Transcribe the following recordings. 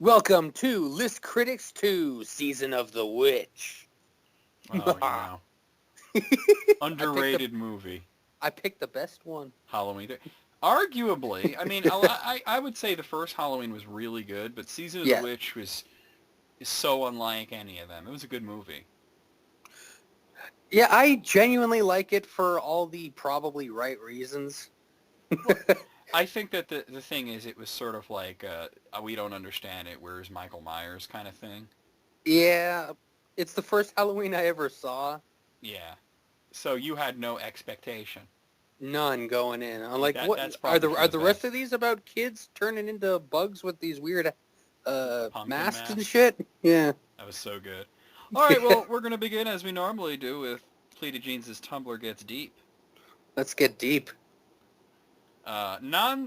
Welcome to List Critics 2, Season of the Witch. Oh, underrated movie. I picked the best one. Halloween. Arguably, I mean, I would say the first Halloween was really good, but Season of the Witch is so unlike any of them. It was a good movie. Yeah, I genuinely like it for all the probably right reasons. Well, I think that the thing is, it was sort of like, we don't understand it, where's Michael Myers kind of thing. Yeah, it's the first Halloween I ever saw. Yeah. So you had no expectation. None going in. I'm like, That, what that's are the rest best. of these about kids turning into bugs with these weird masks and mask. shit? Yeah. That was so good. All right, well, we're going to begin as we normally do with Pleated Jeans' Tumblr Gets Deep. Let's get deep. Non-Sequit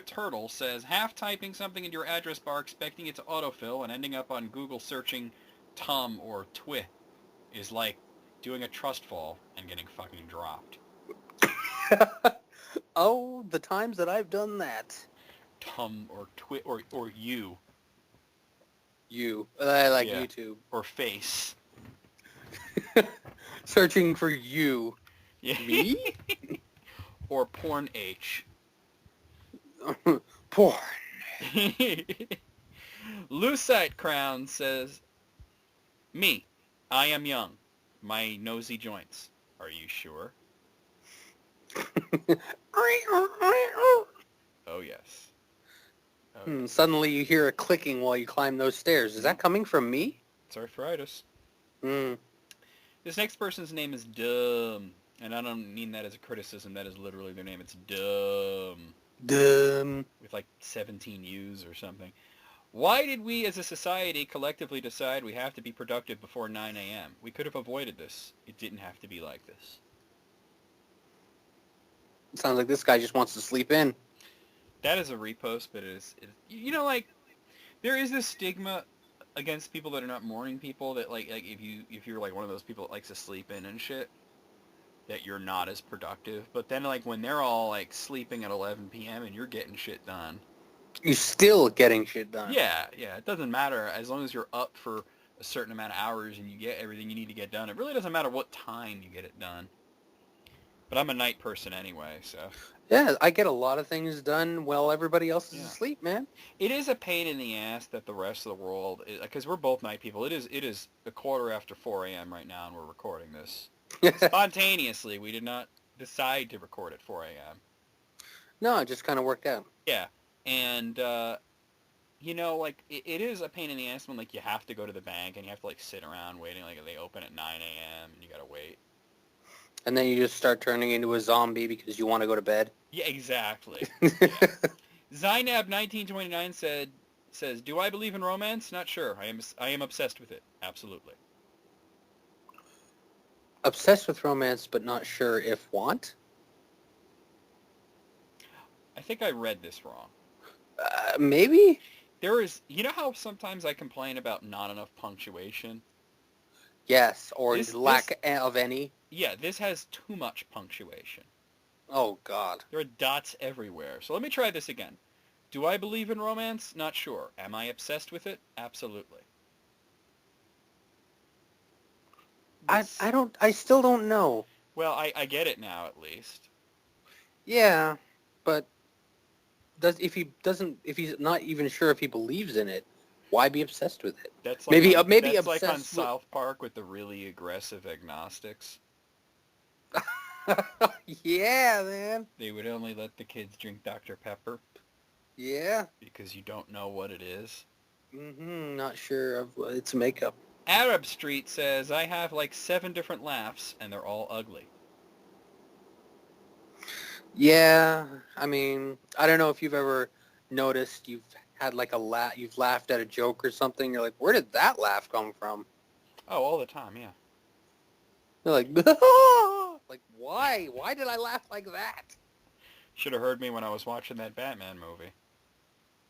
Turtle says, half typing something into your address bar expecting it to autofill and ending up on Google searching Tum or Twi is like doing a trust fall and getting fucking dropped. Oh, the times that I've done that. Tum or Twi or you. I like YouTube. Or face. Searching for you. Yeah. Me? Or porn H. Porn. Lucite Crown says, me, I am young. My nosy joints. Are you sure? Oh, yes. Suddenly you hear a clicking while you climb those stairs. Is that coming from me? It's arthritis. Mm. This next person's name is Dumb. And I don't mean that as a criticism. That is literally their name. It's Dumb. Dumb. With like 17 U's or something. Why did we as a society collectively decide we have to be productive before 9 a.m.? We could have avoided this. It didn't have to be like this. Sounds like this guy just wants to sleep in. That is a repost, but it is like, there is this stigma against people that are not morning people that like if you're like one of those people that likes to sleep in and shit, that you're not as productive. But then like when they're all like sleeping at 11 p.m. and you're getting shit done. You're still getting shit done. Yeah, it doesn't matter as long as you're up for a certain amount of hours and you get everything you need to get done. It really doesn't matter what time you get it done. But I'm a night person anyway, so. Yeah, I get a lot of things done while everybody else is asleep, man. It is a pain in the ass that the rest of the world, because we're both night people. It is a quarter after 4 a.m. right now, and we're recording this spontaneously. We did not decide to record at 4 a.m. No, it just kind of worked out. Yeah, and like it is a pain in the ass when like you have to go to the bank and you have to like sit around waiting. Like they open at 9 a.m. and you gotta wait. And then you just start turning into a zombie because you want to go to bed. Yeah, exactly. Zainab 1929 says, "Do I believe in romance? Not sure. I am obsessed with it. Absolutely." Obsessed with romance, but not sure if want? I think I read this wrong. Maybe? There is, how sometimes I complain about not enough punctuation? Yes, or lack of any. Yeah, this has too much punctuation. Oh, God. There are dots everywhere. So let me try this again. Do I believe in romance? Not sure. Am I obsessed with it? Absolutely. I still don't know. Well, I get it now, at least. Yeah, but if he's not even sure if he believes in it, why be obsessed with it? That's like maybe that's obsessed like on South Park with the really aggressive agnostics. Yeah, man. They would only let the kids drink Dr. Pepper. Yeah. Because you don't know what it is. Not sure of its makeup. Arab Street says, I have like 7 different laughs, and they're all ugly. Yeah, I mean, I don't know if you've ever noticed you've had like you've laughed at a joke or something. You're like, where did that laugh come from? Oh, all the time, yeah. You're like, like, why? Why did I laugh like that? Should have heard me when I was watching that Batman movie.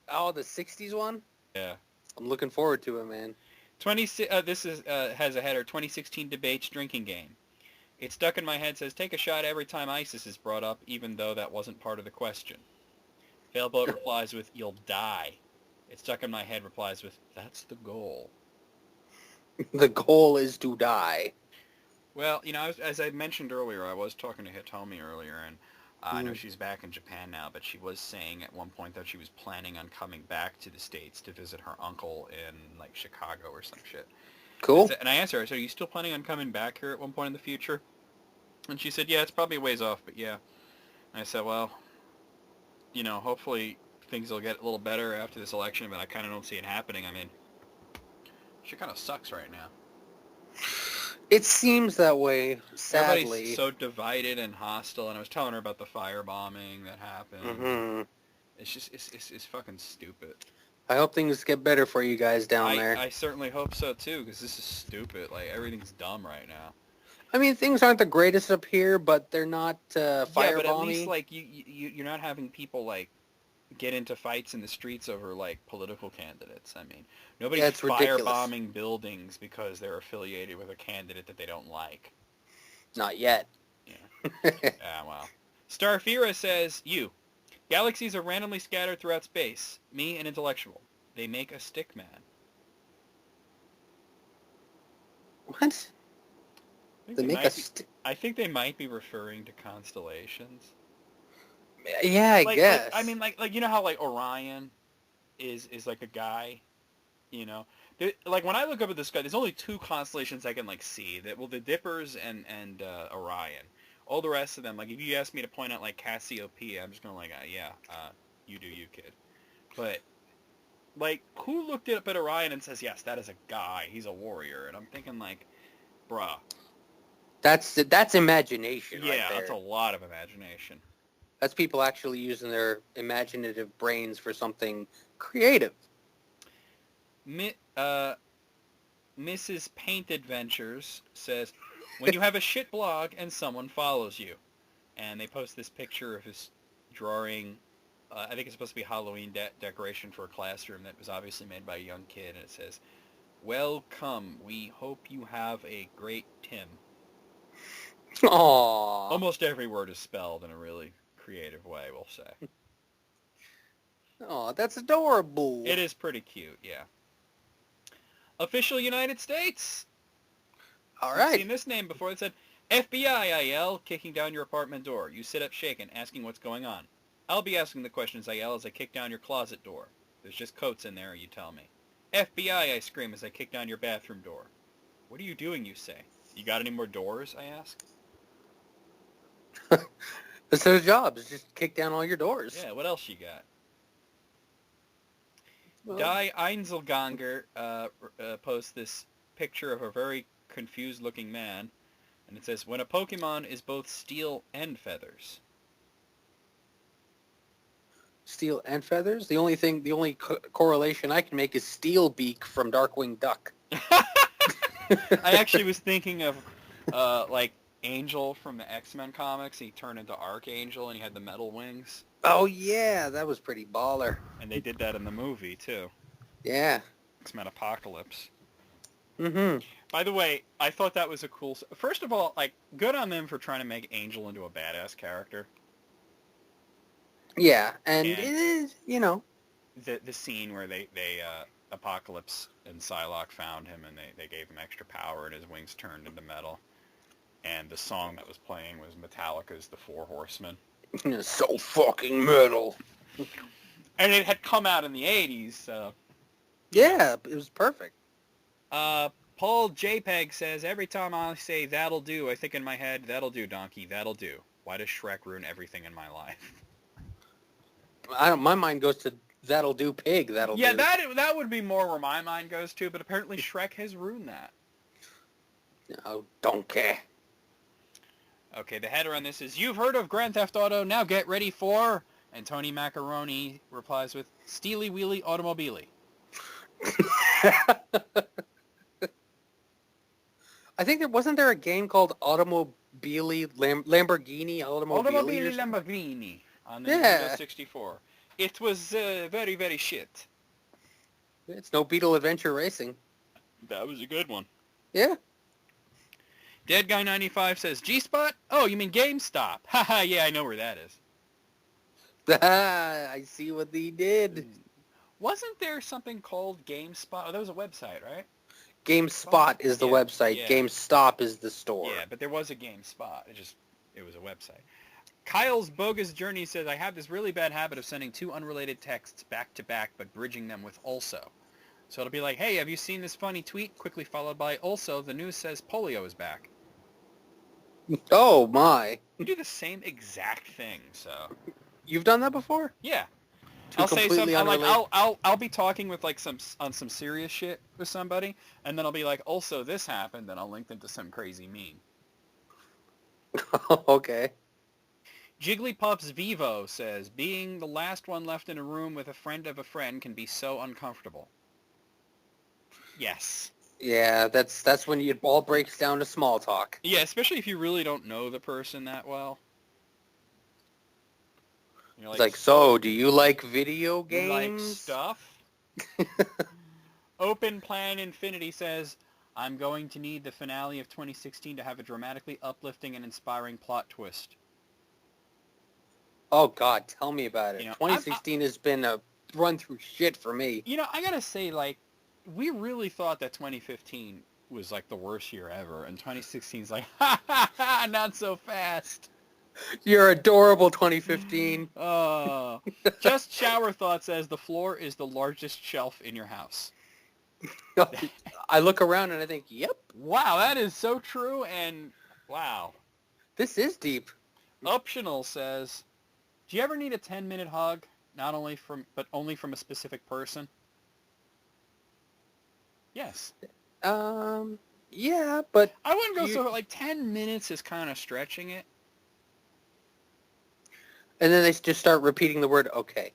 Oh, the 60s one? Yeah. I'm looking forward to it, man. This has a header, 2016 debates drinking game. It stuck in my head, says, take a shot every time ISIS is brought up, even though that wasn't part of the question. Failboat replies with, you'll die. It Stuck in My Head replies with, "That's the goal." The goal is to die. Well, as I mentioned earlier, I was talking to Hitomi earlier, and I know she's back in Japan now, but she was saying at one point that she was planning on coming back to the States to visit her uncle in, like, Chicago or some shit. Cool. And I asked her, I said, "Are you still planning on coming back here at one point in the future?" And she said, "Yeah, it's probably a ways off, but yeah." And I said, "Well, hopefully things will get a little better after this election, but I kind of don't see it happening. I mean, shit kind of sucks right now. It seems that way, sadly. Everybody's so divided and hostile, and I was telling her about the firebombing that happened. Mm-hmm. It's just, it's fucking stupid. I hope things get better for you guys down there. I certainly hope so, too, because this is stupid. Like, everything's dumb right now. I mean, things aren't the greatest up here, but they're not firebombing. Yeah, but at least, like, you're not having people, like, get into fights in the streets over, like, political candidates. I mean, nobody's firebombing buildings because they're affiliated with a candidate that they don't like. Not yet. Yeah. Yeah, well. Starfira says, galaxies are randomly scattered throughout space. Me, an intellectual. They make a stick man. What? I think they might be referring to constellations. Yeah, I guess. I mean, you know how, like, Orion is like a guy, like, when I look up at the sky, there's only two constellations I can, like, see. The Dippers and Orion. All the rest of them, like, if you ask me to point out, like, Cassiopeia, I'm just going to, like, you do you, kid. But, like, who looked up at Orion and says, yes, that is a guy, he's a warrior? And I'm thinking, like, bruh. That's imagination right there. Yeah, that's a lot of imagination. That's people actually using their imaginative brains for something creative. Mrs. Paint Adventures says, when you have a shit blog and someone follows you. And they post this picture of his drawing, I think it's supposed to be a Halloween decoration for a classroom that was obviously made by a young kid. And it says, "Welcome, we hope you have a great Tim." Aww. Almost every word is spelled in a really creative way, we'll say. Oh, that's adorable. It is pretty cute, yeah. Official United States. All right. I've seen this name before. It said, "FBI, I yell, kicking down your apartment door. You sit up shaken, asking what's going on. I'll be asking the questions, I yell, as I kick down your closet door. There's just coats in there, you tell me. FBI, I scream as I kick down your bathroom door. What are you doing, you say? You got any more doors, I ask. That's their job, is just kick down all your doors. Yeah, what else you got? Well, Die Einzelganger posts this picture of a very confused-looking man, and it says, when a Pokemon is both steel and feathers. Steel and feathers? The only correlation I can make is Steelbeak from Darkwing Duck. I actually was thinking of, like, Angel from the X-Men comics. He turned into Archangel, and he had the metal wings. Oh, yeah, that was pretty baller. And they did that in the movie, too. Yeah. X-Men Apocalypse. Mm-hmm. By the way, I thought that was a cool... First of all, like, good on them for trying to make Angel into a badass character. Yeah, and it is, The scene where they Apocalypse and Psylocke found him, and they gave him extra power, and his wings turned into metal. And the song that was playing was Metallica's The Four Horsemen. So fucking metal. And it had come out in the 80s, so... Yeah, it was perfect. Paul JPEG says, every time I say that'll do, I think in my head, that'll do, donkey, that'll do. Why does Shrek ruin everything in my life? My mind goes to that'll do, pig, that'll do. Yeah, that would be more where my mind goes to, but apparently Shrek has ruined that. No, don't care. Okay, the header on this is, you've heard of Grand Theft Auto, now get ready for... And Tony Macaroni replies with, Steely Wheelie Automobile. I think wasn't there a game called Lamborghini Automobile? Lamborghini on the Nintendo 64. It was very, very shit. It's no Beetle Adventure Racing. That was a good one. Yeah. Dead Guy 95 says, G-Spot? Oh, you mean GameStop. Haha, yeah, I know where that is. I see what he did. Wasn't there something called GameSpot? Oh, that was a website, right? GameSpot is the website. Yeah. GameStop is the store. Yeah, but there was a GameSpot. It was a website. Kyle's Bogus Journey says, I have this really bad habit of sending two unrelated texts back to back, but bridging them with also. So it'll be like, hey, have you seen this funny tweet? Quickly followed by, also, the news says polio is back. Oh, my. You do the same exact thing, so. You've done that before? Yeah. Two I'll say completely something, unrelated... I'll be talking with like some serious shit with somebody, and then I'll be like, also this happened, then I'll link them to some crazy meme. Okay. Jigglypuff's Vivo says, being the last one left in a room with a friend of a friend can be so uncomfortable. Yes. Yeah, that's when it all breaks down to small talk. Yeah, especially if you really don't know the person that well. You're It's like, so, do you like video games? like stuff? Open Plan Infinity says, I'm going to need the finale of 2016 to have a dramatically uplifting and inspiring plot twist. Oh, God, tell me about it. You know, 2016 has been a run through shit for me. You know, I gotta say, like, we really thought that 2015 was, like, the worst year ever, and 2016's like, ha ha ha, not so fast. You're adorable, 2015. Just Shower Thought says, the floor is the largest shelf in your house. I look around and I think, yep. Wow, that is so true, and wow. This is deep. Optional says, do you ever need a 10-minute hug? But only from a specific person? Yes. Yeah, but... I wouldn't go so, like, 10 minutes is kind of stretching it. And then they just start repeating the word, okay.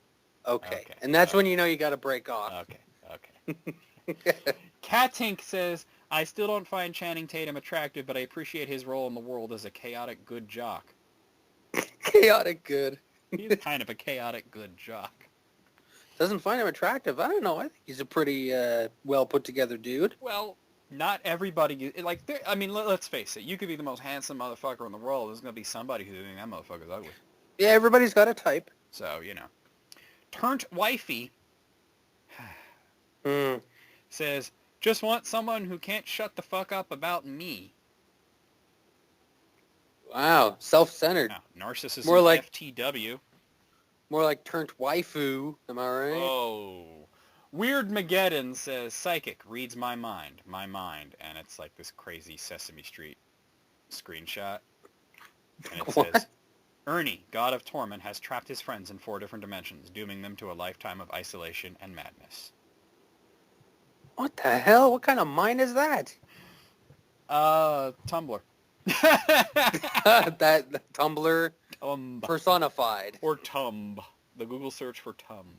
And that's when you know you got to break off. Okay. Catink says, I still don't find Channing Tatum attractive, but I appreciate his role in the world as a chaotic good jock. Chaotic good. He's kind of a chaotic good jock. Doesn't find him attractive. I don't know. I think he's a pretty well put together dude. Well, not everybody. Like, I mean, let's face it. You could be the most handsome motherfucker in the world. There's gonna be somebody who's thinking that motherfucker's ugly. Yeah, everybody's got a type. So you know, Turnt Wifey says, just want someone who can't shut the fuck up about me. Wow, self-centered. Now, narcissism. More like FTW. More like turned waifu. Am I right? Oh. Weird Mageddon says, psychic reads my mind, and it's like this crazy Sesame Street screenshot. And it says, Ernie, god of torment, has trapped his friends in 4 different dimensions, dooming them to a lifetime of isolation and madness. What the hell? What kind of mind is that? Tumblr. that Tumblr personified. Or Tumb. The Google search for Tumb.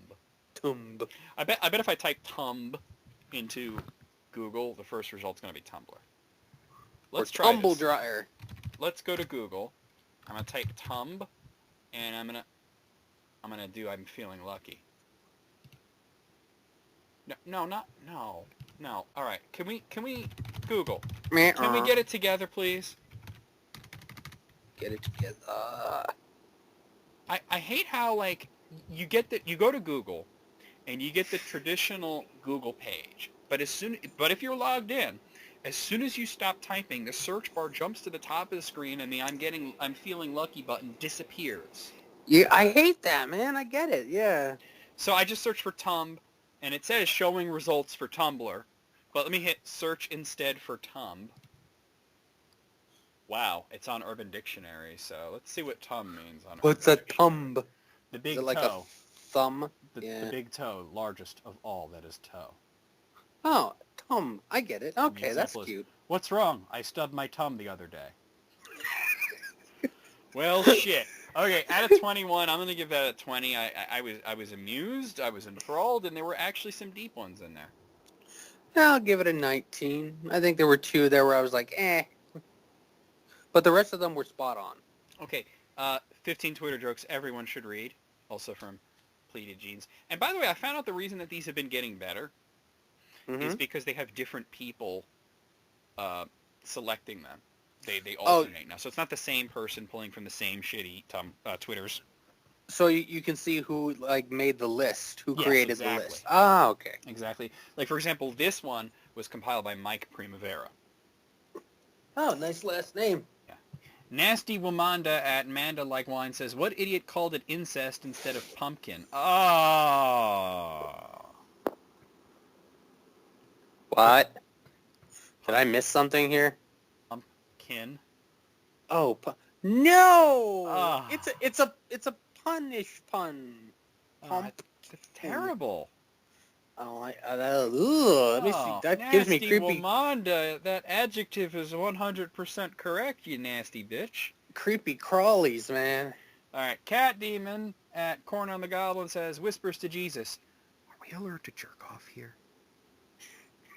Tumb. I bet if I type Tumb into Google, the first result's going to be Tumblr. Let's try Tumble this. dryer. Let's go to Google. I'm going to type Tumb, and I'm going to do I'm feeling lucky. No. All right. Can we Google? Can we get it together, please? Get it together. I hate how, like, you go to Google and you get the traditional Google page, but if you're logged in, as soon as you stop typing, the search bar jumps to the top of the screen and the I'm feeling lucky button disappears. Yeah, I hate that, man. I get it. Yeah. So I just searched for Tumb, and it says showing results for Tumblr, but let me hit search instead for Tumb. Wow, it's on Urban Dictionary, so let's see what Tumb means on What's a tumb? The big Is it like toe. a thumb? The big toe, largest of all that is toe. Oh, tum. I get it. Okay, that's cute. What's wrong? I stubbed my tum the other day. Well, shit. Okay, out of 21, I'm going to give that a 20. I was amused, I was enthralled, and there were actually some deep ones in there. I'll give it a 19. I think there were 2 there where I was like, eh. But the rest of them were spot on. Okay, 15 Twitter jokes everyone should read, also from Pleated Jeans. And by the way, I found out the reason that these have been getting better is because they have different people selecting them. They alternate now. So it's not the same person pulling from the same shitty Twitters. So you can see who like made the list, who Yes, created the exactly. list. Ah, okay. Exactly. Like, for example, this one was compiled by Mike Primavera. Oh, nice last name. Yeah. Nasty Womanda at Manda Like Wine says, what idiot called it incest instead of pumpkin? Oh. What? Did I miss something here? Pumpkin. Oh, no! Ah. It's a punish pun. Pump. That's terrible. Oh, let me see. Oh, That gives me nasty creepy, Womanda. That adjective is 100% correct, you nasty bitch. creepy crawlies, man. All right, Cat Demon at Corn on the Goblin says, whispers to Jesus, are we allowed to jerk off here?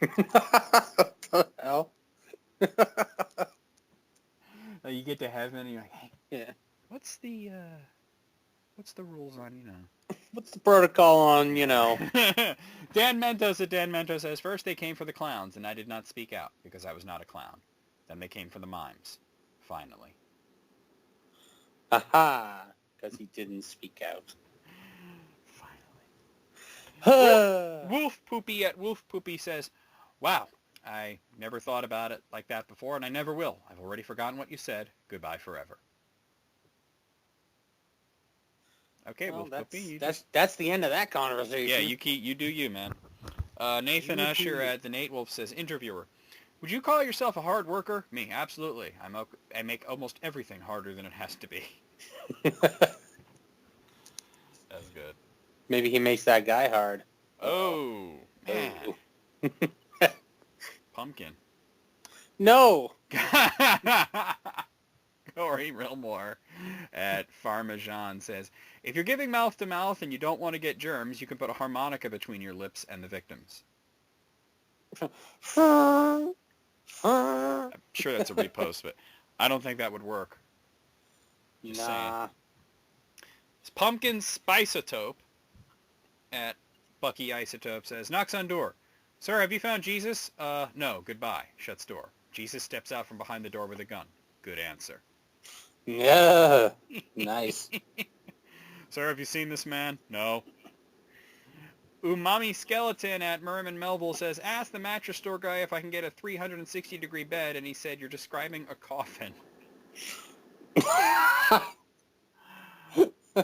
What the hell? You get to heaven and you're like, hey, Yeah. what's the rules on, What's the protocol on, Dan Mentos at Dan Mentos says, first they came for the clowns, and I did not speak out because I was not a clown. Then they came for the mimes. Finally. Aha, because he didn't speak out. Finally. Wolf Poopy at Wolf Poopy says, wow, I never thought about it like that before, and I never will. I've already forgotten what you said. Goodbye forever. Okay, Well, Wolf Poopy. that's the end of that conversation. Yeah, you do you, man. Nathan Usher at the Nate Wolf says, interviewer, would you call yourself a hard worker? Me, absolutely. I make almost everything harder than it has to be. That's good. Maybe he makes that guy hard. Oh, man. Oh. Pumpkin. No. Corey Rilmore at Parmesan says, if you're giving mouth to mouth and you don't want to get germs, you can put a harmonica between your lips and the victims. I'm sure that's a repost, but I don't think that would work. Just saying. It's Pumpkin Spiceotope at Bucky Isotope says, knocks on door. Sir, have you found Jesus? No, goodbye. Shuts door. Jesus steps out from behind the door with a gun. Good answer. Yeah. Nice. Sir, have you seen this man? No. Umami Skeleton at Merriman Melville says, ask the mattress store guy if I can get a 360-degree bed, and he said, you're describing a coffin.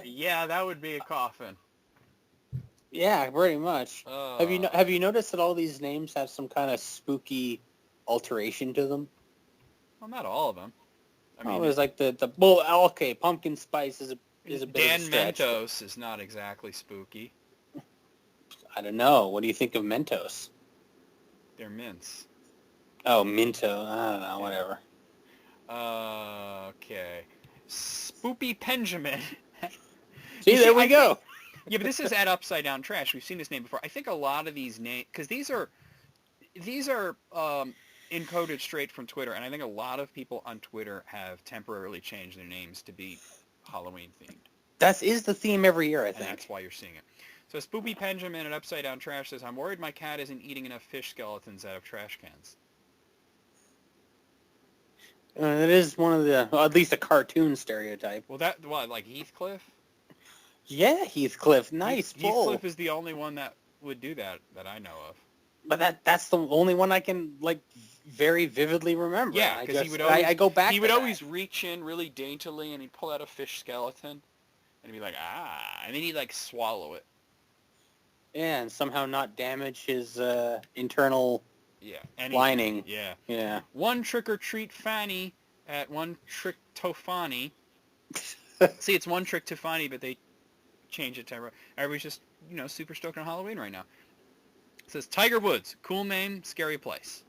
Yeah, that would be a coffin. Yeah, pretty much. Have you noticed that all these names have some kind of spooky alteration to them? Well, not all of them. I mean, it's like well, okay, pumpkin spice is a bit Dan of a stretch. Mentos is not exactly spooky. I don't know. What do you think of Mentos? They're mints. Oh, Minto. I don't know. Whatever. Okay. Spoopy Benjamin. See, there we go. Yeah, but this is at Upside Down Trash. We've seen this name before. I think a lot of these names, because these are encoded straight from Twitter, and I think a lot of people on Twitter have temporarily changed their names to be Halloween themed. That is the theme every year, I think. And that's why you're seeing it. So Spoopy Benjamin at Upside Down Trash says, I'm worried my cat isn't eating enough fish skeletons out of trash cans. It is one of the, at least a cartoon stereotype. Well, like Heathcliff? Yeah, Heathcliff. Nice pull. Heathcliff is the only one that would do that I know of. But that's the only one I can, like, very vividly remember. Yeah, because he would always, I go back he to would that. always reach in really daintily, and he'd pull out a fish skeleton, and he'd be like, and then he'd, like, swallow it. Yeah, and somehow not damage his internal lining. Yeah. Yeah. One Trick or Treat Fanny at One Trick Tofani. See, it's One Trick Tofani, but they change it to everybody's just, super stoked on Halloween right now. It says Tiger Woods, cool name, scary place.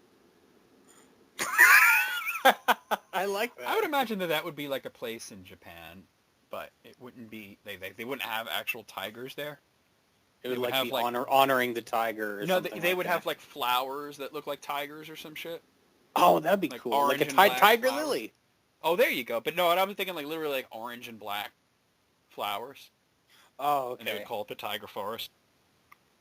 I like that. I would imagine that would be like a place in Japan, but it wouldn't be. They wouldn't have actual tigers there. It would be honoring the tiger. Or something they would that. have like flowers that look like tigers or some shit. Oh, that'd be cool. Like a tiger flowers. lily. Oh, there you go. But no, I was thinking like literally like orange and black flowers. Oh, okay. And they would call it the Tiger Forest.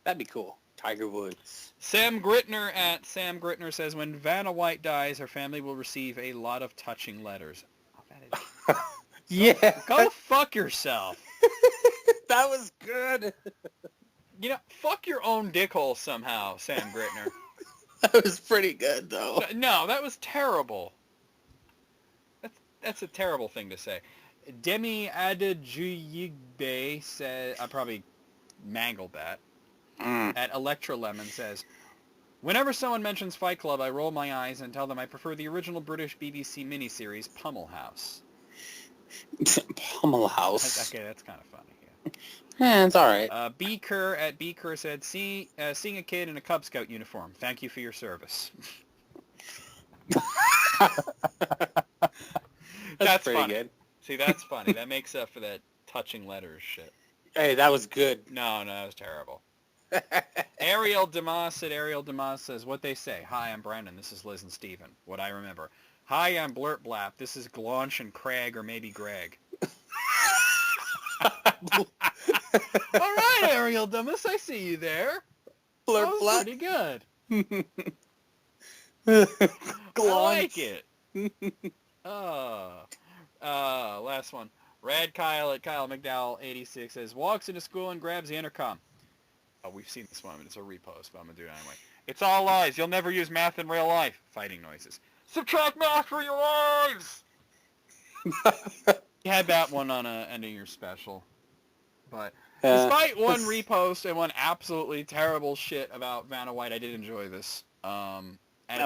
That'd be cool. Tiger Woods. Sam Gritner at Sam Gritner says, when Vanna White dies, her family will receive a lot of touching letters. Yeah. Go fuck yourself. That was good. You know, fuck your own dickhole somehow, Sam Gritner. That was pretty good, though. No, that was terrible. That's a terrible thing to say. Demi Adejuyigbe said, I probably mangled that, at Electra Lemon says, whenever someone mentions Fight Club, I roll my eyes and tell them I prefer the original British BBC miniseries, Pummel House. Pummel House. Okay, that's kind of funny. Yeah. Yeah, it's all right. B. Kerr at B. Kerr said, seeing a kid in a Cub Scout uniform. Thank you for your service. That's pretty funny. good. See, that's funny. That makes up for that touching letters shit. Hey, that was good. No, that was terrible. Ariel Demas says, what they say. Hi, I'm Brandon. This is Liz and Steven. What I remember. Hi, I'm Blurt Blap. This is Glaunch and Craig, or maybe Greg. All right, Ariel Demas, I see you there. Blurt That was Blap. pretty good. Glaunch. I like it. Last one. Rad Kyle at Kyle McDowell 86 says, walks into school and grabs the intercom. Oh, we've seen this one. It's a repost, but I'm going to do it anyway. It's all lies. You'll never use math in real life. Fighting noises. Subtract math for your lives! You had that one on a end of your special. But despite one repost and one absolutely terrible shit about Vanna White, I did enjoy this. That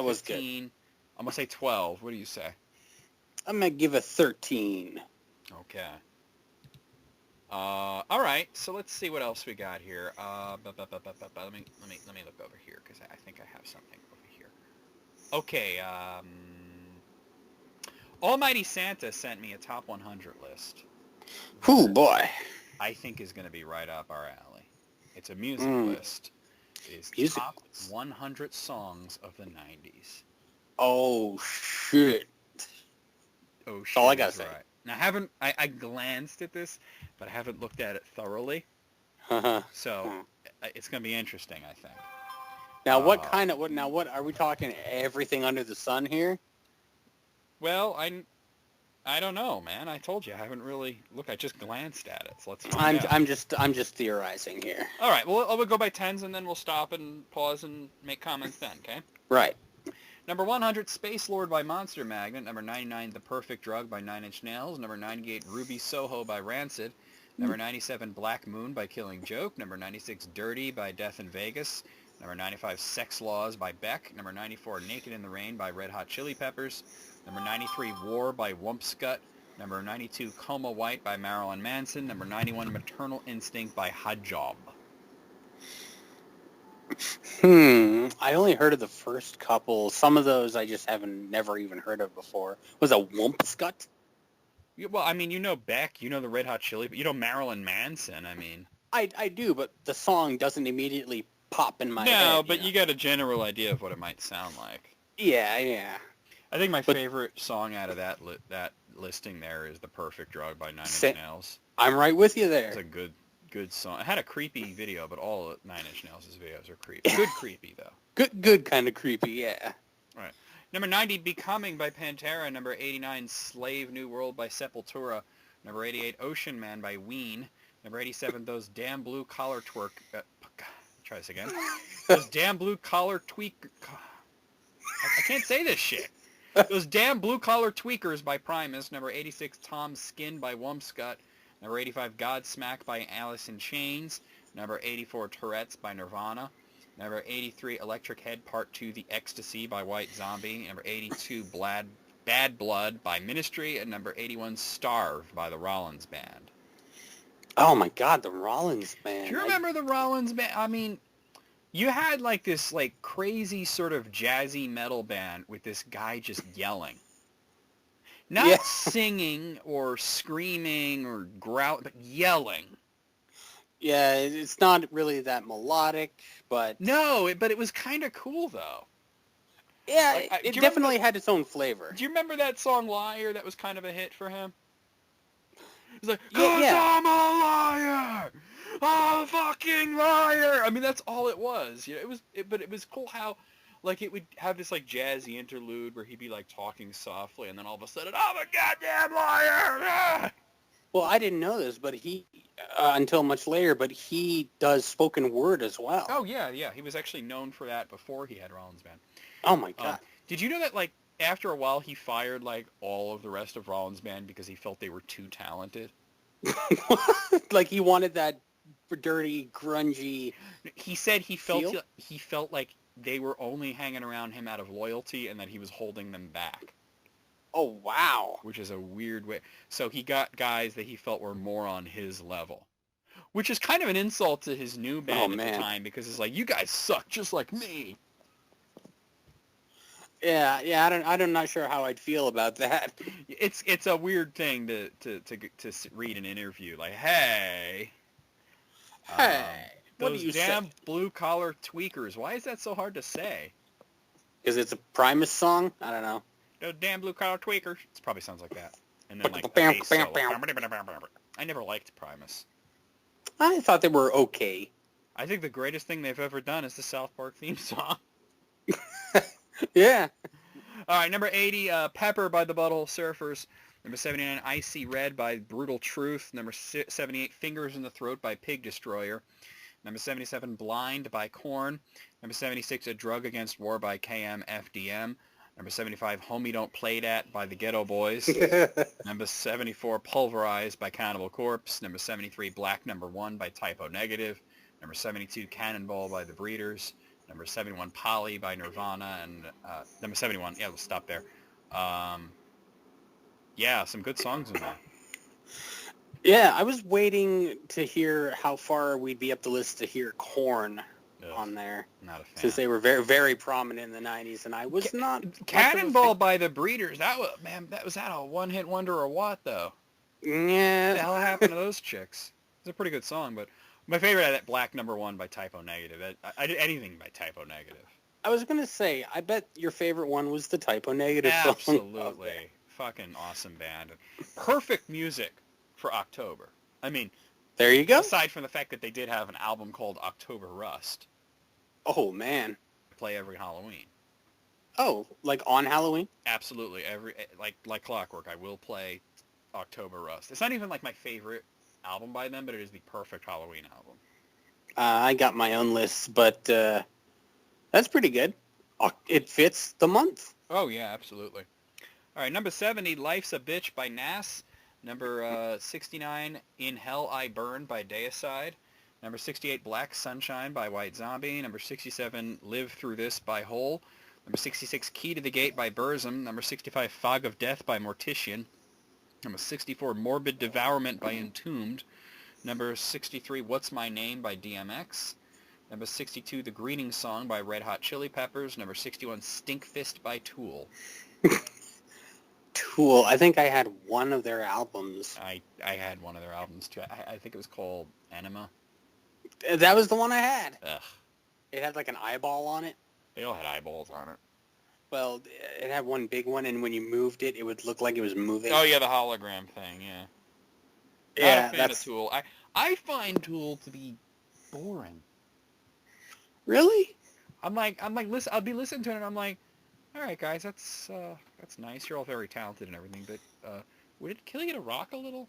was 15, good. I'm going to say 12. What do you say? I'm going to give it 13. Okay. All right. So let's see what else we got here. Let me look over here because I think I have something over here. Okay. Almighty Santa sent me a top 100 list. Oh boy. I think is going to be right up our alley. It's a music list. It is top 100 songs of the 90s. Oh shit. Oh shit. That's all I gotta say. Right. Now, I glanced at this, but I haven't looked at it thoroughly. So it's going to be interesting, I think. Now, what are we talking? Everything under the sun here? Well, I don't know, man. I told you I haven't really looked. I just glanced at it. So let's find out. I'm just theorizing here. All right. Well, we'll go by tens, and then we'll stop and pause and make comments then. Okay. Right. Number 100, Space Lord by Monster Magnet. Number 99, The Perfect Drug by Nine Inch Nails. Number 98, Ruby Soho by Rancid. Number 97, Black Moon by Killing Joke. Number 96, Dirty by Death in Vegas. Number 95, Sex Laws by Beck. Number 94, Naked in the Rain by Red Hot Chili Peppers. Number 93, War by Wumpscut. Number 92, Coma White by Marilyn Manson. Number 91, Maternal Instinct by Hajjob. I only heard of the first couple. Some of those I just never even heard of before. Was a Wumpscut? Well, I mean, you know Beck, you know the Red Hot Chili, but you know Marilyn Manson, I mean. I do, but the song doesn't immediately pop in my head. No, but you got a general idea of what it might sound like. Yeah. I think my favorite song out of that listing there is The Perfect Drug by Nine Inch Nails. I'm right with you there. It's a good song. It had a creepy video, but all of Nine Inch Nails' videos are creepy. Good creepy, though. Good kind of creepy, yeah. Right. Number 90, Becoming by Pantera. Number 89, Slave New World by Sepultura. Number 88, Ocean Man by Ween. Number 87, Those Damn Blue Collar Twerk... try this again. Those Damn Blue Collar Tweak... I can't say this shit. Those Damn Blue Collar Tweakers by Primus. Number 86, Tom's Skin by Wumpscut. Number 85, Godsmack by Alice in Chains. Number 84, Tourette's by Nirvana. Number 83, Electric Head Part 2, The Ecstasy by White Zombie. Number 82, Bad Blood by Ministry. And number 81, Starve by the Rollins Band. Oh my god, the Rollins Band. Do you remember the Rollins Band? I mean, you had like this like crazy sort of jazzy metal band with this guy just yelling. Not singing or screaming or growling, but yelling. Yeah, it's not really that melodic, but... No, but it was kind of cool, though. Yeah, it definitely had its own flavor. Do you remember that song Liar that was kind of a hit for him? It's like, I'm a liar! I'm a fucking liar! I mean, that's all it was. You know, but it was cool how... Like, it would have this, like, jazzy interlude where he'd be, like, talking softly, and then all of a sudden, I'm a goddamn liar! Well, I didn't know this, but he until much later, but he does spoken word as well. Oh yeah, yeah. He was actually known for that before he had Rollins Band. Oh my god! Did you know that like after a while he fired like all of the rest of Rollins Band because he felt they were too talented? Like he wanted that dirty, grungy. He said Feel? he felt like they were only hanging around him out of loyalty and that he was holding them back, Oh wow! which is a weird way. So he got guys that he felt were more on his level, which is kind of an insult to his new Oh band at the man! time because it's like, you guys suck just like me. Yeah, yeah. I'm not sure how I'd feel about that. It's a weird thing to read an interview like, hey, Hey, what do those you damn say? blue collar tweakers. Why is that so hard to say? Because it's a Primus song. I don't know. Those damn blue collar tweakers. It probably sounds like that. And then like a Bam, bass bam, solo. bam. I never liked Primus. I thought they were okay. I think the greatest thing they've ever done is the South Park theme song. Yeah. All right, number 80, Pepper by the Butthole Surfers. Number 79, Icy Red by Brutal Truth. Number 78, Fingers in the Throat by Pig Destroyer. Number 77, Blind by Korn. Number 76, A Drug Against War by KMFDM. Number 75, Homie Don't Play That by the Ghetto Boys. Number 74, Pulverized by Cannibal Corpse. Number 73, Black Number 1 by Typo Negative. Number 72, Cannonball by The Breeders. Number 71, Polly by Nirvana. And number 71, yeah, we'll stop there. Yeah, some good songs in there. Yeah, I was waiting to hear how far we'd be up the list to hear Korn on there. Not a fan. Since they were very, very prominent in the 90s, and I was not... Cannonball by the Breeders. That was that a one-hit wonder or what, though? What the Yeah. hell happened to those chicks? It's a pretty good song, but my favorite is that Black Number 1 by Typo Negative. I did anything by Typo Negative. I was going to say, I bet your favorite one was the Typo Negative song. Absolutely. Okay. Fucking awesome band. Perfect music for October. I mean, There you go. aside from the fact that they did have an album called October Rust, Oh, man. play every Halloween. Oh, like on Halloween? Absolutely, every like clockwork. I will play October Rust. It's not even like my favorite album by them, but it is the perfect Halloween album. I got my own list, but that's pretty good. It fits the month. Oh yeah, absolutely. All right, number 70, Life's a Bitch by Nas. Number 69, In Hell I Burn by Deicide. Number 68, Black Sunshine by White Zombie. Number 67, Live Through This by Hole. Number 66, Key to the Gate by Burzum. Number 65, Fog of Death by Mortician. Number 64, Morbid Devourment by Entombed. Number 63, What's My Name by DMX. Number 62, The Greeting Song by Red Hot Chili Peppers. Number 61, Stink Fist by Tool. Tool. I think I had one of their albums. I had one of their albums too. I think it was called Enema. That was the one I had. Ugh. It had like an eyeball on it. They all had eyeballs on it. Well, it had one big one, and when you moved it, it would look like it was moving. Oh yeah, the hologram thing, yeah. Yeah, Not a fan of Tool. I find Tool to be boring. Really? I'm like, listen, I'll be listening to it and I'm like, all right guys, that's nice. You're all very talented and everything, but would it kill you to rock a little?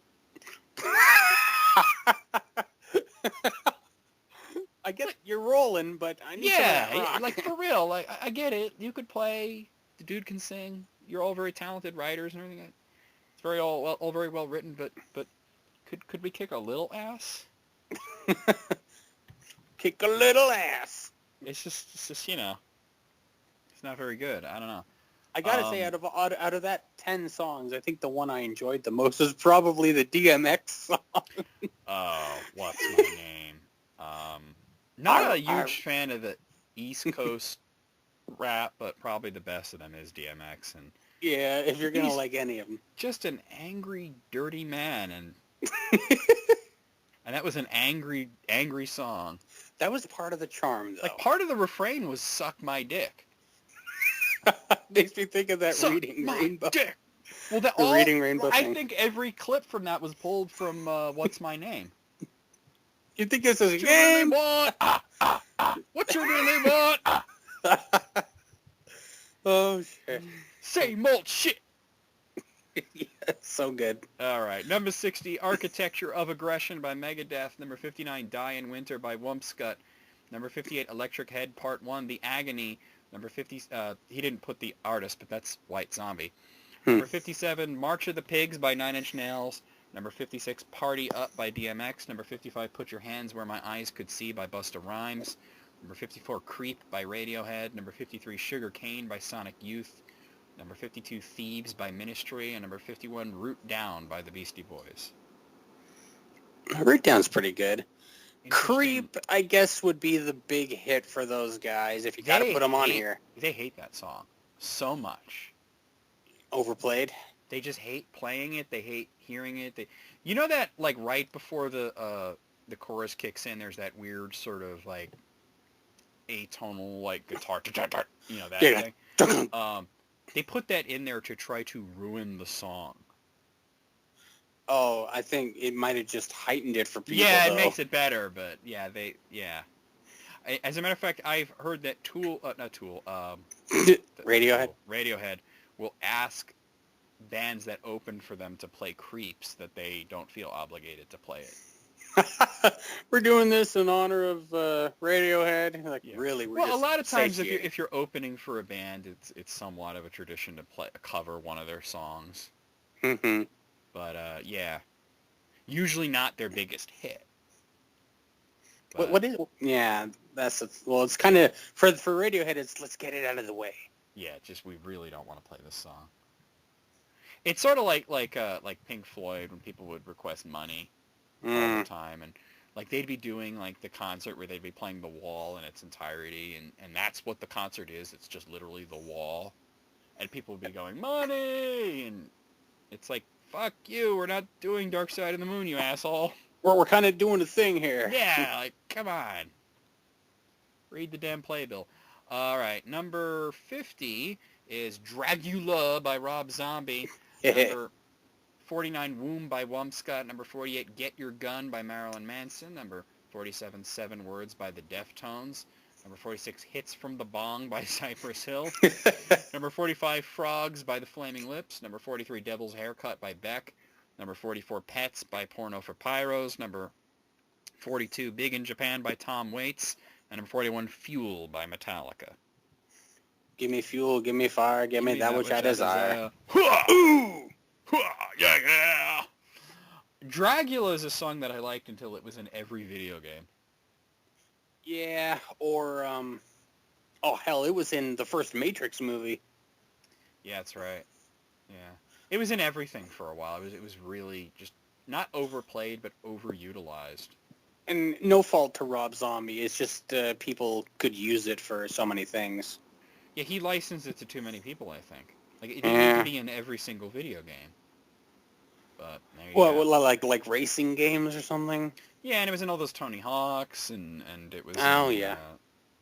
I get it. You're rolling, but I need some of that Yeah, rock. like for real. Like I get it. You could play. The dude can sing. You're all very talented writers and everything. It's very all very well written, but could we kick a little ass? Kick a little ass. It's just it's not very good. I don't know. I gotta say, out of that 10 songs, I think the one I enjoyed the most is probably the DMX song. Oh, what's my name? Not a huge fan of the East Coast rap, but probably the best of them is DMX, and Yeah, if you're gonna He's- like any of them. just an angry, dirty man, and and that was an angry song. That was part of the charm, though. Like part of the refrain was "suck my dick." Makes me think of that Suck Reading my Rainbow. dick. Well, that The Reading Rainbow I thing. think every clip from that was pulled from "What's My Name." You think this is a What you really game? want? What you really want? Oh, shit. Same old shit. Yes. So good. All right. Number 60, Architecture of Aggression by Megadeth. Number 59, Die in Winter by Wumpscut. Number 58, Electric Head Part 1, The Agony. Number 50, he didn't put the artist, but that's White Zombie. Number 57, March of the Pigs by Nine Inch Nails. Number 56, Party Up by DMX. Number 55, Put Your Hands Where My Eyes Could See by Busta Rhymes. Number 54, Creep by Radiohead. Number 53, Sugar Cane by Sonic Youth. Number 52, Thieves by Ministry. And number 51, Root Down by the Beastie Boys. Root Down's pretty good. Interesting. Creep, I guess, would be the big hit for those guys if you got to put them on here. They hate that song so much. Overplayed. They just hate playing it. They hate hearing it. You know that, like, right before the chorus kicks in, there's that weird sort of, like, atonal, like, guitar, you know, that thing? They put that in there to try to ruin the song. Oh, I think it might have just heightened it for people, Yeah, it though. makes it better, but, yeah, as a matter of fact, I've heard that Radiohead will ask bands that open for them to play Creeps that they don't feel obligated to play it. We're doing this in honor of Radiohead. Like, Yeah. really? Well, a lot of times if you're opening for a band, it's somewhat of a tradition to cover one of their songs. Mm-hmm. But yeah, usually not their biggest hit. But, what is? Yeah, it's kind of for Radiohead. It's let's get it out of the way. Yeah, just we really don't want to play this song. It's sort of like Pink Floyd when people would request Money all the time, and like they'd be doing like the concert where they'd be playing The Wall in its entirety, and that's what the concert is. It's just literally The Wall, and people would be going Money, and it's like fuck you, we're not doing Dark Side of the Moon, you asshole. We're kind of doing a thing here. Yeah, like come on, read the damn playbill. All right, number 50 is Dragula by Rob Zombie. Number 49, Womb by Wumpscut. Number 48, Get Your Gun by Marilyn Manson. Number 47, 7 Words by the Deftones. Number 46, Hits from the Bong by Cypress Hill. Number 45, Frogs by the Flaming Lips. Number 43, Devil's Haircut by Beck. Number 44, Pets by Porno for Pyros. Number 42, Big in Japan by Tom Waits. And number 41, Fuel by Metallica. Give me fuel, give me fire, give me that which I desire. Ooh! Yeah! Dragula is a song that I liked until it was in every video game. Yeah, or, oh, hell, it was in the first Matrix movie. Yeah, that's right. Yeah. It was in everything for a while. It was really just not overplayed, but overutilized. And no fault to Rob Zombie. It's just people could use it for so many things. Yeah, he licensed it to too many people, I think. Like, it didn't need to be in every single video game. But there you go. Like racing games or something? Yeah, and it was in all those Tony Hawks, and it was in,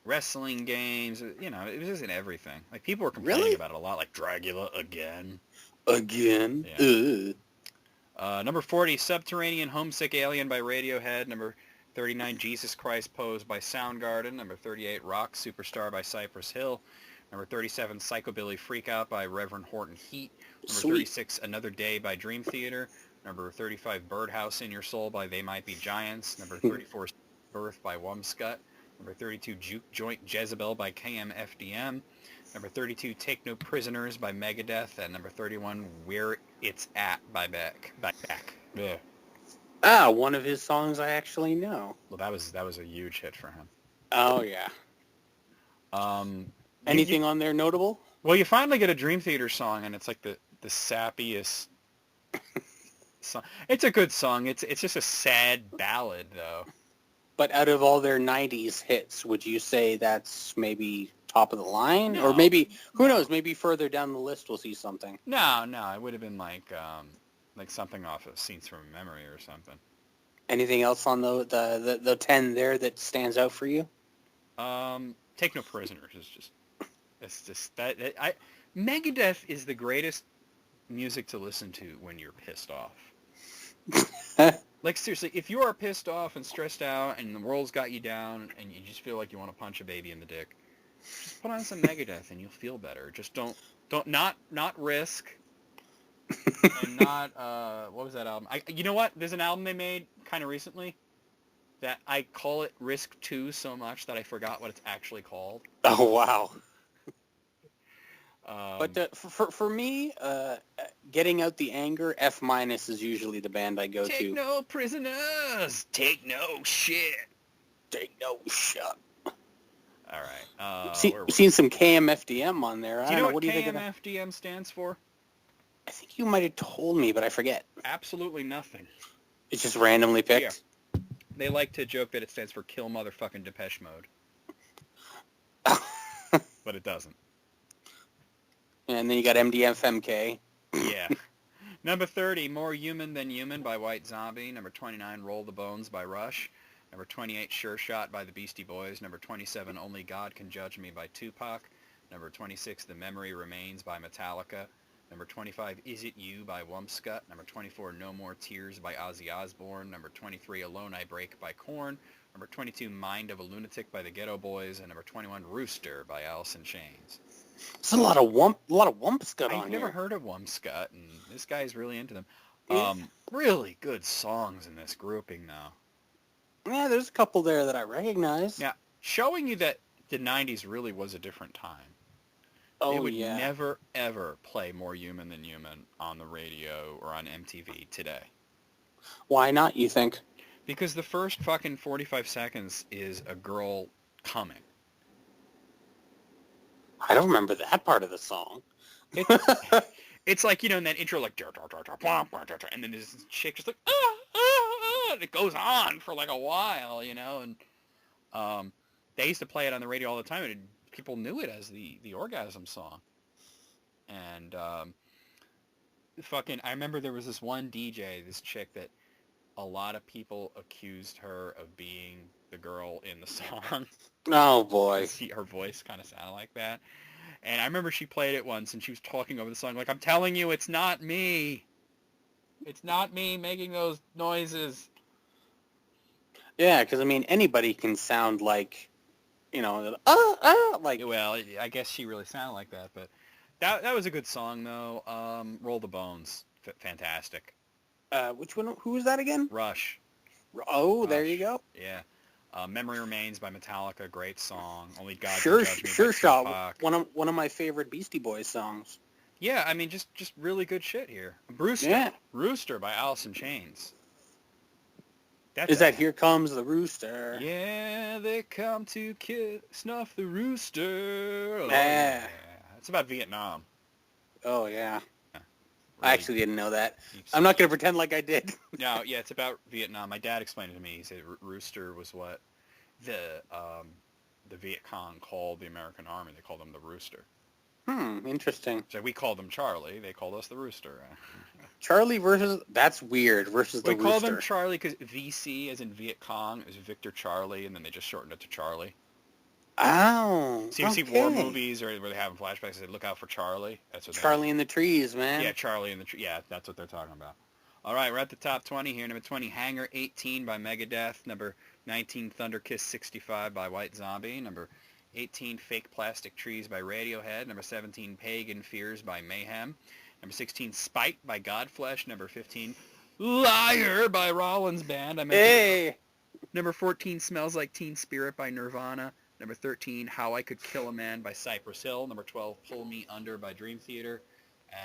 wrestling games. You know, it was just in everything. Like, people were complaining about it a lot, like Dragula again. Again? Yeah. Number 40, Subterranean Homesick Alien by Radiohead. Number 39, Jesus Christ Pose by Soundgarden. Number 38, Rock Superstar by Cypress Hill. Number 37, Psychobilly Freakout by Reverend Horton Heat. Number 36, Another Day by Dream Theater. Number 35, Birdhouse in Your Soul by They Might Be Giants. Number 34, Birth by Wumpscut. Number 32, Juke Joint Jezebel by KMFDM. Number 32, Take No Prisoners by Megadeth. And number 31, Where It's At by Beck. Yeah. Ah, one of his songs I actually know. Well, that was a huge hit for him. Oh, yeah. Anything on there notable? Well, you finally get a Dream Theater song, and it's like the sappiest song. It's a good song. It's just a sad ballad, though. But out of all their 90s hits, would you say that's maybe top of the line? No. Or maybe, who knows, maybe further down the list we'll see something. No, it would have been like something off of Scenes from a Memory or something. Anything else on the 10 there that stands out for you? Take No Prisoners is just... It's just Megadeth is the greatest music to listen to when you're pissed off. Like, seriously, if you are pissed off and stressed out and the world's got you down and you just feel like you want to punch a baby in the dick, just put on some Megadeth and you'll feel better. Just don't not Risk, and not what was that album? You know what? There's an album they made kind of recently that I call it Risk 2 so much that I forgot what it's actually called. Oh, wow. Um, But for me, getting out the anger, F minus is usually the band I go take to. no prisoners. Take no shit. Take no shot. All right. Where were Seen some KMFDM on there. I Do you don't know know. What what do you think of that? KMFDM stands for? I think you might have told me, but I forget. Absolutely nothing. It's just randomly picked. They like to joke that it stands for Kill Motherfucking Depeche Mode, but it doesn't. And then you got MDFMK. Yeah. Number 30, More Human Than Human by White Zombie. Number 29, Roll the Bones by Rush. Number 28, Sure Shot by the Beastie Boys. Number 27, Only God Can Judge Me by Tupac. Number 26, The Memory Remains by Metallica. Number 25, Is It You by Wumpscut. Number 24, No More Tears by Ozzy Osbourne. Number 23, Alone I Break by Korn. Number 22, Mind of a Lunatic by the Ghetto Boys. And number 21, Rooster by Alice in Chains. There's a lot of Wumpscut on here. I've never heard of Wumpscut, and this guy's really into them. Yeah. Really good songs in this grouping, though. Yeah, there's a couple there that I recognize. Now, showing you that the 90s really was a different time. Oh, They would yeah. never, ever play More Human Than Human on the radio or on MTV today. Why not, you think? Because the first fucking 45 seconds is a girl coming. I don't remember that part of the song. It's like, in that intro, like, and then this chick just like, and it goes on for like a while, and they used to play it on the radio all the time, and people knew it as the orgasm song. And I remember there was this one DJ, this chick, that a lot of people accused her of being the girl in the song. Oh, boy. Her voice kind of sounded like that. And I remember she played it once, and she was talking over the song, like, I'm telling you, it's not me. It's not me making those noises. Yeah, because, I mean, anybody can sound like, like... Well, I guess she really sounded like that, but that was a good song, though. Roll the Bones. Fantastic. Which one? Who was that again? Rush. Oh, Rush. There you go. Yeah. Memory Remains by Metallica, great song. Only God Sure, Can Judge Me Sure by Shot, Tupac. one of my favorite Beastie Boys songs. Yeah, I mean, just really good shit here. Rooster. Yeah. Rooster by Alice in Chains. Is that Here Comes the Rooster? Yeah, they come to snuff the rooster. Oh, Yeah. It's about Vietnam. Oh, yeah. Really I actually didn't know that. deep I'm not going to pretend like I did. No, yeah, it's about Vietnam. My dad explained it to me. He said rooster was what the Viet Cong called the American Army. They called them the rooster. Interesting. So we called them Charlie. They called us the rooster. Charlie that's weird, versus the We Rooster. call them Charlie because VC, as in Viet Cong, is Victor Charlie, and then they just shortened it to Charlie. Oh, So you see war movies or where they have flashbacks, they say, look out for Charlie. That's what Charlie in the Trees, man. Yeah, Charlie in the Trees. Yeah, that's what they're talking about. All right, we're at the top 20 here. Number 20, Hangar 18 by Megadeth. Number 19, Thunder Kiss 65 by White Zombie. Number 18, Fake Plastic Trees by Radiohead. Number 17, Pagan Fears by Mayhem. Number 16, Spite by Godflesh. Number 15, Liar by Rollins Band. Hey! Number 14, Smells Like Teen Spirit by Nirvana. Number 13, How I Could Kill a Man by Cypress Hill. Number 12, Pull Me Under by Dream Theater.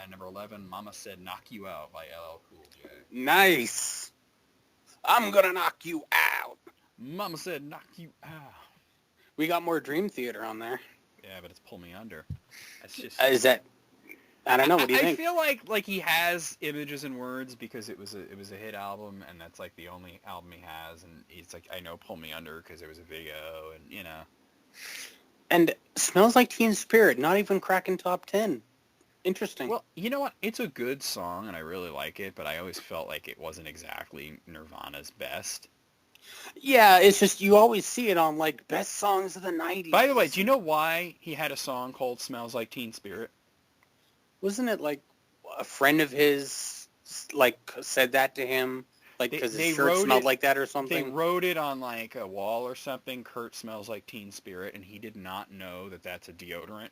And number 11, Mama Said Knock You Out by LL Cool J. Nice. I'm going to knock you out. Mama Said Knock You Out. We got more Dream Theater on there. Yeah, but it's Pull Me Under. That's just... Is that... I don't know. What do you think? I feel like he has images and words because it was a hit album, and that's like the only album he has. And he's like, I know Pull Me Under because there was a video, and And Smells Like Teen Spirit, not even cracking top 10. Interesting. Well, you know what? It's a good song, and I really like it, but I always felt like it wasn't exactly Nirvana's best. Yeah, it's just you always see it on, like, best songs of the 90s. By the way, do you know why he had a song called Smells Like Teen Spirit? Wasn't it, like, a friend of his, like, said that to him? Like, because his shirt smelled like that or something? They wrote it on, like, a wall or something. Kurt smells like Teen Spirit, and he did not know that that's a deodorant.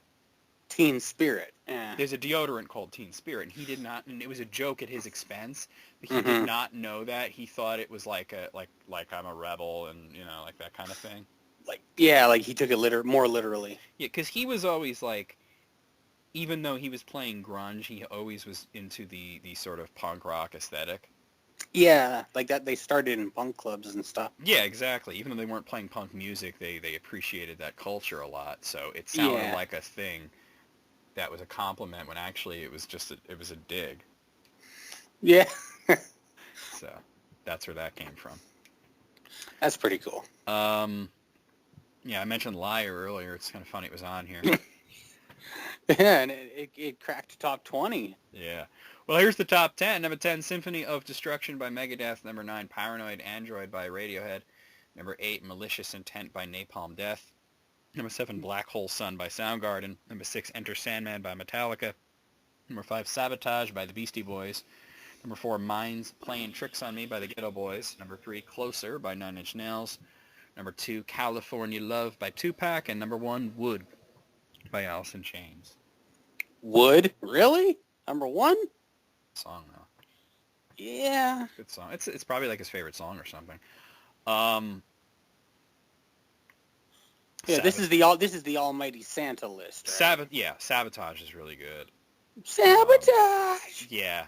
Teen Spirit. Yeah. There's a deodorant called Teen Spirit, and he did not, and it was a joke at his expense, but he Mm-hmm. did not know that. He thought it was like I'm a rebel and, like that kind of thing. Like he took it more literally. Yeah, because he was always like, even though he was playing grunge, he always was into the sort of punk rock aesthetic. Yeah, like that. They started in punk clubs and stuff. Yeah, exactly. Even though they weren't playing punk music, they appreciated that culture a lot. So it sounded like a thing that was a compliment when actually it was a dig. Yeah. So that's where that came from. That's pretty cool. Yeah, I mentioned Liar earlier. It's kind of funny it was on here. Yeah, and it cracked top 20. Yeah. Well, here's the top 10. Number 10, Symphony of Destruction by Megadeth. Number 9, Paranoid Android by Radiohead. Number 8, Malicious Intent by Napalm Death. Number 7, Black Hole Sun by Soundgarden. Number 6, Enter Sandman by Metallica. Number 5, Sabotage by the Beastie Boys. Number 4, Minds Playing Tricks on Me by the Ghetto Boys. Number 3, Closer by Nine Inch Nails. Number 2, California Love by Tupac. And number 1, Wood by Alice in Chains. Wood? Really? Number 1? Song, though. Yeah. Good song. It's probably like his favorite song or something. Yeah, this is the Almighty Santa list. Right? Sabotage is really good. Sabotage. Yeah,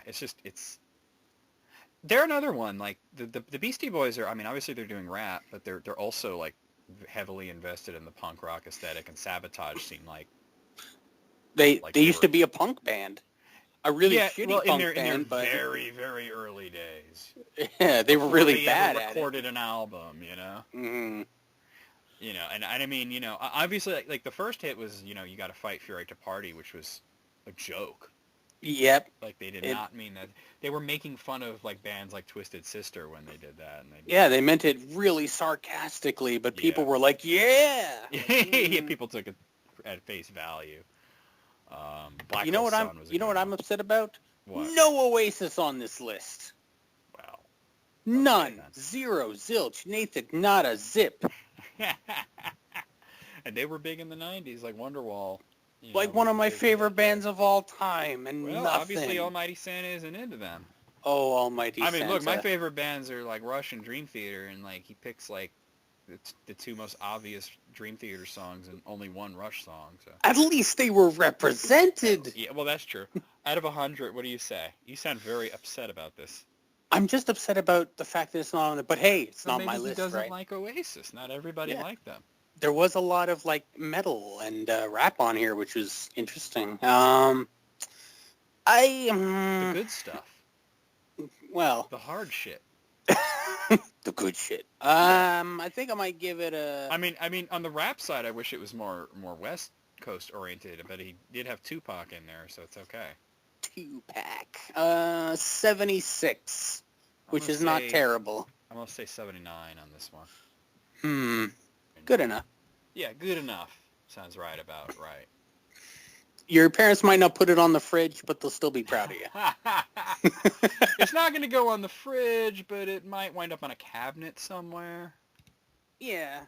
they're another one. Like the Beastie Boys are. I mean, obviously they're doing rap, but they're also like heavily invested in the punk rock aesthetic. And Sabotage seemed like they used to be a punk band, a really shitty punk band, in their but very very early days. Yeah, they were really bad at it. Recorded an album, Mm-hmm. And I mean, obviously, like the first hit was, you Got to Fight for Your Right to Party, which was a joke. Yep. Like they did not mean that. They were making fun of like bands like Twisted Sister when they did that. And they meant it really sarcastically, but people were like, yeah. Yeah, people took it at face value. Black Hole Sun was what I'm upset about? What? No Oasis on this list. Well, none. Zero. Zilch. Nathan. Nada. Zip. And they were big in the 90s, like Wonderwall. Like one of my favorite bands of all time, and nothing. Obviously Almighty Santa isn't into them. Oh, Almighty Santa. I mean, look, my favorite bands are like Rush and Dream Theater, and like he picks like the two most obvious Dream Theater songs and only one Rush song. So at least they were represented. Yeah, well, that's true. Out of 100, what do you say? You sound very upset about this. I'm just upset about the fact that it's not on it. But hey, it's not my list, he doesn't right? like Oasis. Not everybody liked them. There was a lot of like metal and rap on here, which was interesting. The good stuff. Well, the hard shit. The good shit. I think I might give it a. I mean, on the rap side, I wish it was more West Coast oriented, but he did have Tupac in there, so it's okay. Tupac, 76, which is not terrible. I'm gonna say 79 on this one. Good enough. Yeah, good enough. Sounds right about right. Your parents might not put it on the fridge, but they'll still be proud of you. It's not going to go on the fridge, but it might wind up on a cabinet somewhere. Yeah.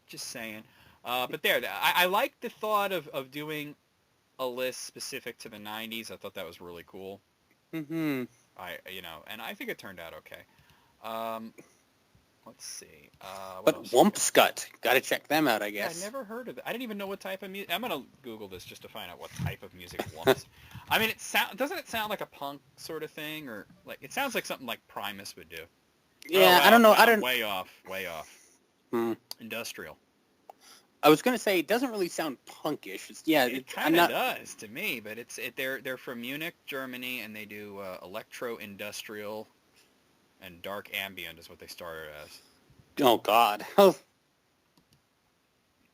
Just saying. But there, I like the thought of doing a list specific to the 90s. I thought that was really cool. Mm-hmm. And I think it turned out okay. Let's see. But Wumpscut, got to check them out, I guess. Yeah, I never heard of it. I didn't even know what type of music. I'm gonna Google this just to find out what type of music Wumps. I mean, doesn't it sound like a punk sort of thing, or like it sounds like something like Primus would do? Yeah, I don't know. I don't. Way off. Industrial. I was gonna say it doesn't really sound punkish. It kind of does to me, but they're from Munich, Germany, and they do electro industrial. And dark ambient is what they started as. Oh, God.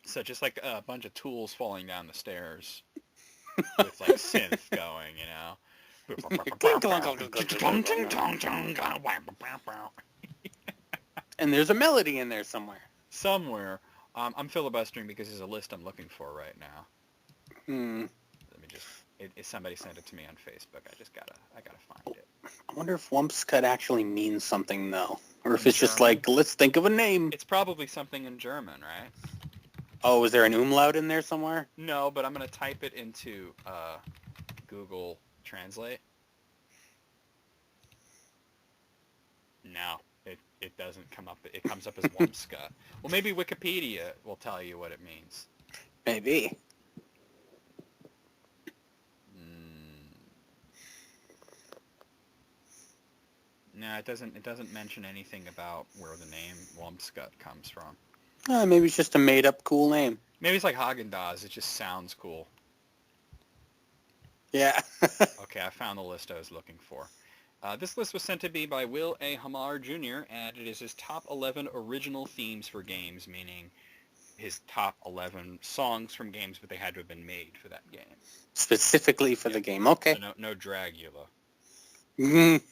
So just like a bunch of tools falling down the stairs with like synth going, And there's a melody in there somewhere. I'm filibustering because there's a list I'm looking for right now. Let me just... somebody sent it to me on Facebook. I gotta find it. I wonder if Wumpscut actually means something, though. Or if it's just like, let's think of a name. It's probably something in German, right? Oh, is there an umlaut in there somewhere? No, but I'm going to type it into Google Translate. No, it doesn't come up. It comes up as Wumpska. Well, maybe Wikipedia will tell you what it means. Maybe. No, it doesn't. It doesn't mention anything about where the name Wumpska comes from. Maybe it's just a made-up cool name. Maybe it's like Haagen-Dazs. It just sounds cool. Yeah. Okay, I found the list I was looking for. This list was sent to me by Will A. Hamar Jr., and it is his top 11 original themes for games, meaning his top 11 songs from games, but they had to have been made for that game. Specifically for the game. Okay. So no Dragula. Mhm.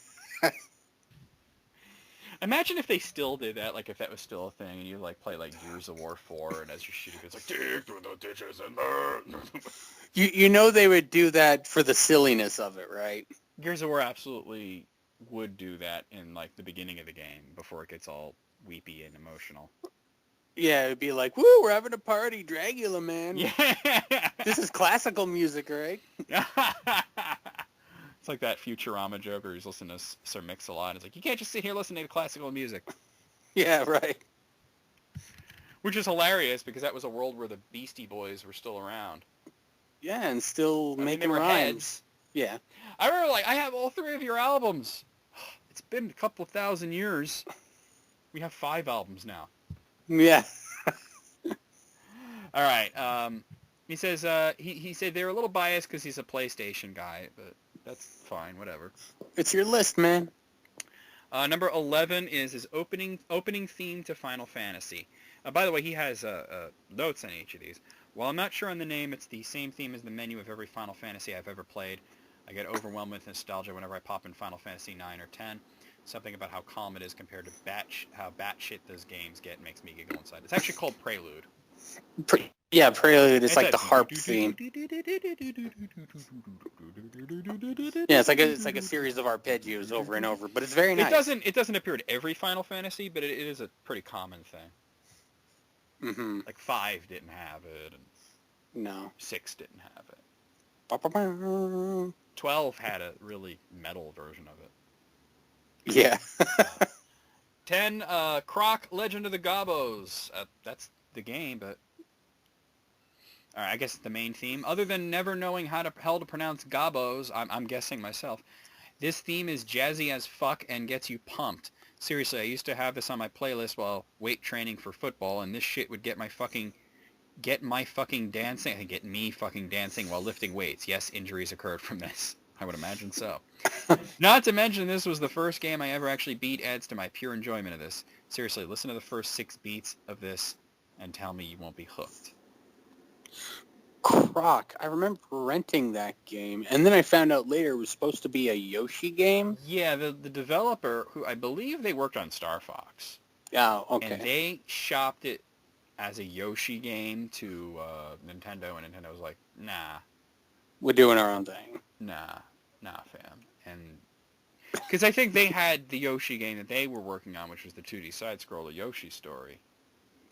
Imagine if they still did that, like if that was still a thing, and you like play like Gears of War 4, and as you're shooting, it's like dig through the ditches and burn. You know they would do that for the silliness of it, right? Gears of War absolutely would do that in like the beginning of the game before it gets all weepy and emotional. Yeah, it'd be like, woo, we're having a party, Dragula, man. Yeah. This is classical music, right? It's like that Futurama joke where he's listening to Sir Mix-a-Lot. It's like, you can't just sit here listening to classical music. Yeah, right. Which is hilarious because that was a world where the Beastie Boys were still around. Yeah, and still making they were rhymes. heads. Yeah. I remember, like, I have all 3 of your albums. It's been a couple of thousand years. We have 5 albums now. Yeah. All right. He says he said they're a little biased because he's a PlayStation guy, but that's fine. Whatever. It's your list, man. Number 11 is his opening theme to Final Fantasy. By the way, he has notes on each of these. While I'm not sure on the name, it's the same theme as the menu of every Final Fantasy I've ever played. I get overwhelmed with nostalgia whenever I pop in Final Fantasy 9 or 10. Something about how calm it is compared to how batshit those games get makes me giggle inside. It's actually called Prelude. Yeah, Prelude is like the harp theme. Yeah, it's like a series of arpeggios over and over, but it's very nice. It doesn't appear in every Final Fantasy, but it is a pretty common thing. Mm-hmm. Like 5 didn't have it, and No. 6 didn't have it. Ba-ba-ba. 12 had a really metal version of it. Yeah. 10, Croc, Legend of the Gobos. That's the game, but... Alright, I guess it's the main theme. Other than never knowing how to pronounce Gobos, I'm guessing myself, this theme is jazzy as fuck and gets you pumped. Seriously, I used to have this on my playlist while weight training for football, and this shit would get me fucking dancing while lifting weights. Yes, injuries occurred from this. I would imagine so. Not to mention, this was the first game I ever actually beat. Adds to my pure enjoyment of this. Seriously, listen to the first 6 beats of this and tell me you won't be hooked. Croc. I remember renting that game, and then I found out later it was supposed to be a Yoshi game. Yeah, the developer, who I believe they worked on Star Fox. Oh, okay. And they shopped it as a Yoshi game to Nintendo, and Nintendo was like, nah. We're doing our own thing. Nah, fam. And because I think they had the Yoshi game that they were working on, which was the 2D side-scroller Yoshi Story.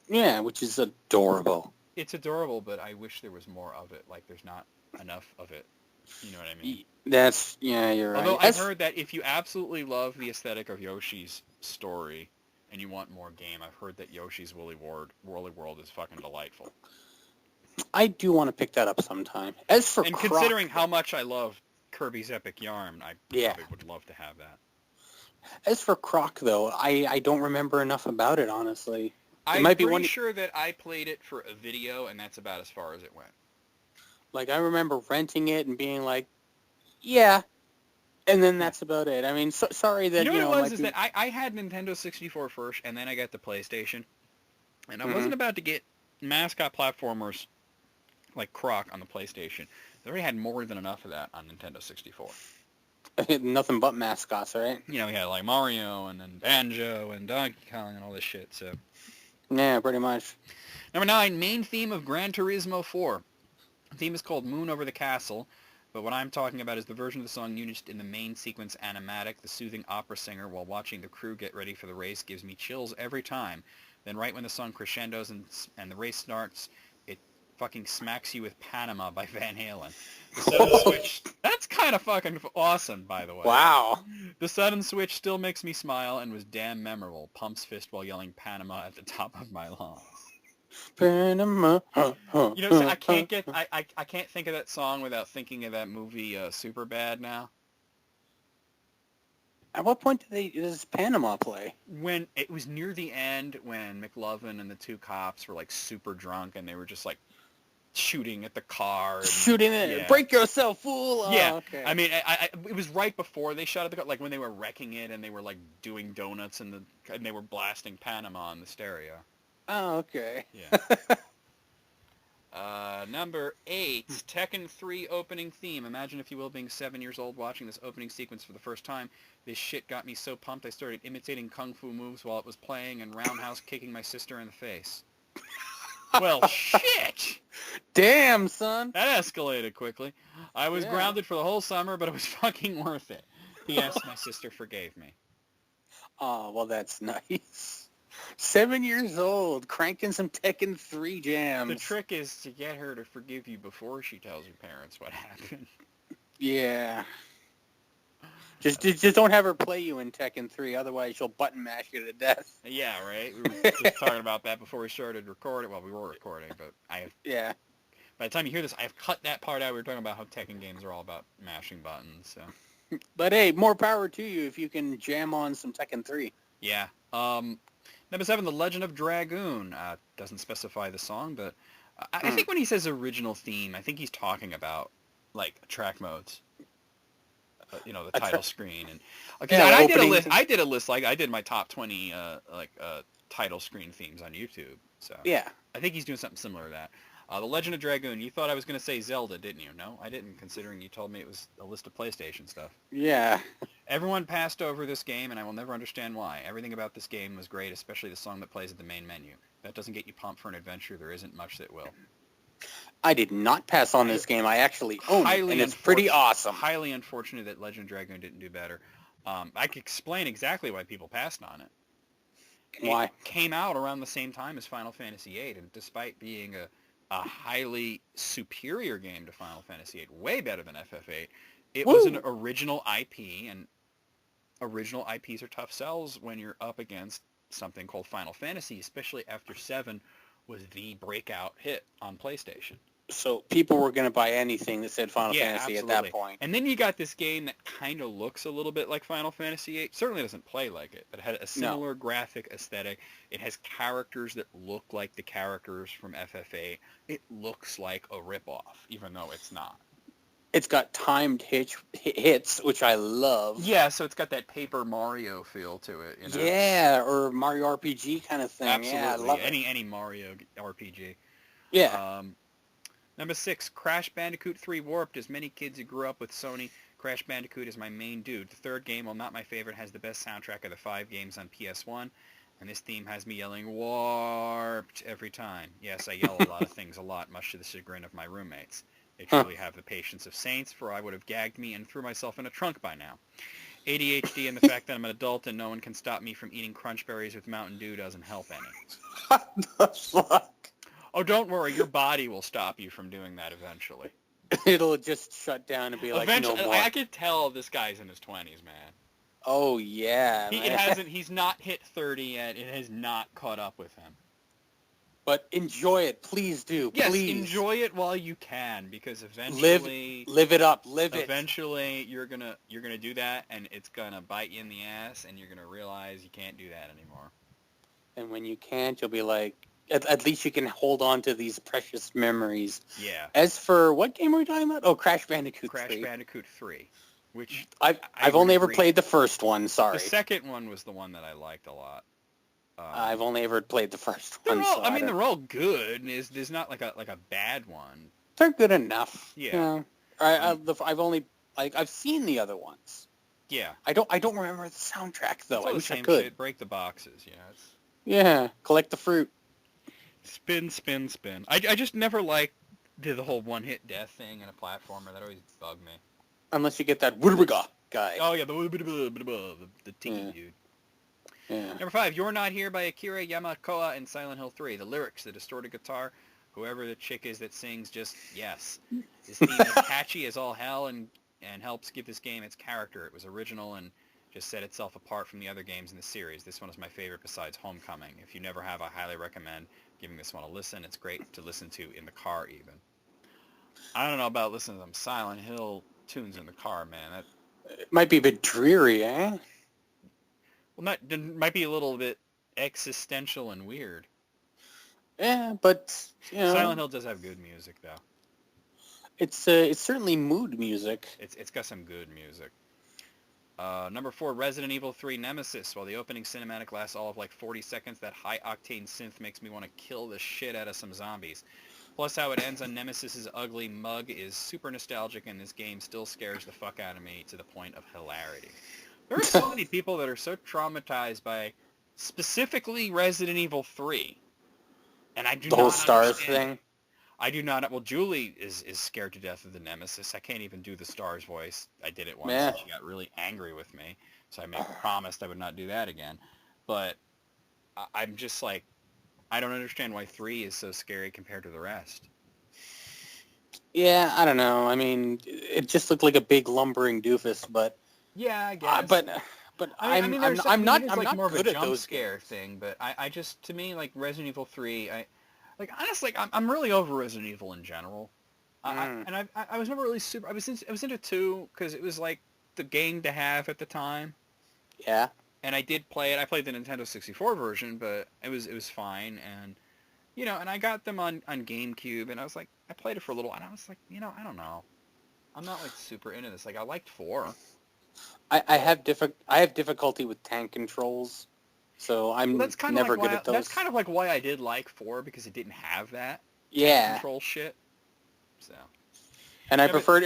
Yeah, which is adorable. It's adorable, but I wish there was more of it. Like, there's not enough of it. You know what I mean? You're right. Although I've heard that if you absolutely love the aesthetic of Yoshi's story and you want more game, I've heard that Yoshi's Woolly World is fucking delightful. I do want to pick that up sometime. As for And Croc, considering how much I love Kirby's Epic Yarn, I probably would love to have that. As for Croc, though, I don't remember enough about it, honestly. I'm pretty sure that I played it for a video, and that's about as far as it went. Like, I remember renting it and being like, yeah, and then that's about it. I mean, sorry that, you know what it was, is that I had Nintendo 64 first, and then I got the PlayStation, and I wasn't about to get mascot platformers like Croc on the PlayStation. They already had more than enough of that on Nintendo 64. Nothing but mascots, right? You know, we had like Mario, and then Banjo, and Donkey Kong, and all this shit, so... Yeah, pretty much. Number 9, main theme of Gran Turismo 4. The theme is called Moon Over the Castle, but what I'm talking about is the version of the song used in the main sequence animatic. The soothing opera singer while watching the crew get ready for the race gives me chills every time. Then right when the song crescendos and the race starts, it fucking smacks you with Panama by Van Halen. The sudden switch, that's kind of fucking awesome, by the way. Wow. The sudden switch still makes me smile and was damn memorable. Pumps fist while yelling Panama at the top of my lungs. Panama. You know, so I can't think of that song without thinking of that movie Superbad now. At what point does Panama play? When it was near the end, when McLovin and the two cops were like super drunk and they were just like shooting at the car. And, Shooting it. yeah. Break yourself, fool. Yeah. Oh, okay. I mean, it was right before they shot at the car, like when they were wrecking it and they were like doing donuts and they were blasting Panama on the stereo. Oh, okay. Yeah. Number 8, Tekken 3 opening theme. Imagine, if you will, being 7 years old watching this opening sequence for the first time. This shit got me so pumped I started imitating kung fu moves while it was playing and roundhouse kicking my sister in the face. Well, shit! Damn, son. That escalated quickly. I was grounded for the whole summer, but it was fucking worth it. P.S. My sister forgave me. Oh, well, that's nice. 7 years old, cranking some Tekken 3 jams. The trick is to get her to forgive you before she tells her parents what happened. Yeah. Just don't have her play you in Tekken 3, otherwise she'll button mash you to death. Yeah, right? We were just talking about that before we started recording. Well, we were recording, but Yeah. By the time you hear this, I have cut that part out. We were talking about how Tekken games are all about mashing buttons, so. But hey, more power to you if you can jam on some Tekken 3. Yeah. Number 7, The Legend of Dragoon. Doesn't specify the song, but I think when he says original theme, I think he's talking about, like, track modes. The title screen. And I did a list, like, I did my top 20, title screen themes on YouTube. So yeah. I think he's doing something similar to that. The Legend of Dragoon. You thought I was going to say Zelda, didn't you? No, I didn't, considering you told me it was a list of PlayStation stuff. Yeah. Everyone passed over this game, and I will never understand why. Everything about this game was great, especially the song that plays at the main menu. That doesn't get you pumped for an adventure. There isn't much that will. I did not pass on this game. I actually own it, and it's pretty awesome. Highly unfortunate that Legend of Dragoon didn't do better. I could explain exactly why people passed on it. Why? It came out around the same time as Final Fantasy VIII, and despite being a highly superior game to Final Fantasy VIII, way better than FF8, it was an original IP, and original IPs are tough sells when you're up against something called Final Fantasy, especially after 7 was the breakout hit on PlayStation. So people were going to buy anything that said Final Fantasy absolutely. At that point. And then you got this game that kind of looks a little bit like Final Fantasy VIII. Certainly doesn't play like it, but had a similar graphic aesthetic. It has characters that look like the characters from FF8. It looks like a ripoff, even though it's not. It's got timed hits, which I love. Yeah, so it's got that Paper Mario feel to it. You know? Yeah, or Mario RPG kind of thing. Absolutely. Yeah, I love any Mario RPG. Yeah. Number 6, Crash Bandicoot 3 Warped. As many kids who grew up with Sony, Crash Bandicoot is my main dude. The third game, while not my favorite, has the best soundtrack of the 5 games on PS1, and this theme has me yelling Warped every time. Yes, I yell a lot of things a lot, much to the chagrin of my roommates. They truly have the patience of saints, for I would have gagged me and threw myself in a trunk by now. ADHD and the fact that I'm an adult and no one can stop me from eating Crunch Berries with Mountain Dew doesn't help any. What the fuck? Oh, don't worry. Your body will stop you from doing that eventually. It'll just shut down and be like, eventually, no more. I could tell this guy's in his 20s, man. Oh, yeah. He's not hit 30 yet. It has not caught up with him. But enjoy it. Please do. Yes, please. enjoy it while you can, because eventually... Live it up. Live it. Eventually, you're gonna do that, and it's gonna bite you in the ass, and you're gonna realize you can't do that anymore. And when you can't, you'll be like, at least you can hold on to these precious memories. Yeah. As for, what game are we talking about? Oh, Crash Bandicoot 3. Crash Bandicoot 3, which... I've only ever played the first one, sorry. The second one was the one that I liked a lot. I've only ever played the first one. They're all good. There's not like a bad one. They're good enough. Yeah. I've seen the other ones. Yeah. I don't remember the soundtrack though. I wish I could. Shit. Break the boxes. Yeah. Collect the fruit. Spin, spin, spin. I just never liked the whole one-hit death thing in a platformer. That always bugged me. Unless you get that Wurbiga guy. Oh yeah, the tiki dude. Yeah. Number 5, You're Not Here by Akira Yamaoka and Silent Hill 3. The lyrics, the distorted guitar, whoever the chick is that sings, just yes. This theme is catchy as all hell and helps give this game its character. It was original and just set itself apart from the other games in the series. This one is my favorite besides Homecoming. If you never have, I highly recommend giving this one a listen. It's great to listen to in the car even. I don't know about listening to them Silent Hill tunes in the car, man. It might be a bit dreary, eh? Well, might be a little bit existential and weird. Yeah, but Silent Hill does have good music, though. It's certainly mood music. It's got some good music. Number 4, Resident Evil 3 Nemesis. While the opening cinematic lasts all of like 40 seconds, that high-octane synth makes me want to kill the shit out of some zombies. Plus, how it ends on Nemesis's ugly mug is super nostalgic, and this game still scares the fuck out of me to the point of hilarity. There are so many people that are so traumatized by specifically Resident Evil 3, and I do The not whole stars understand thing. it. I do not. Well, Julie is scared to death of the Nemesis. I can't even do the Stars voice. I did it once, and she got really angry with me, so I promised I would not do that again. But I'm just like, I don't understand why 3 is so scary compared to the rest. Yeah, I don't know. I mean, it just looked like a big lumbering doofus, but yeah, I guess. But I'm not more good of a at jump those scare games. thing, but I just, to me, like Resident Evil 3, honestly, I'm really over Resident Evil in general. I was never really super. I was into 2 because it was like the game to have at the time. Yeah. And I did play it. I played the Nintendo 64 version, but it was fine. And and I got them on GameCube, and I played it for a little, and I was like, I don't know. I'm not like super into this. Like I liked 4. I have difficulty with tank controls, so I'm Well, that's kind of never like good why at those. that's kind of like why I did like 4 because it didn't have that Yeah. control shit. So. And I preferred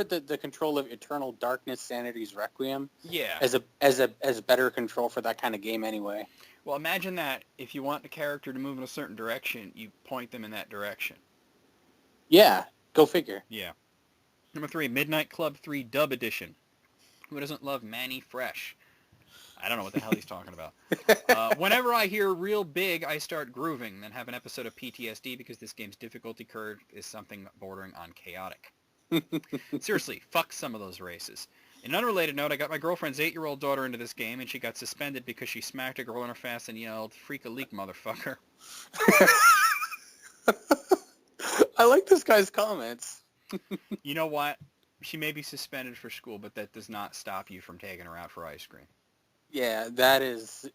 the control of Eternal Darkness Sanity's Requiem. Yeah. As a better control for that kind of game anyway. Well, imagine that if you want the character to move in a certain direction, you point them in that direction. Yeah, go figure. Yeah. Number 3, Midnight Club 3 Dub Edition. Who doesn't love Manny Fresh? I don't know what the hell he's talking about. Whenever I hear real big, I start grooving, then have an episode of PTSD because this game's difficulty curve is something bordering on chaotic. Seriously, fuck some of those races. In an unrelated note, I got my girlfriend's 8-year-old daughter into this game, and she got suspended because she smacked a girl in her face and yelled, "Freak a leak, motherfucker." I like this guy's comments. You know what? She may be suspended for school, but that does not stop you from taking her out for ice cream. Yeah,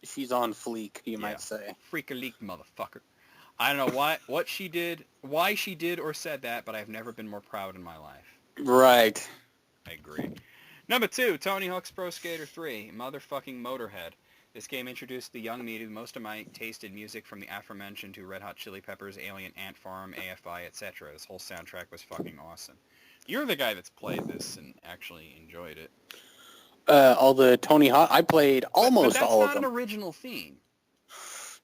she's on fleek, you might say. Freak a leak, motherfucker. I don't know what she did, why she did or said that, but I've never been more proud in my life. Right. I agree. Number 2, Tony Hawk's Pro Skater 3, motherfucking Motorhead. This game introduced the young me to most of my tasted music from the aforementioned to Red Hot Chili Peppers, Alien Ant Farm, AFI, etc. This whole soundtrack was fucking awesome. You're the guy that's played this and actually enjoyed it. All the Tony Hawk, I played almost all of them. That's not an original theme.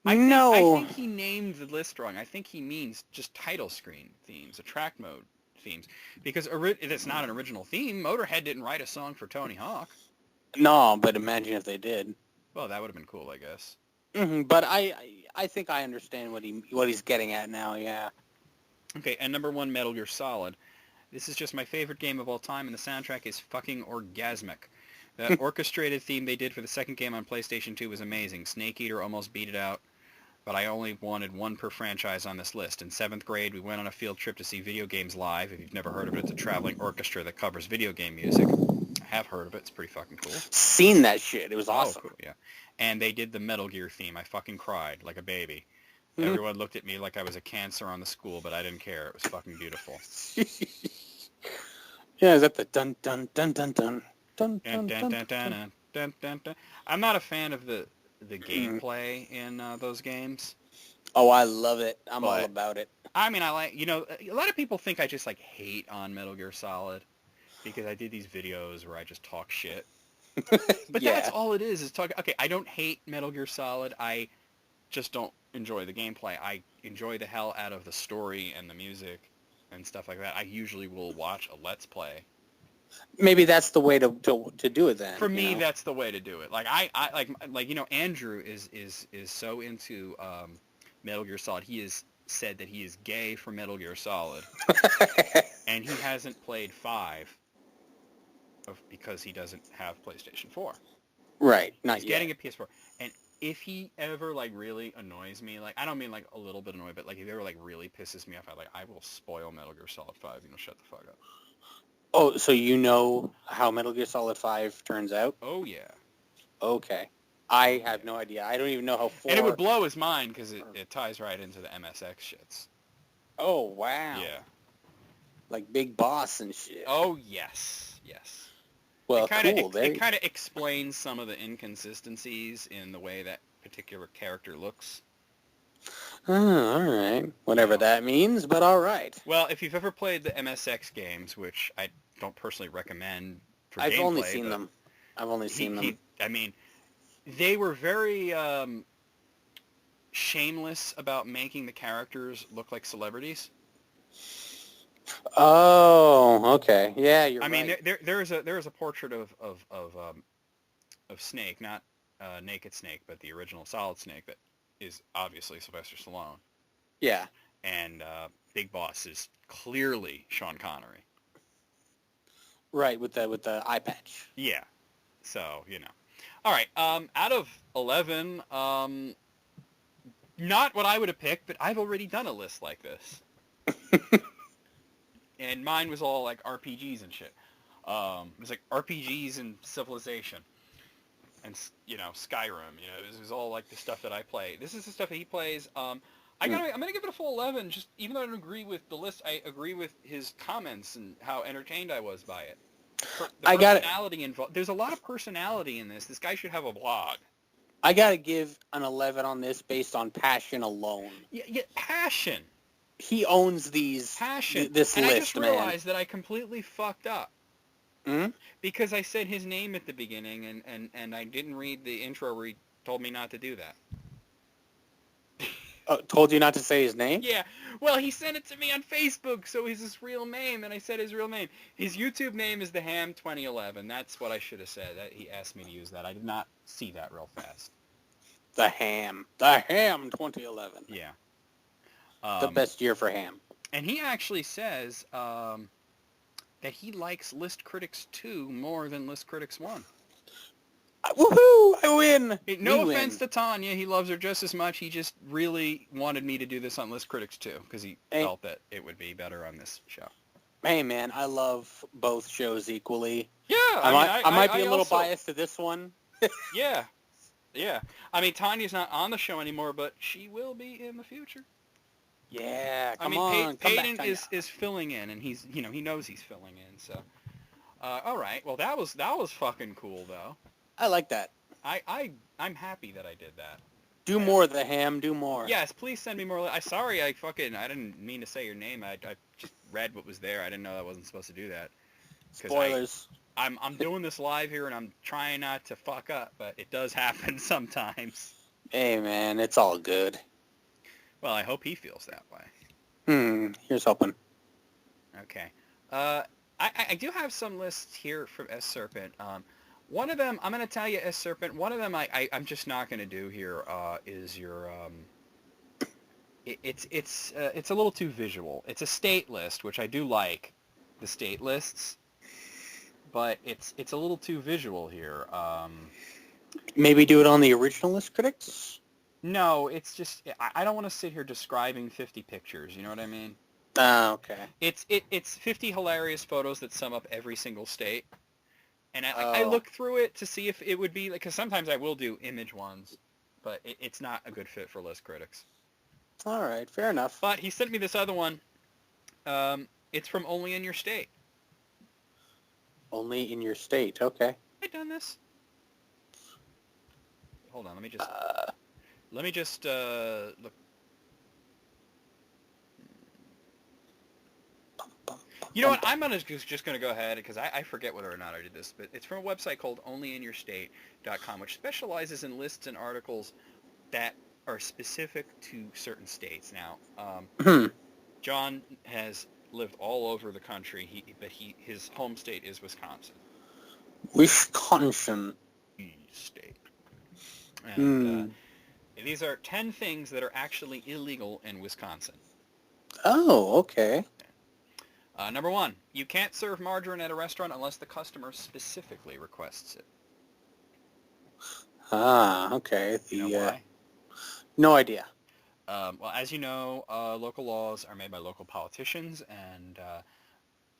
No. I think he named the list wrong. I think he means just title screen themes, track mode themes. Because it's not an original theme. Motorhead didn't write a song for Tony Hawk. No, but imagine if they did. Well, that would have been cool, I guess. Mm-hmm, but I think I understand what he's getting at now, yeah. Okay, and number 1, Metal Gear Solid. This is just my favorite game of all time, and the soundtrack is fucking orgasmic. That orchestrated theme they did for the second game on PlayStation 2 was amazing. Snake Eater almost beat it out, but I only wanted one per franchise on this list. In 7th grade, we went on a field trip to see Video Games Live. If you've never heard of it, it's a traveling orchestra that covers video game music. I have heard of it. It's pretty fucking cool. Seen that shit. It was awesome. Oh, cool, yeah. And they did the Metal Gear theme. I fucking cried like a baby. Everyone looked at me like I was a cancer on the school, but I didn't care. It was fucking beautiful. Yeah, is that the dun dun dun dun dun dun dun dun dun dun dun dun dun? I'm not a fan of the gameplay in those games. Oh, I love it. I'm all about it. I mean, I like, a lot of people think I just like hate on Metal Gear Solid because I did these videos where I just talk shit. But yeah. That's all it is talk. Okay, I don't hate Metal Gear Solid. I just don't enjoy the gameplay. I enjoy the hell out of the story and the music and stuff like that. I usually will watch a Let's Play Maybe that's the way to do it then. For me, you know? that's the way to do it. Like I like Andrew is so into Metal Gear Solid. He has said that he is gay for Metal Gear Solid, and he hasn't played 5 because he doesn't have PlayStation 4. Right, not He's yet. getting a PS4, and if he ever like really annoys me, like I don't mean like a little bit annoyed, but like if he ever like really pisses me off, I will spoil Metal Gear Solid 5. Shut the fuck up. Oh, so you know how Metal Gear Solid 5 turns out? Oh yeah. Okay. I have no idea. I don't even know how 4... And it would blow his mind because it ties right into the MSX shits. Oh, wow. Yeah. Like Big Boss and shit. Oh yes, yes. Well, it kinda, cool. It kind of explains some of the inconsistencies in the way that particular character looks. Oh, all right. Whatever that means, but all right. Well, if you've ever played the MSX games, which I don't personally recommend for I've gameplay, only seen them. I've only seen them. I mean, they were very shameless about making the characters look like celebrities. Oh, okay. Yeah, you're right. I mean, there is a portrait of Snake, not Naked Snake, but the original Solid Snake that is obviously Sylvester Stallone. Yeah. And Big Boss is clearly Sean Connery. Right, with the eye patch. Yeah. So, All right, out of 11, not what I would have picked, but I've already done a list like this. And mine was all like RPGs and shit. It was like RPGs and Civilization. And, Skyrim. This is all like the stuff that I play. This is the stuff that he plays. I'm going to give it a full 11, just even though I don't agree with the list, I agree with his comments and how entertained I was by it. The personality involved. There's a lot of personality in this. This guy should have a blog. I got to give an 11 on this based on passion alone. Yeah, passion. He owns these. Passion. This and list, I just realized that I completely fucked up. Hmm? Because I said his name at the beginning, and I didn't read the intro where he told me not to do that. Told you not to say his name? Yeah. Well, he sent it to me on Facebook, so he's his real name, and I said his real name. His YouTube name is The Ham 2011. That's what I should have said. He asked me to use that. I did not see that real fast. The Ham 2011. Yeah. The best year for ham. And he actually says that he likes List Critics 2 more than List Critics 1. Woohoo! I win! No offense to Tanya. He loves her just as much. He just really wanted me to do this on List Critics 2 because he felt that it would be better on this show. Hey, man, I love both shows equally. Yeah. I might be a little biased to this one. Yeah. Yeah. I mean, Tanya's not on the show anymore, but she will be in the future. Yeah, come Peyton back, is filling in, and he's he knows he's filling in. So, all right. Well, that was fucking cool, though. I like that. I'm happy that I did that. Do more, The Ham. Do more. Yes, please send me more. I didn't mean to say your name. I just read what was there. I didn't know I wasn't supposed to do that. Spoilers. I'm doing this live here, and I'm trying not to fuck up, but it does happen sometimes. Hey, man, it's all good. Well, I hope he feels that way. Here's hoping. Okay. I do have some lists here from S Serpent. One of them, I'm going to tell you, S Serpent, one of them I'm just not going to do here is your... It's a little too visual. It's a state list, which I do like, the state lists, but it's a little too visual here. Maybe do it on the original List Critics? No, it's just, I don't want to sit here describing 50 pictures, you know what I mean? Oh, okay. It's 50 hilarious photos that sum up every single state. And I look through it to see if it would be, because sometimes I will do image ones, but it's not a good fit for List Critics. All right, fair enough. But he sent me this other one. It's from Only in Your State. Only in Your State, okay. Have I done this? Hold on, let me just look. You know what? I'm just going to go ahead because I forget whether or not I did this, but it's from a website called onlyinyourstate.com, which specializes in lists and articles that are specific to certain states. Now, John has lived all over the country. His home state is Wisconsin. Wisconsin. State. And Hmm. these are 10 things that are actually illegal in Wisconsin. Oh, okay. Number 1, you can't serve margarine at a restaurant unless the customer specifically requests it. Ah, okay. You know why? No idea. Well, as you know, local laws are made by local politicians, and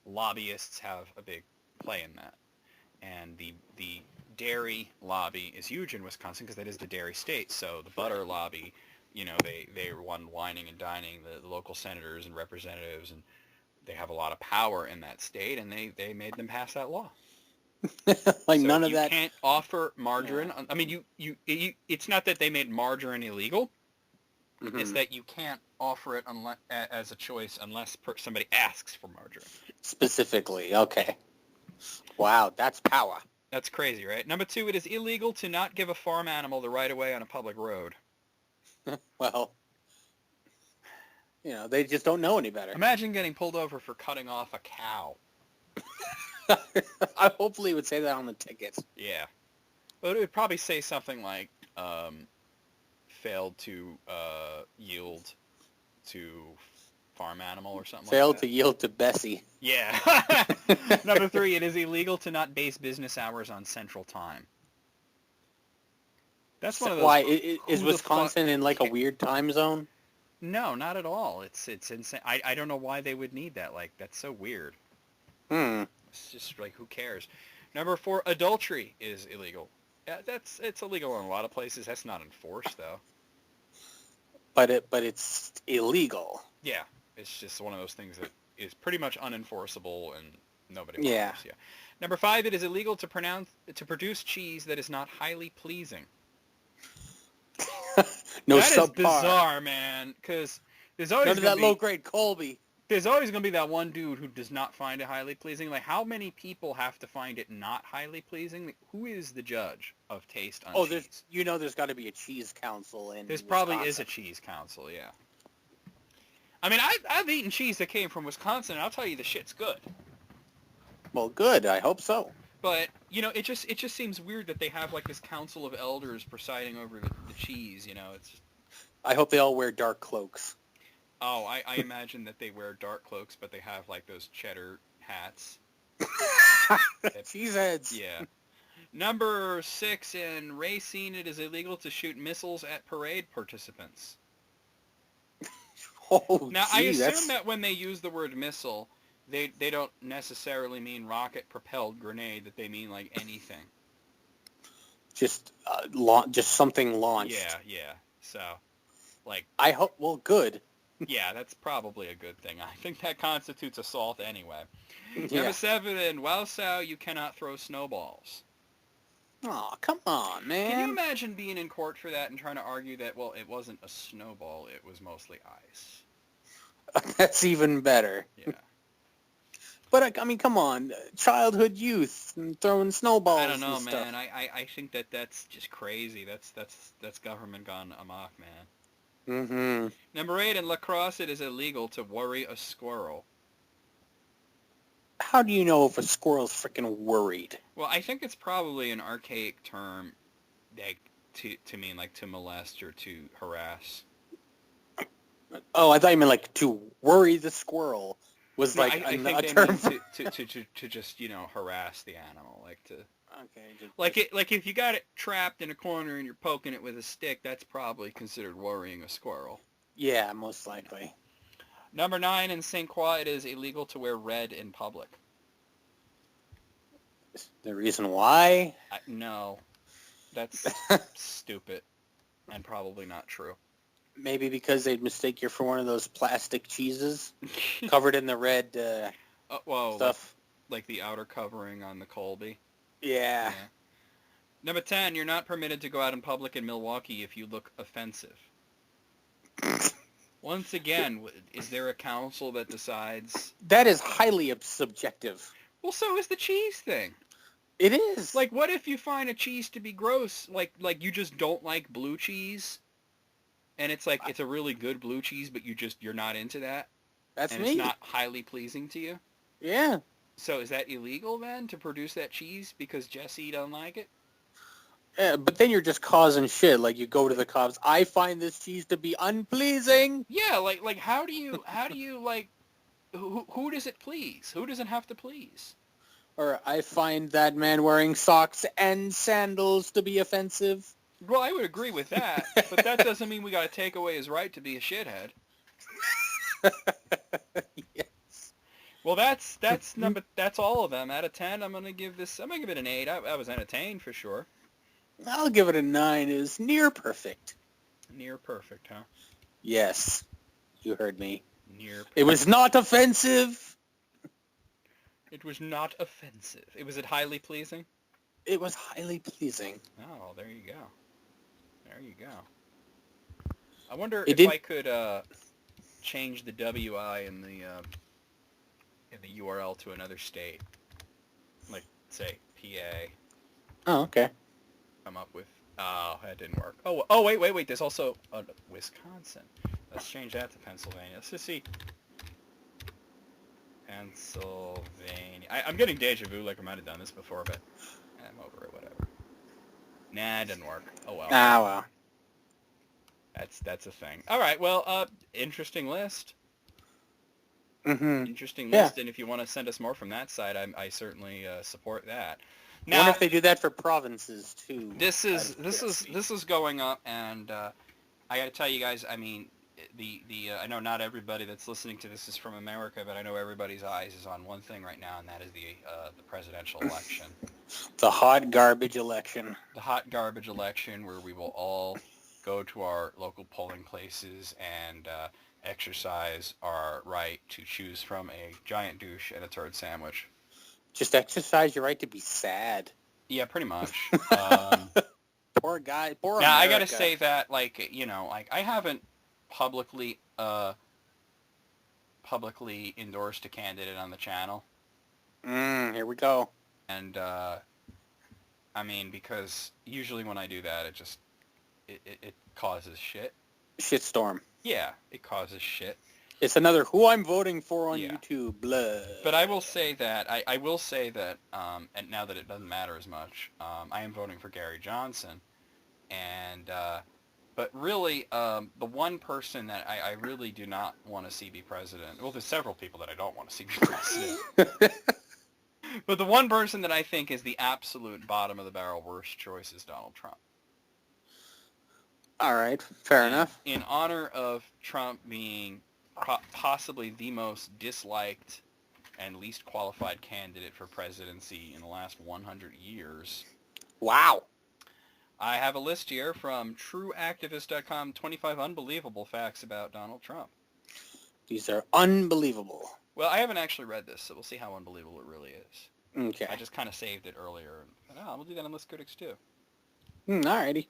lobbyists have a big play in that. And the dairy lobby is huge in Wisconsin because that is the dairy state. So the butter lobby, they run whining and dining the local senators and representatives, and they have a lot of power in that state, and they made them pass that law. Like So none of you that. can't offer margarine. Yeah. I mean, it's not that they made margarine illegal. Mm-hmm. It's that you can't offer it as a choice unless somebody asks for margarine. Specifically, okay. Wow, that's power. That's crazy, right? Number 2, it is illegal to not give a farm animal the right of way on a public road. Well, they just don't know any better. Imagine getting pulled over for cutting off a cow. I hopefully would say that on the ticket. Yeah. But it would probably say something like, failed to yield to farm animal or something Failed like to yield to Bessie. Yeah. Number 3, it is illegal to not base business hours on Central Time. That's one of those... Why? Is who the Wisconsin fuck in like a weird time zone? No, not at all. It's insane. I don't know why they would need that. Like, that's so weird. It's just like, who cares? Number 4, adultery is illegal. Yeah, it's illegal in a lot of places. That's not enforced though. But it's illegal. Yeah, it's just one of those things that is pretty much unenforceable and nobody bothers. Yeah. Yeah. Number 5, it is illegal to produce cheese that is not highly pleasing. No that subpar. Is bizarre, man. Because there's always none of that low grade Colby. There's always going to be that one dude who does not find it highly pleasing. Like, how many people have to find it not highly pleasing? Like, who is the judge of taste on cheese? There's got to be a cheese council in There's Wisconsin. probably is a cheese council, yeah. I mean, I've eaten cheese that came from Wisconsin, and I'll tell you the shit's good. Well, good. I hope so. But, it just seems weird that they have, like, this council of elders presiding over the cheese, It's just... I hope they all wear dark cloaks. Oh, I imagine that they wear dark cloaks, but they have, like, those cheddar hats. Cheese heads. Yeah. Number 6, in racing, it is illegal to shoot missiles at parade participants. Oh, now, I assume that when they use the word missile, they don't necessarily mean rocket-propelled grenade, that they mean, like, anything. Just something launched. Yeah. So, like... I hope... Well, good. Yeah, that's probably a good thing. I think that constitutes assault anyway. Yeah. Number 7, in Wausau, you cannot throw snowballs. Oh, come on, man. Can you imagine being in court for that and trying to argue that, well, it wasn't a snowball, it was mostly ice? That's even better. Yeah. But, I mean, come on. Childhood youth and throwing snowballs I don't know, and man. stuff. I think that's just crazy. That's government gone amok, man. Mm-hmm. Number 8, in lacrosse, it is illegal to worry a squirrel. How do you know if a squirrel's freaking worried? Well, I think it's probably an archaic term, like, to mean, like, to molest or to harass. Oh, I thought you meant, like, to worry the squirrel was, No, like, I think a they term. mean to just, harass the animal, like to... Okay. Like if you got it trapped in a corner and you're poking it with a stick, that's probably considered worrying a squirrel. Yeah, most likely. Number 9, in St. Croix, it is illegal to wear red in public. The reason why? No. That's stupid and probably not true. Maybe because they'd mistake you for one of those plastic cheeses covered in the red stuff. Like the outer covering on the Colby. Yeah. Number 10, you're not permitted to go out in public in Milwaukee if you look offensive. Once again, is there a council that decides? That is highly subjective. Well, so is the cheese thing. It is. Like, what if you find a cheese to be gross? Like you just don't like blue cheese, and it's like it's a really good blue cheese, but you're not into that. That's and me. it's not highly pleasing to you. Yeah. So is that illegal then to produce that cheese because Jesse doesn't like it? Yeah, but then you're just causing shit. Like you go to the cops. I find this cheese to be unpleasing. Yeah, like how do you like who does it please? Who does it have to please? Or I find that man wearing socks and sandals to be offensive. Well, I would agree with that, but that doesn't mean we got to take away his right to be a shithead. Yes. Well, that's all of them out of 10. I'm gonna give it an 8. I was entertained for sure. I'll give it a 9. Is near perfect. Near perfect, huh? Yes. You heard me. Near perfect. It was not offensive. It was not offensive. Was it highly pleasing? It was highly pleasing. Oh, there you go. There you go. I wonder It if did... I could change the WI in the URL to another state, like say PA. Oh, okay. Come up with. Oh, that didn't work. Oh, wait. There's also Wisconsin. Let's change that to Pennsylvania. Let's just see. Pennsylvania. I'm getting deja vu, like I might have done this before, but I'm over it. Whatever. Nah, it didn't work. Oh well. Ah, well. That's a thing. All right. Well, interesting list. Mm-hmm. Interesting list, and if you want to send us more from that side, I certainly support that. Now, I wonder if they do that for provinces too. This is going up, and I got to tell you guys. I mean, I know not everybody that's listening to this is from America, but I know everybody's eyes is on one thing right now, and that is the presidential election. The hot garbage election. The hot garbage election, where we will all go to our local polling places and exercise our right to choose from a giant douche and a turd sandwich. Just exercise your right to be sad. Yeah, pretty much. Poor guy. Poor Now, America. I gotta say that, like, I haven't publicly endorsed a candidate on the channel. Here we go. And, I mean, because usually when I do that, it causes shit. Shitstorm. Yeah, it causes shit. It's another who I'm voting for on Yeah. YouTube. Blah. But I will say that, and now that it doesn't matter as much, I am voting for Gary Johnson. And, but really, the one person that I really do not want to see be president, well, there's several people that I don't want to see be president. But the one person that I think is the absolute bottom of the barrel worst choice is Donald Trump. All right, fair enough. In honor of Trump being possibly the most disliked and least qualified candidate for presidency in the last 100 years. Wow. I have a list here from TrueActivist.com, 25 unbelievable facts about Donald Trump. These are unbelievable. Well, I haven't actually read this, so we'll see how unbelievable it really is. Okay. I just kind of saved it earlier. And we'll do that on List Critics too. Alrighty.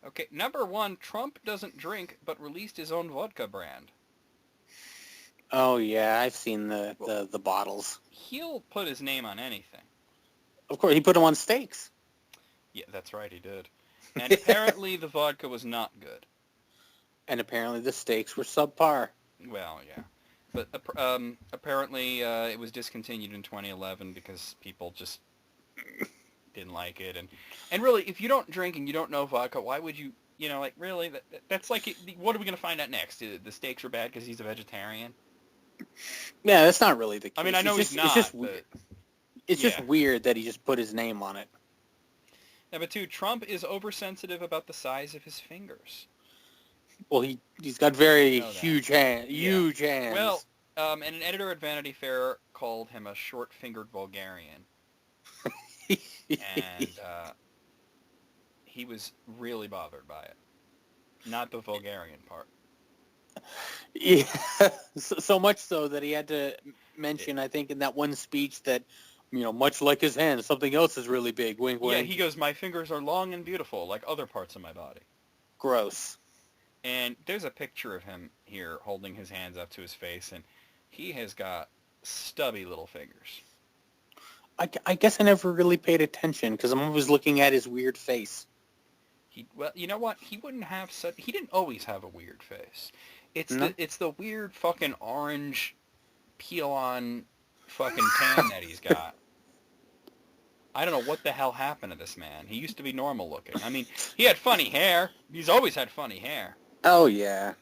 Okay, number 1, Trump doesn't drink, but released his own vodka brand. Oh yeah, I've seen the bottles. He'll put his name on anything. Of course, he put them on steaks. Yeah, that's right, he did. And apparently the vodka was not good. And apparently the steaks were subpar. Well, yeah. But apparently it was discontinued in 2011 because people just didn't like it. And really, if you don't drink and you don't know vodka, why would you, like, really? That's like, what are we going to find out next? The steaks are bad because he's a vegetarian? Yeah, that's not really the case. I mean, I know he's not. It's just weird. It's just weird that he just put his name on it. Number 2, Trump is oversensitive about the size of his fingers. Well, he's got very huge hands. Huge hands. Well, and an editor at Vanity Fair called him a short-fingered vulgarian. And he was really bothered by it. Not the vulgarian part. Yeah, so much so that he had to mention, I think, in that one speech that, much like his hands, something else is really big. Wink, wink. Yeah, he goes, my fingers are long and beautiful, like other parts of my body. Gross. And there's a picture of him here holding his hands up to his face, and he has got stubby little fingers. I guess I never really paid attention because I'm always looking at his weird face. Well, you know what? He didn't always have a weird face. No? It's the weird fucking orange peel on fucking tan that he's got. I don't know what the hell happened to this man. He used to be normal looking. I mean, he had funny hair. He's always had funny hair. Oh, yeah.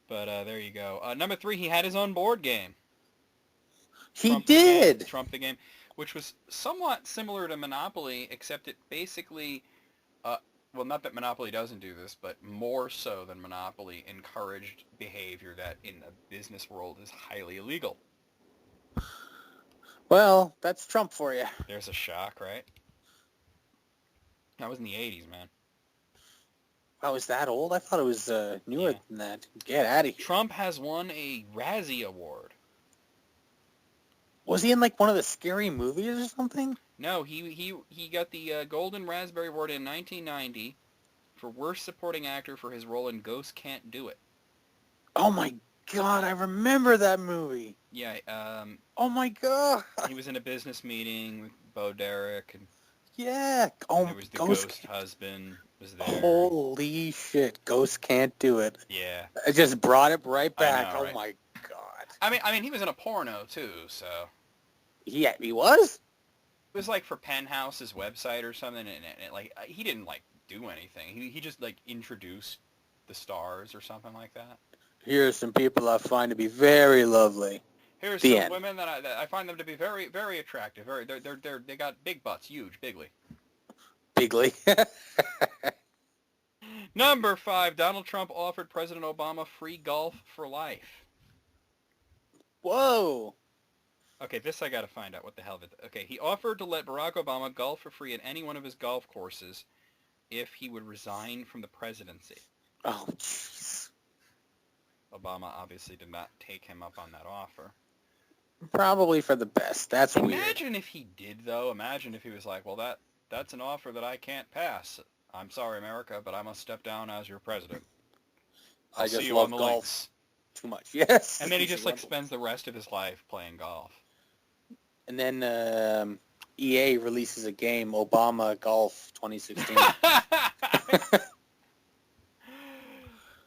But there you go. Number 3, he had his own board game. He did. Trump the Game, which was somewhat similar to Monopoly, except it basically, well, not that Monopoly doesn't do this, but more so than Monopoly, encouraged behavior that in the business world is highly illegal. Well, that's Trump for you. There's a shock, right? That was in the 80s, man. Oh, is that old? I thought it was newer Yeah. than that. Get out of here. Trump has won a Razzie Award. Was he in like one of the scary movies or something? No, he got the Golden Raspberry Award in 1990 for Worst Supporting Actor for his role in Ghost Can't Do It. Oh my God, I remember that movie. Yeah, Oh my God. he was in a business meeting with Bo Derek, and Yeah. there Oh, was the Ghost. ghost husband was there. Holy shit, Ghost Can't Do It. Yeah. I just brought it right I back. know, Oh right? my God. I mean, he was in a porno too, so Yeah, he was? it was like for Penthouse's website or something, and like he didn't like do anything. He just like introduced the stars or something like that. Here are some people I find to be very lovely. Here's The some end. women that I find them to be very very attractive. They got big butts, huge, bigly. Bigly. Number 5, Donald Trump offered President Obama free golf for life. Whoa. Okay, this I gotta find out what the hell of it. Okay, he offered to let Barack Obama golf for free at any one of his golf courses if he would resign from the presidency. Oh, jeez. Obama obviously did not take him up on that offer. Probably for the best. That's weird. Imagine if he did, though. Imagine if he was like, well, that's an offer that I can't pass. I'm sorry, America, but I must step down as your president. I'll I see just you love on the golf links. too much. Yes. And then he just like spends the rest of his life playing golf. And then EA releases a game, Obama Golf 2016.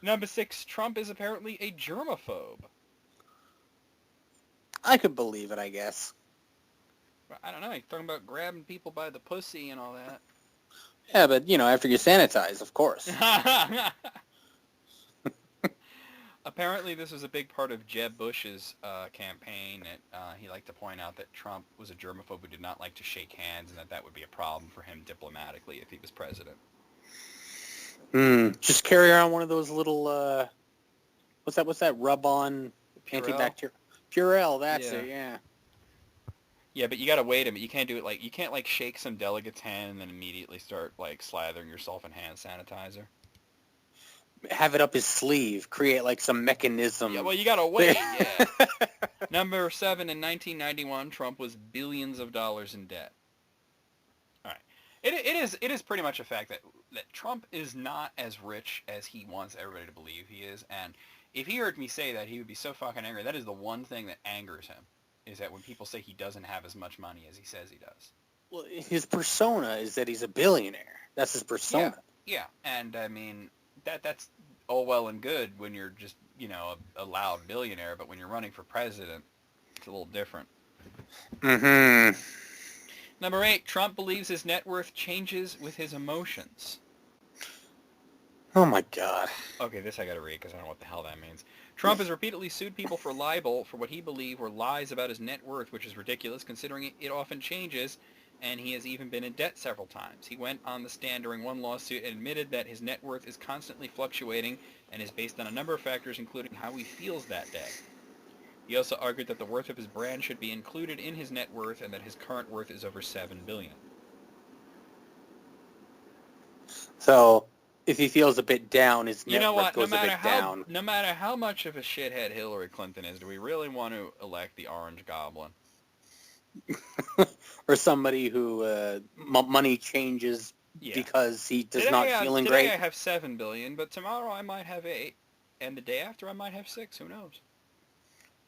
Number 6, Trump is apparently a germaphobe. I could believe it, I guess. I don't know. He's talking about grabbing people by the pussy and all that. Yeah, but, you know, after you sanitize, of course. Apparently, this was a big part of Jeb Bush's campaign. That he liked to point out that Trump was a germaphobe who did not like to shake hands, and that would be a problem for him diplomatically if he was president. Just carry around one of those little, what's that rub-on Purell? antibacterial? Purell, that's Yeah. it, yeah. Yeah, but you gotta wait a minute. You can't do it like, you can't like shake some delegate's hand and then immediately start like slathering yourself in hand sanitizer. Have it up his sleeve, create like some mechanism. Yeah, well, you gotta wait, yeah. Number 7, in 1991, Trump was billions of dollars in debt. All right. It is pretty much a fact that Trump is not as rich as he wants everybody to believe he is, and if he heard me say that, he would be so fucking angry. That is the one thing that angers him, is that when people say he doesn't have as much money as he says he does. Well, his persona is that he's a billionaire. That's his persona. Yeah, and I mean, that's all well and good when you're just, you know, a loud billionaire, but when you're running for president, it's a little different. Mm-hmm. Number 8, Trump believes his net worth changes with his emotions. Oh my God. Okay, this I gotta read because I don't know what the hell that means. Trump has repeatedly sued people for libel for what he believed were lies about his net worth, which is ridiculous considering it often changes, and he has even been in debt several times. He went on the stand during one lawsuit and admitted that his net worth is constantly fluctuating and is based on a number of factors, including how he feels that day. He also argued that the worth of his brand should be included in his net worth and that his current worth is over $7 billion. So, if he feels a bit down, his You net know worth what? goes a bit down. No matter how much of a shithead Hillary Clinton is, do we really want to elect the Orange Goblin? Or somebody who money changes because he does not feeling today great. I have $7 billion, but tomorrow I might have 8, and the day after I might have 6. Who knows?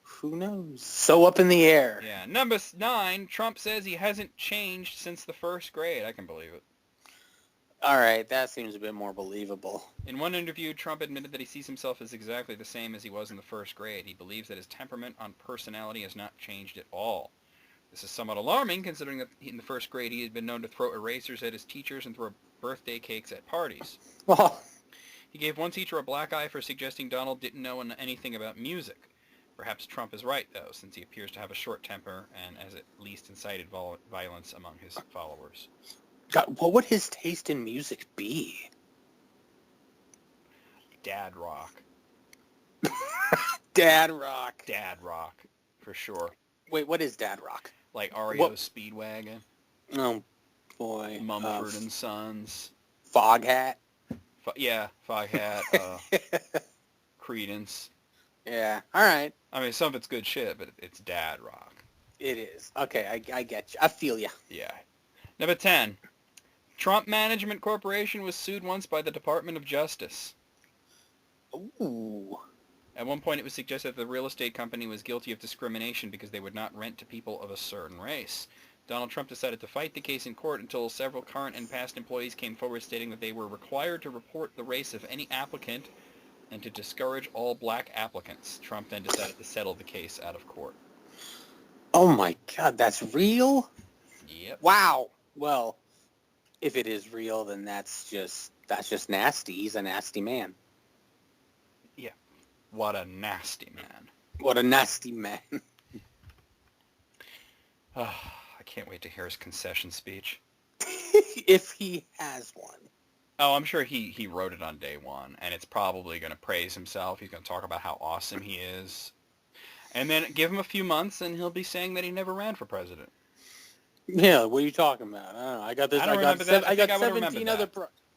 Who knows? So up in the air. Yeah. Number 9, Trump says he hasn't changed since the first grade. I can believe it. All right, that seems a bit more believable. In one interview, Trump admitted that he sees himself as exactly the same as he was in the first grade. He believes that his temperament on personality has not changed at all. This is somewhat alarming, considering that in the first grade he had been known to throw erasers at his teachers and throw birthday cakes at parties. Well, He gave one teacher a black eye for suggesting Donald didn't know anything about music. Perhaps Trump is right, though, since he appears to have a short temper and has at least incited violence among his followers. God, what would his taste in music be? Dad rock. Dad rock. Dad rock, for sure. Wait, what is dad rock? Like REO Speedwagon. Oh, boy. Mumford and Sons. Foghat. Foghat. Credence. Yeah, all right. I mean, some of it's good shit, but it's dad rock. It is. Okay, I get you. I feel you. Yeah. Number 10. Trump Management Corporation was sued once by the Department of Justice. Ooh. At one point, it was suggested that the real estate company was guilty of discrimination because they would not rent to people of a certain race. Donald Trump decided to fight the case in court until several current and past employees came forward stating that they were required to report the race of any applicant and to discourage all black applicants. Trump then decided to settle the case out of court. Oh my God, that's real? Yep. Wow. Well, if it is real, then that's just nasty. He's a nasty man. Yeah. What a nasty man. What a nasty man. Oh, I can't wait to hear his concession speech. If he has one. Oh, I'm sure he wrote it on day one, and it's probably going to praise himself. He's going to talk about how awesome he is. And then give him a few months, and he'll be saying that he never ran for president. Yeah, what are you talking about? I don't know. I got this. I don't remember that. I got think I would've 17 other.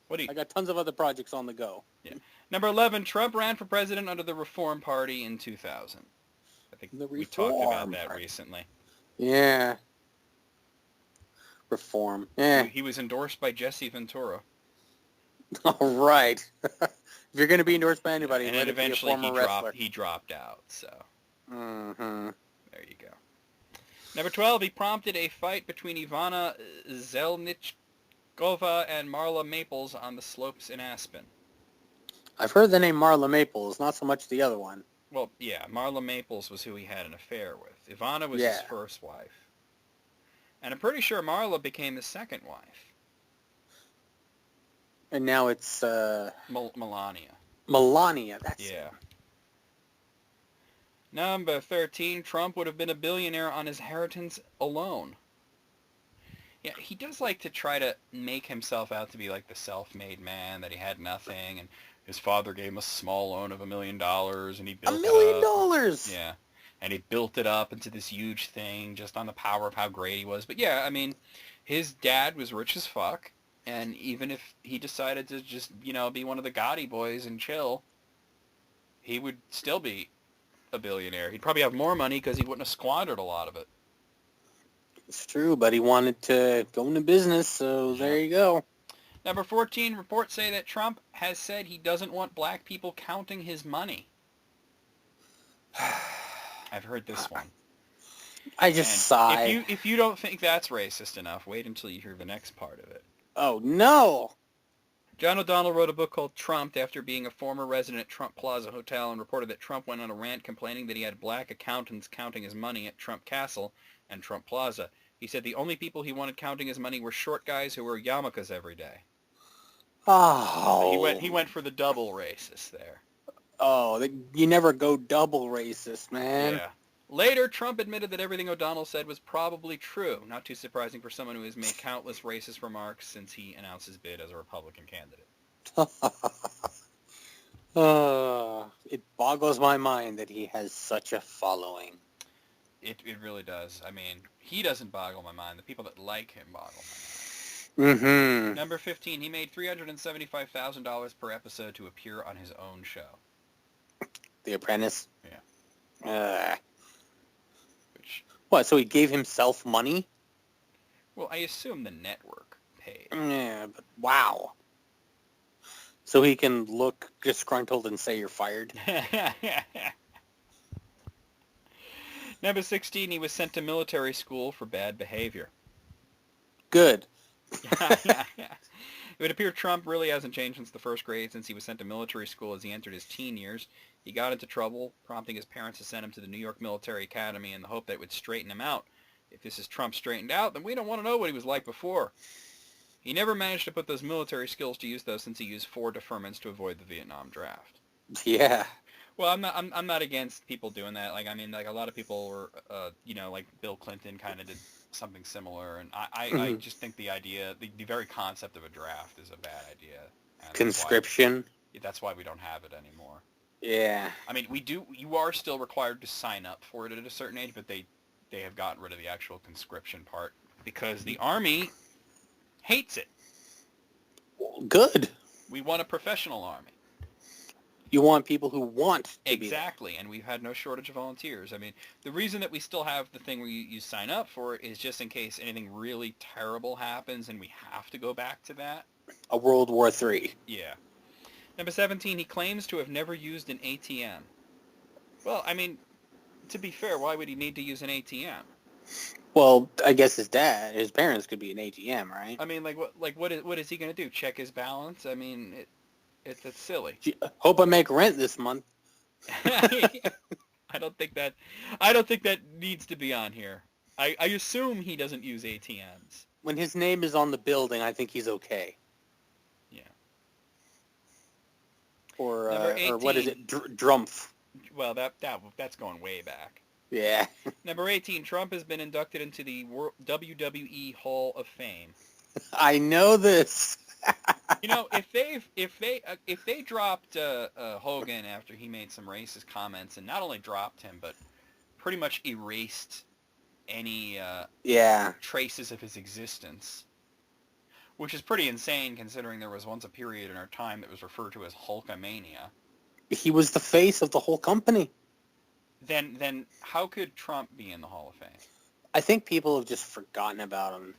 What I got tons of other projects on the go. Yeah. Number 11, Trump ran for president under the Reform Party in 2000. I think we talked about that recently. Yeah. Reform. Yeah. He was endorsed by Jesse Ventura. All right. If you're going to be endorsed by anybody, And let then it be a eventually former wrestler. he dropped out, so Mm-hmm. there you go. Number 12, he prompted a fight between Ivana Zelnichkova and Marla Maples on the slopes in Aspen. I've heard the name Marla Maples, not so much the other one. Well, yeah, Marla Maples was who he had an affair with. Ivana was his Yeah. first wife. And I'm pretty sure Marla became his second wife. And now it's Melania. Melania. That's Yeah. Number 13, Trump would have been a billionaire on his inheritance alone. Yeah, he does like to try to make himself out to be like the self-made man, that he had nothing, and his father gave him a small loan of $1 million, and he built $1 million. Yeah, and he built it up into this huge thing just on the power of how great he was. But yeah, I mean, his dad was rich as fuck, and even if he decided to just, be one of the Gotti boys and chill, he would still be a billionaire. He'd probably have more money because he wouldn't have squandered a lot of it. It's true, but he wanted to go into business, so there you go. Number 14, reports say that Trump has said he doesn't want black people counting his money. I've heard this one. I just sigh. If you don't think that's racist enough, wait until you hear the next part of it. Oh, no. John O'Donnell wrote a book called Trumped after being a former resident at Trump Plaza Hotel and reported that Trump went on a rant complaining that he had black accountants counting his money at Trump Castle and Trump Plaza. He said the only people he wanted counting his money were short guys who wear yarmulkes every day. Oh. So he went for the double racist there. Oh, you never go double racist, man. Yeah. Later, Trump admitted that everything O'Donnell said was probably true. Not too surprising for someone who has made countless racist remarks since he announced his bid as a Republican candidate. It boggles my mind that he has such a following. It really does. I mean, he doesn't boggle my mind. The people that like him boggle my mind. Mm-hmm. Number 15, he made $375,000 per episode to appear on his own show. The Apprentice? Yeah. What, so he gave himself money? Well, I assume the network paid. Yeah, but wow. So he can look disgruntled and say you're fired? Number 16, he was sent to military school for bad behavior. Good. It would appear Trump really hasn't changed since the first grade, since he was sent to military school as he entered his teen years. He got into trouble, prompting his parents to send him to the New York Military Academy in the hope that it would straighten him out. If this is Trump straightened out, then we don't want to know what he was like before. He never managed to put those military skills to use, though, since he used 4 deferments to avoid the Vietnam draft. Yeah. Well, I'm not against people doing that. Like, I mean, like, a lot of people were, like Bill Clinton kind of did something similar, and I just think the idea, the very concept of a draft is a bad idea. And Conscription. That's why we don't have it anymore. Yeah. I mean, you are still required to sign up for it at a certain age, but they have gotten rid of the actual conscription part because the Army hates it. Good. We want a professional Army. You want people who want to Exactly, and we've had no shortage of volunteers. I mean, the reason that we still have the thing where you sign up for it is just in case anything really terrible happens and we have to go back to that. A World War III. Yeah. Number 17, he claims to have never used an ATM. Well, I mean, to be fair, why would he need to use an ATM? Well, I guess his parents could be an ATM, right? I mean, what is he going to do? Check his balance? I mean, it's silly. Hope I make rent this month. I don't think that needs to be on here. I assume he doesn't use ATMs. When his name is on the building, I think he's okay. Yeah. Or Number 18. or what is it? Drumpf. Well, that's going way back. Yeah. Number 18, Trump has been inducted into the WWE Hall of Fame. I know this. You know, if they dropped Hogan after he made some racist comments, and not only dropped him, but pretty much erased any traces of his existence, which is pretty insane considering there was once a period in our time that was referred to as Hulkamania. He was the face of the whole company. Then how could Trump be in the Hall of Fame? I think people have just forgotten about him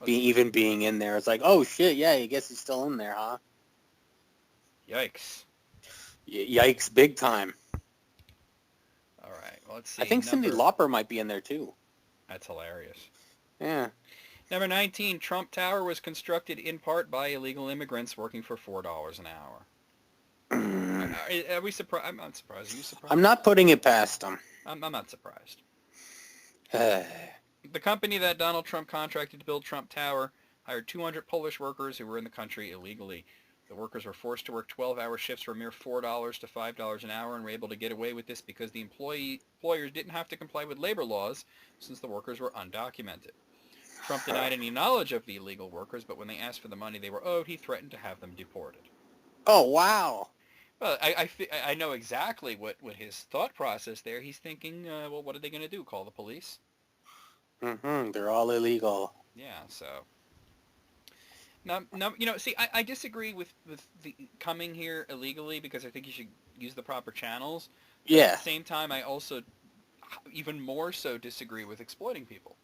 being in there. It's like, oh shit, yeah, I guess he's still in there, huh? Yikes. Yikes, big time. All right, well, let's see. I think Cyndi Lauper might be in there too. That's hilarious. Yeah. Number 19, Trump Tower was constructed in part by illegal immigrants working for $4 an hour. Are we surprised? I'm not surprised. Are you surprised? I'm not putting it past him. I'm not surprised. The company that Donald Trump contracted to build Trump Tower hired 200 Polish workers who were in the country illegally. The workers were forced to work 12-hour shifts for a mere $4 to $5 an hour and were able to get away with this because the employers didn't have to comply with labor laws since the workers were undocumented. Trump denied any knowledge of the illegal workers, but when they asked for the money they were owed, he threatened to have them deported. Oh, wow. Well, I know exactly what his thought process there. He's thinking, well, what are they going to do? Call the police? Mm-hmm. They're all illegal. Yeah, so. Now, see, I disagree with the coming here illegally because I think you should use the proper channels. Yeah. At the same time, I also even more so disagree with exploiting people.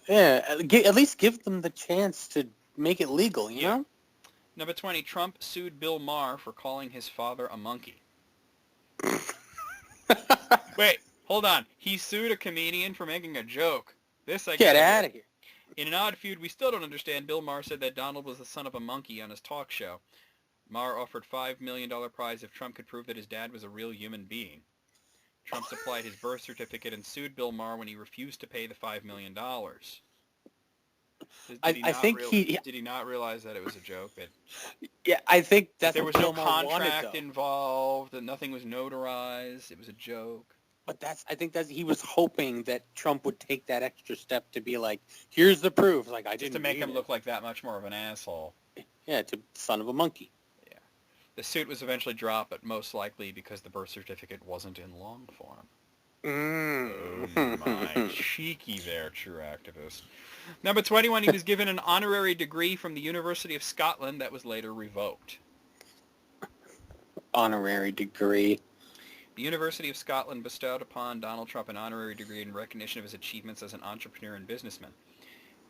Yeah, at least give them the chance to make it legal, you know? Number 20, Trump sued Bill Maher for calling his father a monkey. Wait, hold on. He sued a comedian for making a joke. Get out of here. In an odd feud we still don't understand, Bill Maher said that Donald was the son of a monkey on his talk show. Maher offered $5 million prize if Trump could prove that his dad was a real human being. Trump supplied his birth certificate and sued Bill Maher when he refused to pay the $5 million. Did he not realize that it was a joke? I think that's there what was no Bill Maher contract wanted, involved, that nothing was notarized. It was a joke. But I think he was hoping that Trump would take that extra step to be like, here's the proof. Like, I didn't just to make him look like that much more of an asshole. Yeah, to son of a monkey. Yeah. The suit was eventually dropped, but most likely because the birth certificate wasn't in long form. Oh my, cheeky there, true activist. Number 21, he was given an honorary degree from the University of Scotland that was later revoked. Honorary degree. The University of Scotland bestowed upon Donald Trump an honorary degree in recognition of his achievements as an entrepreneur and businessman.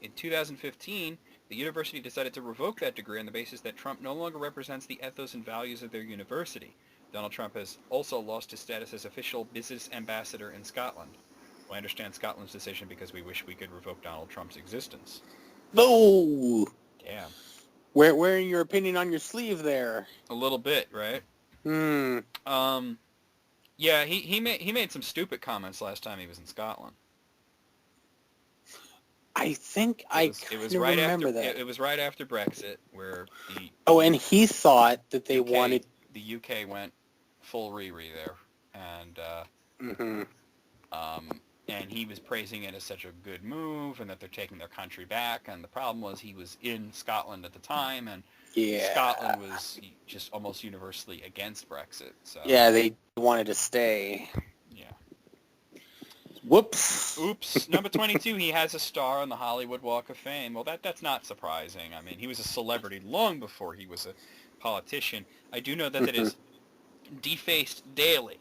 In 2015, the university decided to revoke that degree on the basis that Trump no longer represents the ethos and values of their university. Donald Trump has also lost his status as official business ambassador in Scotland. Well, I understand Scotland's decision because we wish we could revoke Donald Trump's existence. No! Damn. Wearing your opinion on your sleeve there. A little bit, right? Hmm. Yeah, he made some stupid comments last time he was in Scotland. I think It was right remember after that. it was right after Brexit, where the Oh, and he thought that they UK wanted... the UK went full Riri there, and Mm-hmm. and he was praising it as such a good move, and that they're taking their country back. And the problem was he was in Scotland at the time, and Yeah. Scotland was just almost universally against Brexit. So Yeah, they wanted to stay. yeah. Whoops. Oops. Number 22, he has a star on the Hollywood Walk of Fame. Well, that's not surprising. I mean, he was a celebrity long before he was a politician. I do know that is defaced daily.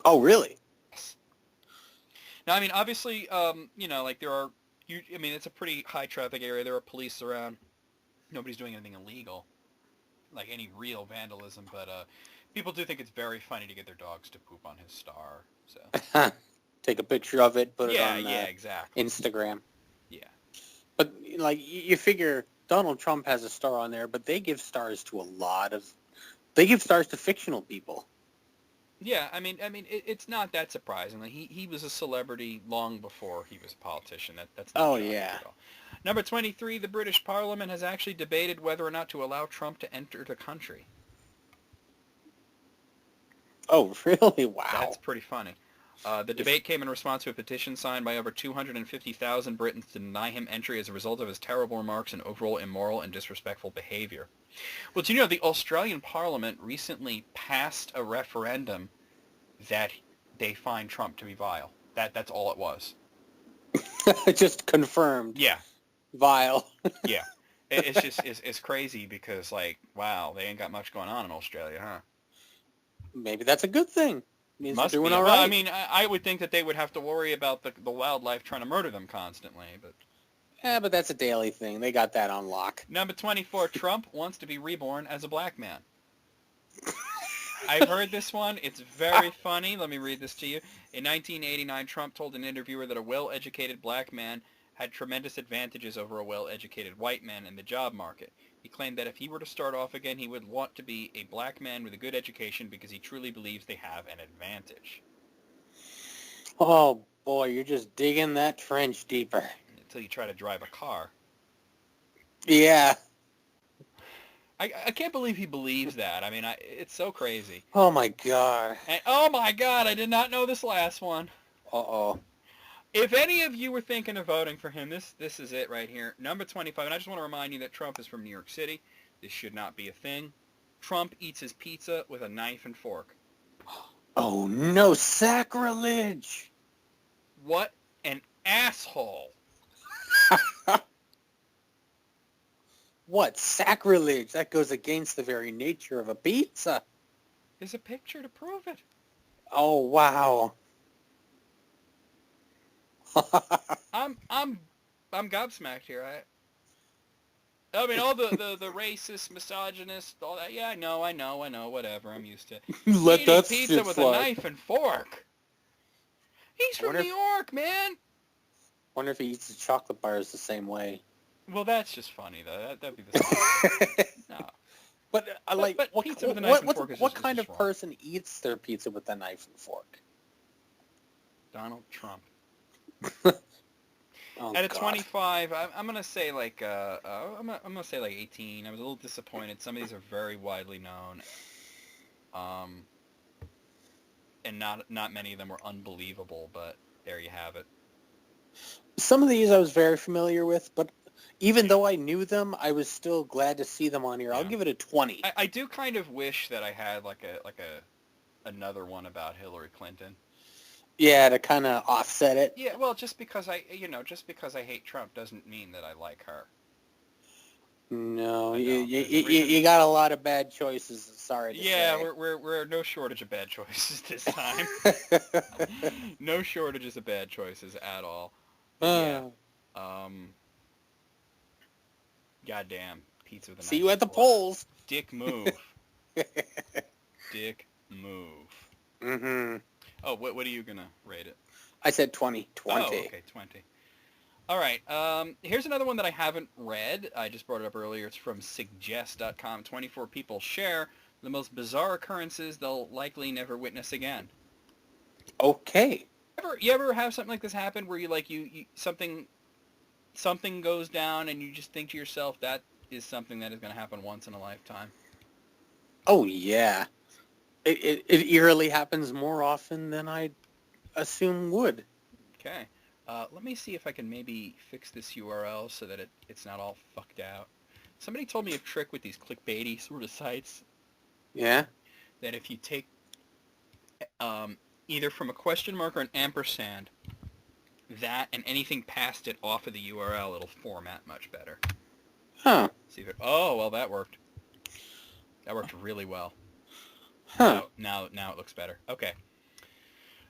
Oh, really? Now, I mean, obviously, like there are, I mean, it's a pretty high traffic area. There are police around. Nobody's doing anything illegal, like any real vandalism. But people do think it's very funny to get their dogs to poop on his star. So take a picture of it, put it yeah, on exactly. Instagram. Yeah. But like you figure Donald Trump has a star on there, but they give stars to they give stars to fictional people. Yeah, I mean, it's not that surprising. Like, he was a celebrity long before he was a politician. That's not shocking at all. Number 23, the British Parliament has actually debated whether or not to allow Trump to enter the country. Oh, really? Wow. That's pretty funny. The debate came in response to a petition signed by over 250,000 Britons to deny him entry as a result of his terrible remarks and overall immoral and disrespectful behavior. Well, do you know the Australian Parliament recently passed a referendum that they find Trump to be vile? That's all it was. Just confirmed. Yeah. Vile. Yeah. It's just it's crazy because, like, wow, they ain't got much going on in Australia, huh? Maybe that's a good thing. Means Must they're doing be. all Well, right. I mean, I would think that they would have to worry about the wildlife trying to murder them constantly, but... Yeah, but that's a daily thing. They got that on lock. Number 24, Trump wants to be reborn as a black man. I've heard this one. It's very funny. Let me read this to you. In 1989, Trump told an interviewer that a well-educated black man had tremendous advantages over a well-educated white man in the job market. He claimed that if he were to start off again, he would want to be a black man with a good education because he truly believes they have an advantage. Oh, boy, you're just digging that trench deeper. Until you try to drive a car. Yeah. I can't believe he believes that. I mean, it's so crazy. Oh, my God. And, oh, my God, I did not know this last one. Uh-oh. If any of you were thinking of voting for him, this is it right here. Number 25, and I just want to remind you that Trump is from New York City. This should not be a thing. Trump eats his pizza with a knife and fork. Oh, no, sacrilege. What an asshole. What? Sacrilege? That goes against the very nature of a pizza. There's a picture to prove it. Oh, wow. I'm gobsmacked here. I mean, all the racist, misogynist, all that. Yeah, I know. Whatever. I'm used to Let eating that pizza shit with fly. a knife and fork. He's from New York, man. Wonder if he eats the chocolate bars the same way. Well, that's just funny, though. That'd be the same. No. But pizza with a knife and fork is what just, kind is of just person eats their pizza with a knife and fork? Donald Trump. Oh, At a God. 25, I'm gonna say like I'm gonna say like 18. I was a little disappointed. Some of these are very widely known, and not many of them were unbelievable. But there you have it. Some of these I was very familiar with, but even though I knew them, I was still glad to see them on here. Yeah. I'll give it a 20. I do kind of wish that I had like another one about Hillary Clinton. Yeah, to kind of offset it. Yeah, well, just because I hate Trump doesn't mean that I like her. No, I know. you got a lot of bad choices. Sorry to say. Yeah, we're no shortage of bad choices this time. No shortages of bad choices at all. But yeah. Goddamn, pizza with a knife. See you at the fork. polls. Dick move. Dick move. Mm-hmm. Oh, what are you gonna rate it? I said 20. 20. Oh, okay, 20. All right. Here's another one that I haven't read. I just brought it up earlier. It's from suggest.com. 24 people share the most bizarre occurrences they'll likely never witness again. Okay. You ever have something like this happen where you something goes down and you just think to yourself that is something that is going to happen once in a lifetime? Oh, yeah. It eerily happens more often than I assume would. Okay. Let me see if I can maybe fix this URL so that it's not all fucked out. Somebody told me a trick with these clickbaity sort of sites Yeah? that if you take either from a question mark or an ampersand, that and anything past it off of the URL, it'll format much better. Huh. See if it, oh, well, that worked. That worked really well. Huh. Now it looks better. Okay.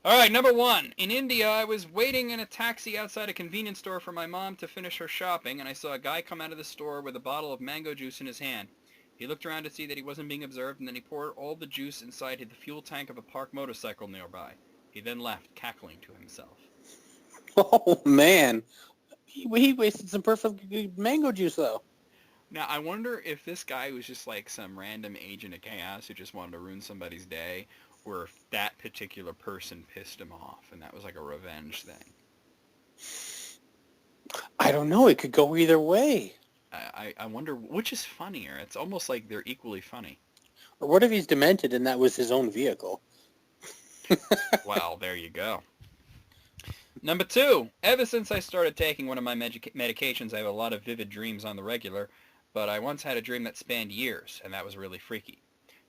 All right, number 1. In India, I was waiting in a taxi outside a convenience store for my mom to finish her shopping, and I saw a guy come out of the store with a bottle of mango juice in his hand. He looked around to see that he wasn't being observed, and then he poured all the juice inside the fuel tank of a parked motorcycle nearby. He then left, cackling to himself. Oh, man. He wasted some perfect mango juice, though. Now, I wonder if this guy was just like some random agent of chaos who just wanted to ruin somebody's day, or if that particular person pissed him off, and that was like a revenge thing. I don't know. It could go either way. I wonder which is funnier. It's almost like they're equally funny. Or what if he's demented and that was his own vehicle? Well, there you go. Number 2, ever since I started taking one of my medications, I have a lot of vivid dreams on the regular, but I once had a dream that spanned years, and that was really freaky.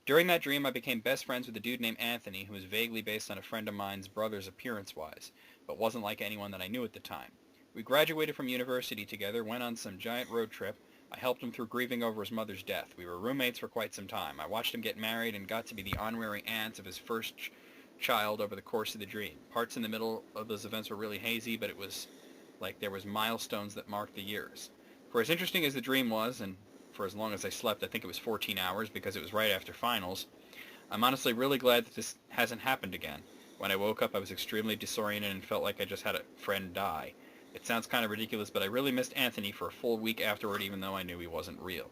During that dream, I became best friends with a dude named Anthony, who was vaguely based on a friend of mine's brother's appearance-wise, but wasn't like anyone that I knew at the time. We graduated from university together, went on some giant road trip. I helped him through grieving over his mother's death. We were roommates for quite some time. I watched him get married and got to be the honorary aunt of his first child over the course of the dream. Parts in the middle of those events were really hazy, but it was like there was milestones that marked the years. For as interesting as the dream was, and for as long as I slept, I think it was 14 hours because it was right after finals, I'm honestly really glad that this hasn't happened again. When I woke up, I was extremely disoriented and felt like I just had a friend die. It sounds kind of ridiculous, but I really missed Anthony for a full week afterward, even though I knew he wasn't real.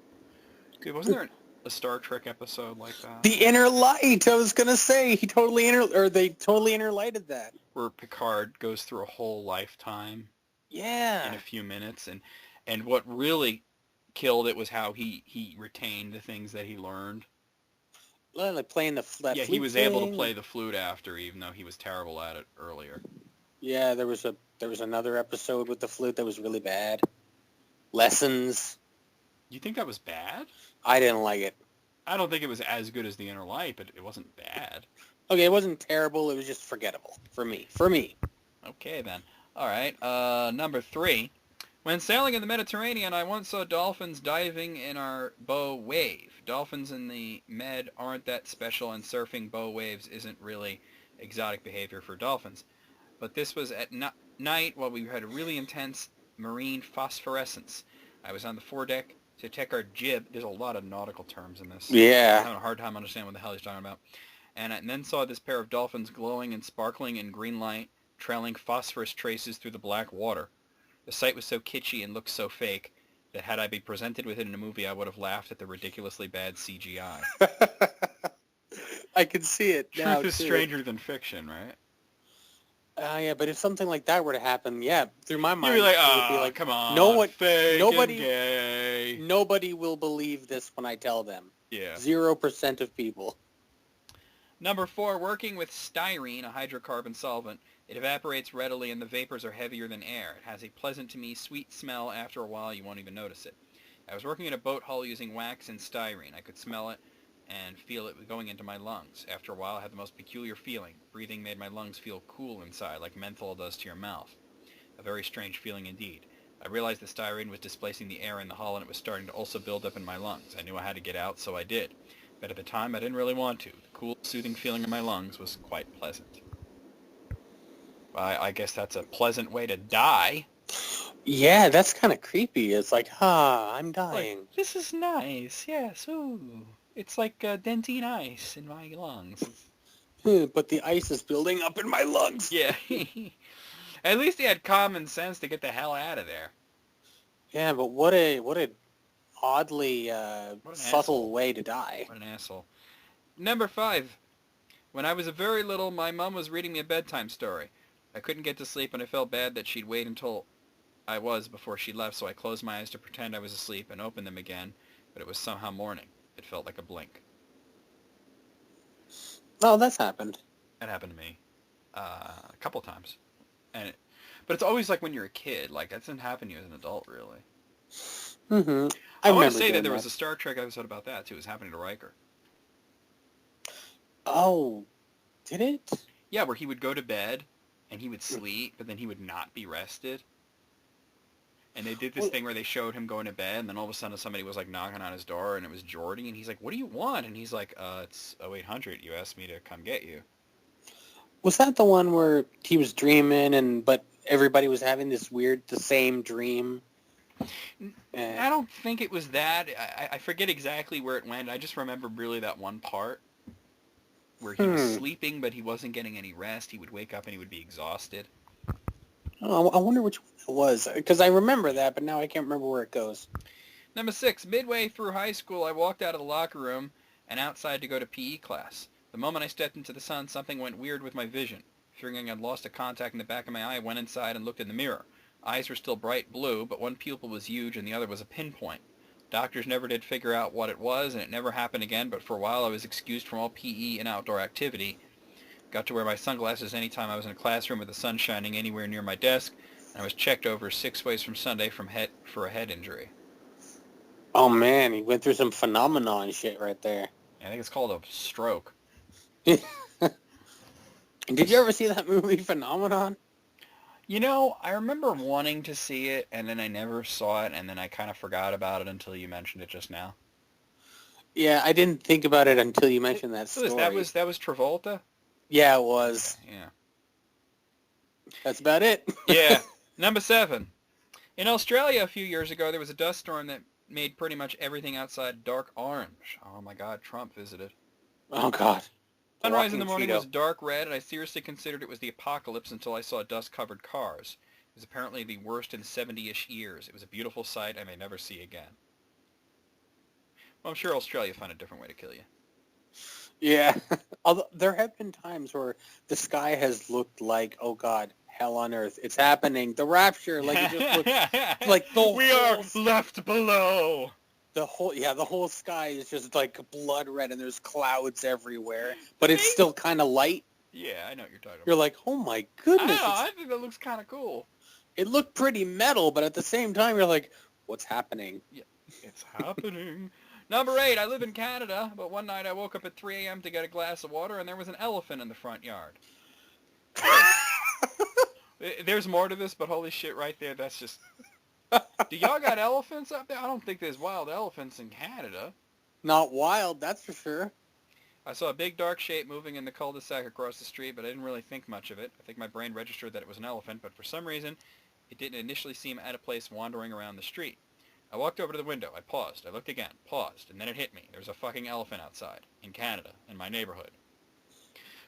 Good, wasn't there a Star Trek episode like that? The Inner Light. I was gonna say they totally interlighted that. Where Picard goes through a whole lifetime Yeah. in a few minutes, and what really killed it was how he retained the things that he learned. Like playing the flute. Yeah, he was able to play the flute after, even though he was terrible at it earlier. Yeah, there was another episode with the flute that was really bad. Lessons. You think that was bad? I didn't like it. I don't think it was as good as The Inner Light, but it wasn't bad. Okay, it wasn't terrible. It was just forgettable for me. Okay, then. All right. Number 3. When sailing in the Mediterranean, I once saw dolphins diving in our bow wave. Dolphins in the Med aren't that special, and surfing bow waves isn't really exotic behavior for dolphins. But this was at night while we had a really intense marine phosphorescence. I was on the foredeck to check our jib. There's a lot of nautical terms in this. Yeah. I'm having a hard time understanding what the hell he's talking about. And then saw this pair of dolphins glowing and sparkling in green light, trailing phosphorus traces through the black water. The sight was so kitschy and looked so fake that had I been presented with it in a movie, I would have laughed at the ridiculously bad CGI. I can see it now. Truth is stranger than fiction, right? Yeah, but if something like that were to happen, yeah, through my mind, You'd be like, it would be like, come on, fake nobody, and gay. Nobody will believe this when I tell them. Yeah. 0% of people. Number 4, working with styrene, a hydrocarbon solvent. It evaporates readily and the vapors are heavier than air. It has a pleasant to me sweet smell. After a while, you won't even notice it. I was working in a boat hull using wax and styrene. I could smell it and feel it going into my lungs. After a while, I had the most peculiar feeling. Breathing made my lungs feel cool inside, like menthol does to your mouth. A very strange feeling indeed. I realized the styrene was displacing the air in the hull and it was starting to also build up in my lungs. I knew I had to get out, so I did. But at the time, I didn't really want to. The cool, soothing feeling in my lungs was quite pleasant. I guess that's a pleasant way to die. Yeah, that's kind of creepy. It's like, I'm dying. Like, this is nice. Yes, ooh. It's like dentine ice in my lungs. But the ice is building up in my lungs. Yeah. At least he had common sense to get the hell out of there. Yeah, but what a oddly What an subtle asshole. way to die. What an asshole. Number 5. When I was very little, my mom was reading me a bedtime story. I couldn't get to sleep, and I felt bad that she'd wait until I was before she left, so I closed my eyes to pretend I was asleep and opened them again, but it was somehow morning. It felt like a blink. Oh, that's happened. That happened to me a couple times. But it's always like when you're a kid. Like, that doesn't happen to you as an adult, really. Mm-hmm. I want to remember say that doing there was a Star Trek episode about that, too. It was happening to Riker. Oh, did it? Yeah, where he would go to bed, and he would sleep, but then he would not be rested. And they did this thing where they showed him going to bed, and then all of a sudden somebody was like knocking on his door, and it was Geordi, and he's like, "What do you want?" And he's like, "It's 0800. You asked me to come get you." Was that the one where he was dreaming but everybody was having the same dream? I don't think it was that. I forget exactly where it went. I just remember really that one part where he was sleeping, but he wasn't getting any rest. He would wake up and he would be exhausted. Oh, I wonder which one it was, because I remember that, but now I can't remember where it goes. Number 6, midway through high school, I walked out of the locker room and outside to go to PE class. The moment I stepped into the sun, something went weird with my vision. Fearing I'd lost a contact in the back of my eye, I went inside and looked in the mirror. Eyes were still bright blue, but one pupil was huge and the other was a pinpoint. Doctors never did figure out what it was, and it never happened again, but for a while I was excused from all PE and outdoor activity. Got to wear my sunglasses anytime I was in a classroom with the sun shining anywhere near my desk, and I was checked over 6 ways from Sunday for a head injury. Oh man, he went through some phenomenon shit right there. I think it's called a stroke. Did you ever see that movie, Phenomenon? You know, I remember wanting to see it, and then I never saw it, and then I kind of forgot about it until you mentioned it just now. Yeah, I didn't think about it until you mentioned that story. That was Travolta? Yeah, it was. Yeah. That's about it. Yeah. Number 7. In Australia a few years ago, there was a dust storm that made pretty much everything outside dark orange. Oh my God, Trump visited. Oh God. Sunrise in the morning was dark red, and I seriously considered it was the apocalypse until I saw dust-covered cars. It was apparently the worst in 70-ish years. It was a beautiful sight I may never see again. Well, I'm sure Australia found a different way to kill you. Yeah. Although there have been times where the sky has looked like, oh God, hell on earth. It's happening. The rapture. Like, it just looks like we are left below. The whole sky is just like blood red and there's clouds everywhere, but it's still kind of light. Yeah, I know what you're talking about. You're like, oh my goodness. I think that looks kind of cool. It looked pretty metal, but at the same time, you're like, what's happening? Yeah, it's happening. Number 8, I live in Canada, but one night I woke up at 3 a.m. to get a glass of water, and there was an elephant in the front yard. There's more to this, but holy shit, right there, that's just... Do y'all got elephants up there? I don't think there's wild elephants in Canada. Not wild, that's for sure. I saw a big dark shape moving in the cul-de-sac across the street, but I didn't really think much of it. I think my brain registered that it was an elephant, but for some reason, it didn't initially seem out of place wandering around the street. I walked over to the window. I paused. I looked again. Paused. And then it hit me. There was a fucking elephant outside. In Canada. In my neighborhood.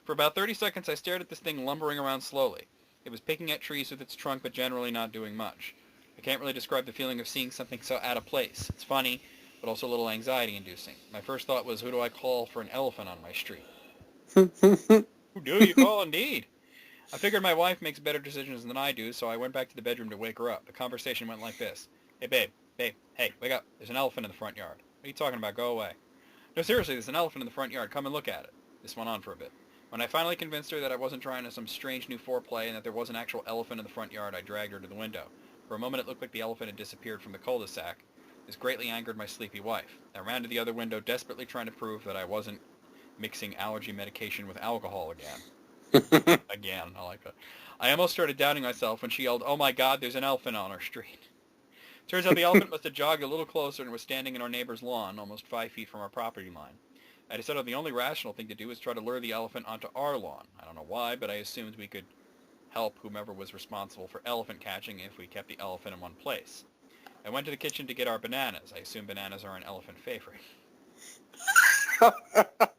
For about 30 seconds, I stared at this thing lumbering around slowly. It was picking at trees with its trunk, but generally not doing much. I can't really describe the feeling of seeing something so out of place. It's funny, but also a little anxiety-inducing. My first thought was, who do I call for an elephant on my street? Who do you call, indeed? I figured my wife makes better decisions than I do, so I went back to the bedroom to wake her up. The conversation went like this. Hey, babe, hey, wake up. There's an elephant in the front yard. What are you talking about? Go away. No, seriously, there's an elephant in the front yard. Come and look at it. This went on for a bit. When I finally convinced her that I wasn't trying some strange new foreplay and that there was an actual elephant in the front yard, I dragged her to the window. For a moment it looked like the elephant had disappeared from the cul-de-sac. This greatly angered my sleepy wife. I ran to the other window, desperately trying to prove that I wasn't mixing allergy medication with alcohol again. Again, I like that. I almost started doubting myself when she yelled, "Oh my God, there's an elephant on our street." Turns out the elephant must have jogged a little closer and was standing in our neighbor's lawn, almost 5 feet from our property line. I decided the only rational thing to do was try to lure the elephant onto our lawn. I don't know why, but I assumed we could help whomever was responsible for elephant catching if we kept the elephant in one place. I went to the kitchen to get our bananas. I assume bananas are an elephant favorite.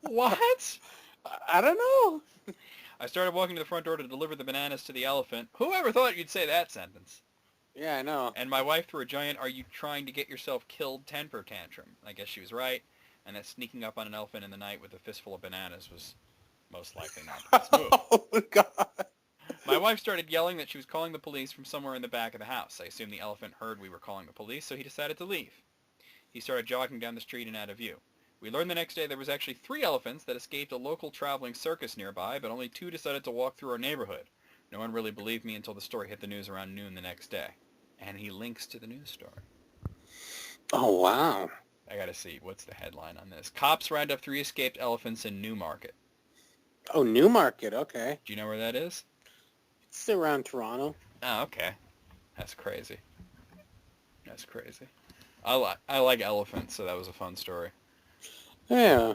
What? I don't know. I started walking to the front door to deliver the bananas to the elephant. Whoever thought you'd say that sentence? Yeah, I know. And my wife threw a giant, "Are you trying to get yourself killed?" temper tantrum. I guess she was right, and that sneaking up on an elephant in the night with a fistful of bananas was most likely not the best move. Oh, God. My wife started yelling that she was calling the police from somewhere in the back of the house. I assumed the elephant heard we were calling the police, so he decided to leave. He started jogging down the street and out of view. We learned the next day there was actually 3 elephants that escaped a local traveling circus nearby, but only 2 decided to walk through our neighborhood. No one really believed me until the story hit the news around noon the next day. And he links to the news story. Oh, wow. I gotta see, what's the headline on this? Cops round up 3 escaped elephants in Newmarket. Oh, Newmarket, okay. Do you know where that is? It's around Toronto. Oh, okay. That's crazy. That's crazy. I like elephants, so that was a fun story. Yeah.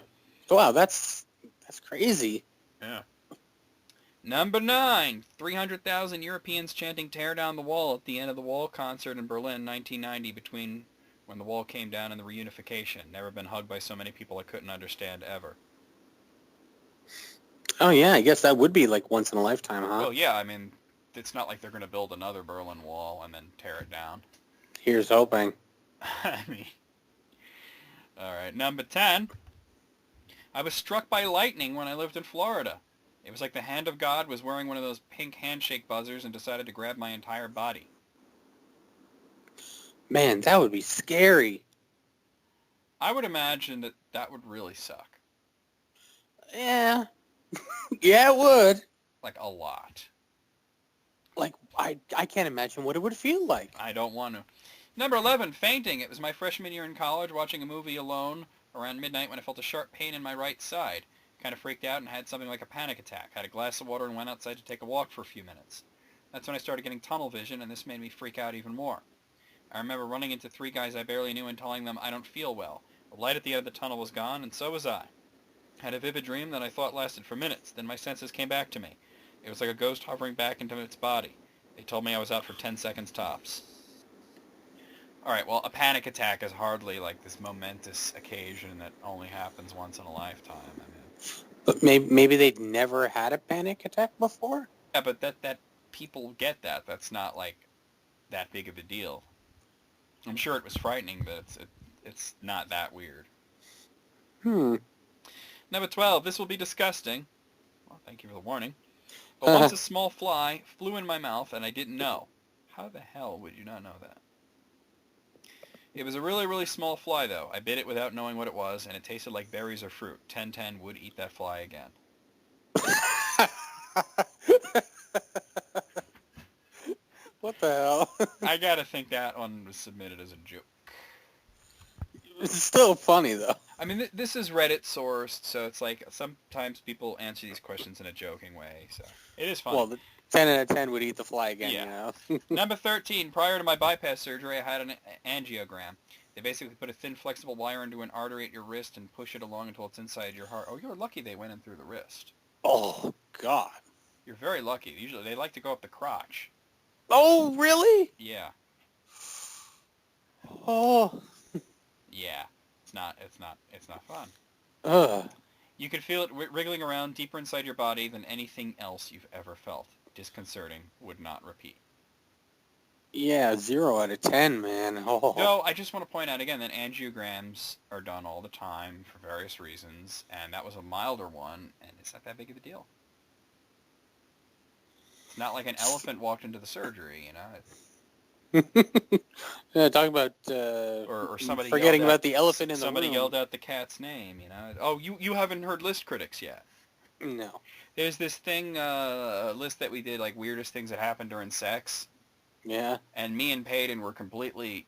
Wow, that's crazy. Yeah. Number 9, 300,000 Europeans chanting "Tear down the wall" at the end of the Wall concert in Berlin, 1990, between when the wall came down and the reunification. Never been hugged by so many people I couldn't understand ever. Oh, yeah, I guess that would be like once in a lifetime, huh? Well, yeah, I mean, it's not like they're going to build another Berlin Wall and then tear it down. Here's hoping. I mean, all right. Number 10, I was struck by lightning when I lived in Florida. It was like the hand of God was wearing one of those pink handshake buzzers and decided to grab my entire body. Man, that would be scary. I would imagine that that would really suck. Yeah. Yeah, it would. Like, a lot. Like, I can't imagine what it would feel like. I don't want to. Number 11, fainting. It was my freshman year in college, watching a movie alone around midnight when I felt a sharp pain in my right side. Kind of freaked out and had something like a panic attack. Had a glass of water and went outside to take a walk for a few minutes. That's when I started getting tunnel vision, and this made me freak out even more. I remember running into 3 guys I barely knew and telling them I don't feel well. The light at the end of the tunnel was gone, and so was I. Had a vivid dream that I thought lasted for minutes. Then my senses came back to me. It was like a ghost hovering back into its body. They told me I was out for 10 seconds tops. Alright, well, a panic attack is hardly like this momentous occasion that only happens once in a lifetime. I mean, But maybe they'd never had a panic attack before? yeah, but that people get that. That's not like that big of a deal. I'm sure it was frightening, but it's not that weird. Number 12, this will be disgusting. Well, thank you for the warning. But once a small fly flew in my mouth and I didn't know. How the hell would you not know that? It was a really, really small fly, though. I bit it without knowing what it was, and it tasted like berries or fruit. 1010 would eat that fly again. What the hell? I gotta think that one was submitted as a joke. It's still funny, though. I mean, this is Reddit sourced, so it's like sometimes people answer these questions in a joking way, so it is funny. Well, the 10 out of 10 would eat the fly again, Yeah. you know? Number 13, prior to my bypass surgery, I had an angiogram. They basically put a thin, flexible wire into an artery at your wrist and push it along until it's inside your heart. Oh, you're lucky they went in through the wrist. Oh, God. You're very lucky. Usually they like to go up the crotch. Oh, really? Yeah. Oh. Yeah. It's not fun. Ugh. You could feel it wriggling around deeper inside your body than anything else you've ever felt. Disconcerting. Would not repeat. Yeah, 0 out of 10, man. Oh. Though, I just want to point out again that angiograms are done all the time for various reasons, and that was a milder one, and it's not that big of a deal. It's not like an elephant walked into the surgery, you know? Yeah, talk about Or somebody forgetting yelled out, about the elephant in the room. somebody yelled out the cat's name, you know? Oh, you haven't heard List Critics yet. No. There's this thing, list that we did, like weirdest things that happened during sex. Yeah. And me and Peyton were completely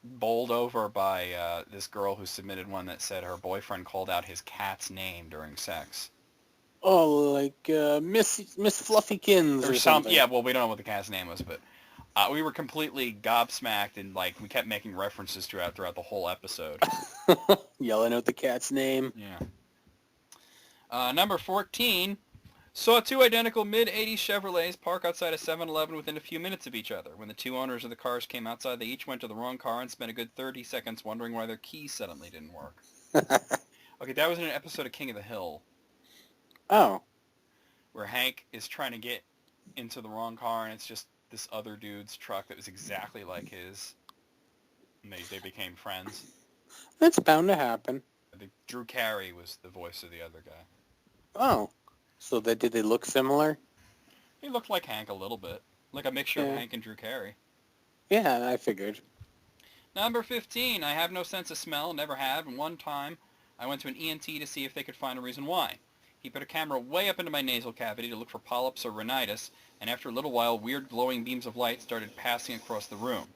bowled over by this girl who submitted one that said her boyfriend called out his cat's name during sex. Oh, like Miss Fluffykins or something. Yeah, well, we don't know what the cat's name was, but we were completely gobsmacked, and like we kept making references throughout the whole episode. Yelling out the cat's name. Yeah. Number 14. Saw 2 identical mid-'80s Chevrolets park outside a 7-Eleven within a few minutes of each other. When the 2 owners of the cars came outside, they each went to the wrong car and spent a good 30 seconds wondering why their keys suddenly didn't work. Okay, that was in an episode of King of the Hill. Oh. where Hank is trying to get into the wrong car, and it's just this other dude's truck that was exactly like his, and they became friends. That's bound to happen. I think Drew Carey was the voice of the other guy. Oh, so did they look similar? He looked like Hank a little bit, like a mixture of Hank and Drew Carey. Yeah, I figured. Number 15, I have no sense of smell, never have, and one time I went to an ENT to see if they could find a reason why. He put a camera way up into my nasal cavity to look for polyps or rhinitis, and after a little while, weird glowing beams of light started passing across the room.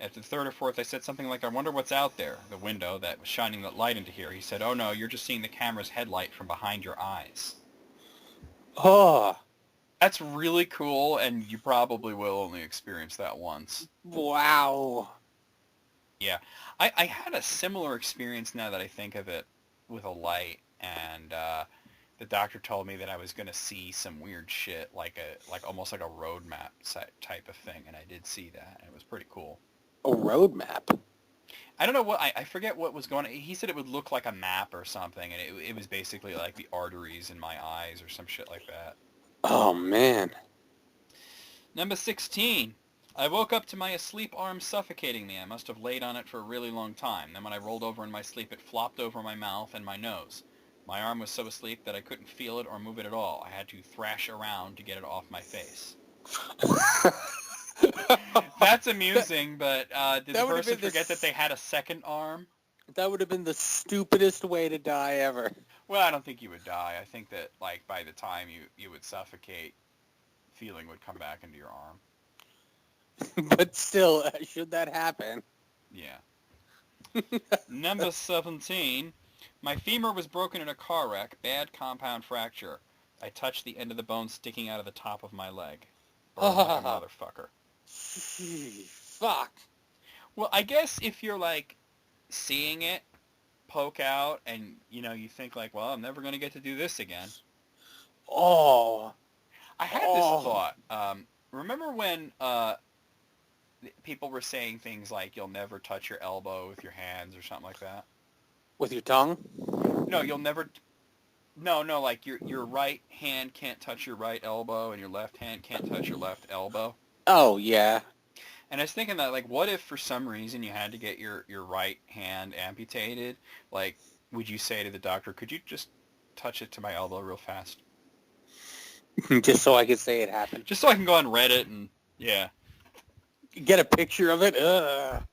After the third or fourth, I said something like, I wonder what's out there, the window that was shining that light into here. He said, oh no, you're just seeing the camera's headlight from behind your eyes. Oh, That's really cool, and you probably will only experience that once. wow. Yeah. I had a similar experience now that I think of it with a light, and the doctor told me that I was going to see some weird shit, like almost like a road map type of thing, and I did see that, and it was pretty cool. A road map? I don't know what, I forget what was going on. He said it would look like a map or something, and it was basically like the arteries in my eyes or some shit like that. Oh, man. Number 16. I woke up to my asleep arm suffocating me. I must have laid on it for a really long time. Then when I rolled over in my sleep, it flopped over my mouth and my nose. My arm was so asleep that I couldn't feel it or move it at all. I had to thrash around to get it off my face. That's amusing, but did the person forget that they had a second arm? That would have been the stupidest way to die ever. Well, I don't think you would die. I think that, like, by the time you would suffocate, feeling would come back into your arm. But still, should that happen? Yeah. Number 17. My femur was broken in a car wreck. Bad compound fracture. I touched the end of the bone sticking out of the top of my leg. Burned like a motherfucker. Fuck. Well, I guess if you're, like, seeing it poke out and, you know, you think, like, well, I'm never going to get to do this again. Oh. I had this thought. Remember when people were saying things like, you'll never touch your elbow with your hands or something like that? With your tongue? No, you'll never... No, like your right hand can't touch your right elbow and your left hand can't touch your left elbow. Oh, yeah. And I was thinking that, like, what if for some reason you had to get your right hand amputated? Like, would you say to the doctor, could you just touch it to my elbow real fast? Just so I could say it happened. Just so I can go on Reddit and, yeah. Get a picture of it? Ugh.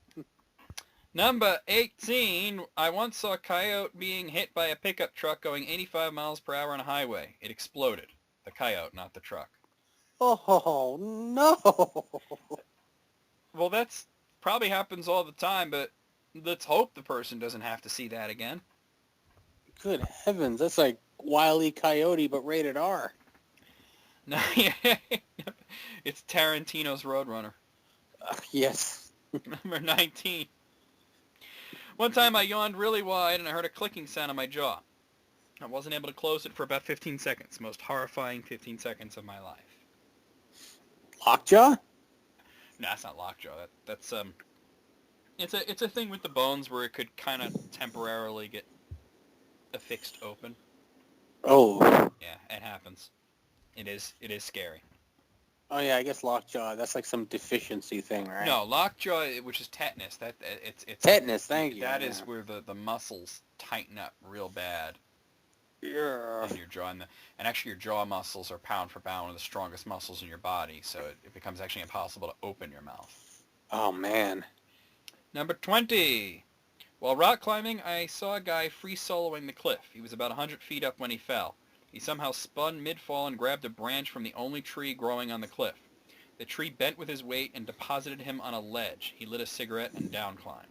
Number 18, I once saw a coyote being hit by a pickup truck going 85 miles per hour on a highway. It exploded. The coyote, not the truck. Oh, no. Well, that's probably happens all the time, but let's hope the person doesn't have to see that again. Good heavens. That's like Wile E. Coyote, but rated R. No, it's Tarantino's Roadrunner. Yes. Number 19. One time I yawned really wide and I heard a clicking sound on my jaw. I wasn't able to close it for about 15 seconds. Most horrifying 15 seconds of my life. Lockjaw? No, that's not lockjaw. That's it's a thing with the bones where it could kind of temporarily get affixed open. Oh. Yeah, it happens. It is scary. Oh, yeah, I guess lockjaw. That's like some deficiency thing, right? No, lockjaw, which is tetanus. It's tetanus, thank you. That is where the muscles tighten up real bad. Yeah. In your jaw, and actually your jaw muscles are pound for pound one of the strongest muscles in your body, so it becomes actually impossible to open your mouth. Oh, man. Number 20. While rock climbing, I saw a guy free soloing the cliff. He was about 100 feet up when he fell. He somehow spun mid-fall and grabbed a branch from the only tree growing on the cliff. The tree bent with his weight and deposited him on a ledge. He lit a cigarette and down climbed.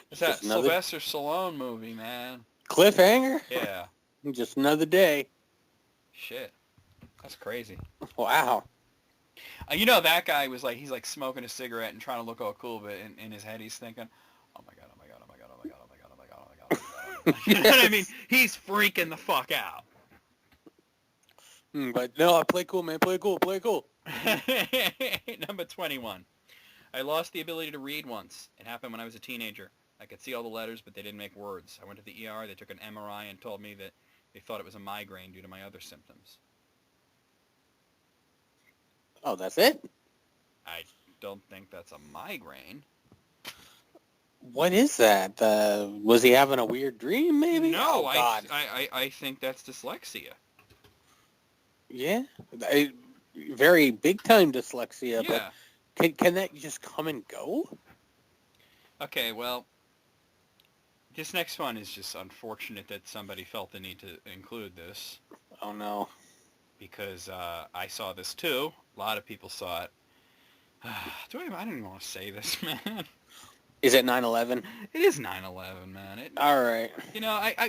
It's that Sylvester Stallone movie, man. Cliffhanger? Yeah. Just another day. Shit. That's crazy. Wow. You know, that guy was like, he's like smoking a cigarette and trying to look all cool, but in his head he's thinking, oh my god, oh my god, oh my god, oh my god, oh my god, oh my god, oh my god, oh my god. You know what I mean? He's freaking the fuck out. But no, play cool, man. Play cool. Play cool. Number 21. I lost the ability to read once. It happened when I was a teenager. I could see all the letters, but they didn't make words. I went to the ER. They took an MRI and told me that They thought it was a migraine due to my other symptoms. Oh, that's it? I don't think that's a migraine. What is that? Was he having a weird dream, maybe? No, Oh, God. I think that's dyslexia. Yeah. I, very big-time dyslexia, but Yeah. can that just come and go? Okay, well, this next one is just unfortunate that somebody felt the need to include this Oh, no. because I saw this too. A lot of people saw it. I don't even want to say this, man. Is it 9/11? It is 9/11, man. All right.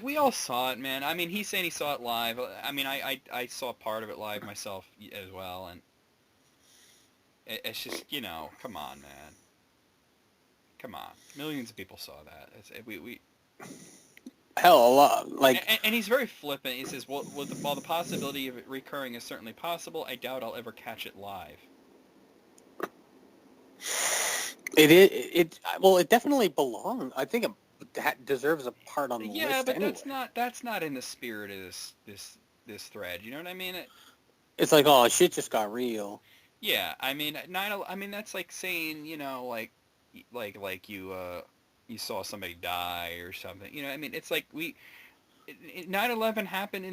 We all saw it, man. I mean, he's saying he saw it live. I mean, I saw part of it live myself as well, and it's just, come on, man. Come on. Millions of people saw that. We Hell, a lot. Like, and he's very flippant. He says, while the possibility of it recurring is certainly possible, I doubt I'll ever catch it live. well, it definitely belongs. I think that deserves a part on the list Yeah, but anyway. that's not in the spirit of this thread. You know what I mean? It's like, oh, shit just got real. Yeah, I mean, that's like saying, you saw somebody die or something. I mean, it's like 9/11 happened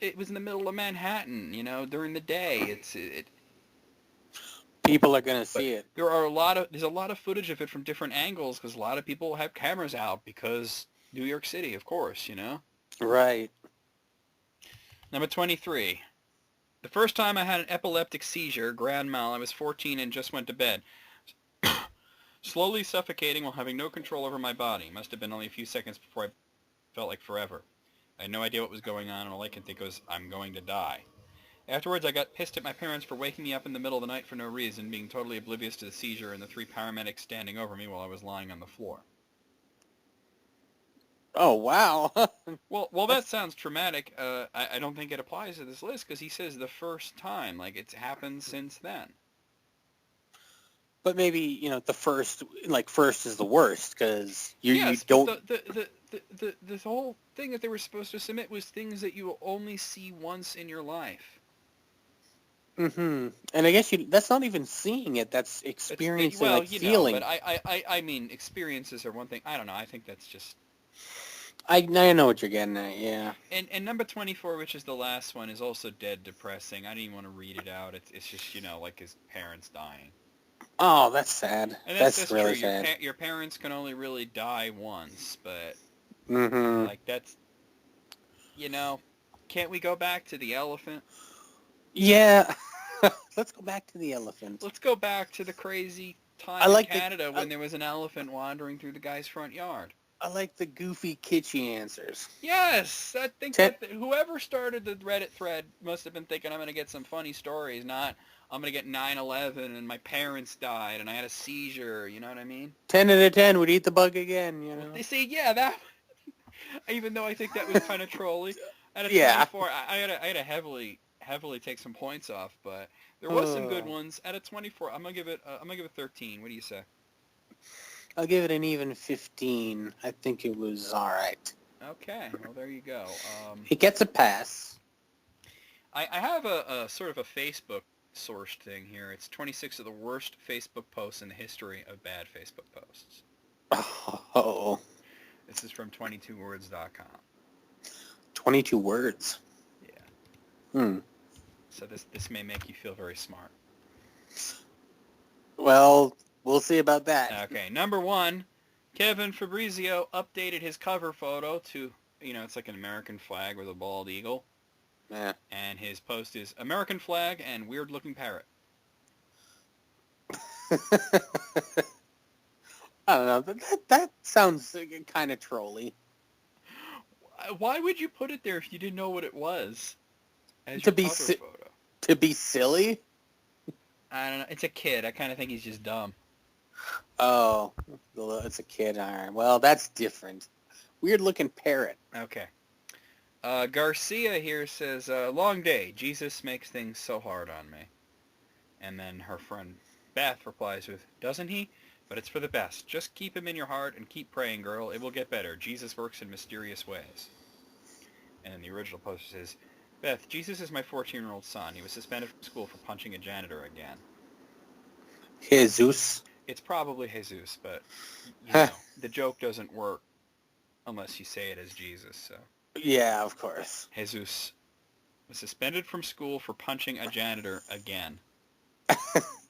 it was in the middle of Manhattan, during the day. People are going to see it. There's a lot of footage of it from different angles because a lot of people have cameras out because New York City, of course, Right. Number 23. The first time I had an epileptic seizure, grand mal, I was 14 and just went to bed. Slowly suffocating while having no control over my body. Must have been only a few seconds before I felt like forever. I had no idea what was going on, and all I can think was, I'm going to die. Afterwards, I got pissed at my parents for waking me up in the middle of the night for no reason, being totally oblivious to the seizure and the 3 paramedics standing over me while I was lying on the floor. Oh, wow. Well, that sounds traumatic. I don't think it applies to this list because he says the first time. Like, it's happened since then. But maybe, the first is the worst because you don't... The whole thing that they were supposed to submit was things that you will only see once in your life. Mm-hmm. And I guess that's not even seeing it. That's experiencing, feeling. But I mean, experiences are one thing. I don't know. I think that's just... I know what you're getting at, yeah. And number 24, which is the last one, is also dead depressing. I didn't even want to read it out. It's just, like his parents dying. Oh, that's sad. And that's really true. sad. Your parents can only really die once, but mm-hmm. That's, can't we go back to the elephant? Yeah. Let's go back to the elephant. Let's go back to the crazy time in Canada when there was an elephant wandering through the guy's front yard. I like the goofy, kitschy answers. Yes, I think that whoever started the Reddit thread must have been thinking, I'm going to get some funny stories, not I'm going to get 9/11 and my parents died and I had a seizure, you know what I mean? 10 out of 10 would eat the bug again, They say, yeah, that... Even though I think that was kind of trolly. At a 24, I had to heavily take some points off, but there was some good ones. At a 24, I'm gonna give it 13. What do you say? I'll give it an even 15. I think it was all right. Okay, well there you go. It gets a pass. I have a sort of a Facebook sourced thing here. It's 26 of the worst Facebook posts in the history of bad Facebook posts. Oh. This is from 22words.com. 22 words. Yeah. So this may make you feel very smart. Well, we'll see about that. Okay, number 1, Kevin Fabrizio updated his cover photo to, it's like an American flag with a bald eagle. Yeah. And his post is American flag and weird-looking parrot. I don't know. That sounds kind of trolly. Why would you put it there if you didn't know what it was? As your cover photo. To be silly? I don't know. It's a kid. I kind of think he's just dumb. Oh, it's a kid. All right. Well, that's different. Weird-looking parrot. Okay. Garcia here says, long day. Jesus makes things so hard on me. And then her friend Beth replies with, doesn't he? But it's for the best. Just keep him in your heart and keep praying, girl. It will get better. Jesus works in mysterious ways. And then the original poster says, Beth, Jesus is my 14-year-old son. He was suspended from school for punching a janitor again. Jesus. It's probably Jesus, but, you Huh. know, the joke doesn't work unless you say it as Jesus, so. Yeah, of course. Jesus was suspended from school for punching a janitor again.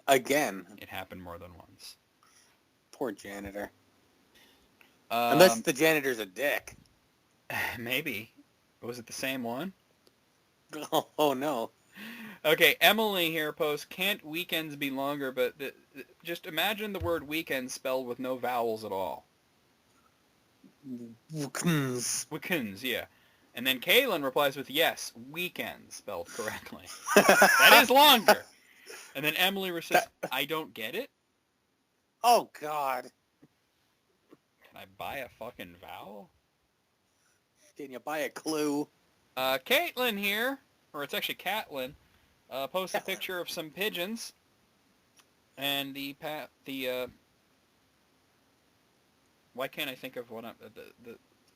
Again. It happened more than once. Poor janitor. Unless Um, the janitor's a dick. maybe. Was it the same one? Oh no. Okay, Emily here posts, can't weekends be longer, but just imagine the word weekend spelled with no vowels at all. Weekends, yeah. And then Kaylin replies with, yes, weekend spelled correctly. That is longer. And then Emily says, I don't get it? Oh God. Can I buy a fucking vowel? Can you buy a clue? Caitlin here, or it's actually Catlin, posts a picture of some pigeons. And why can't I think of what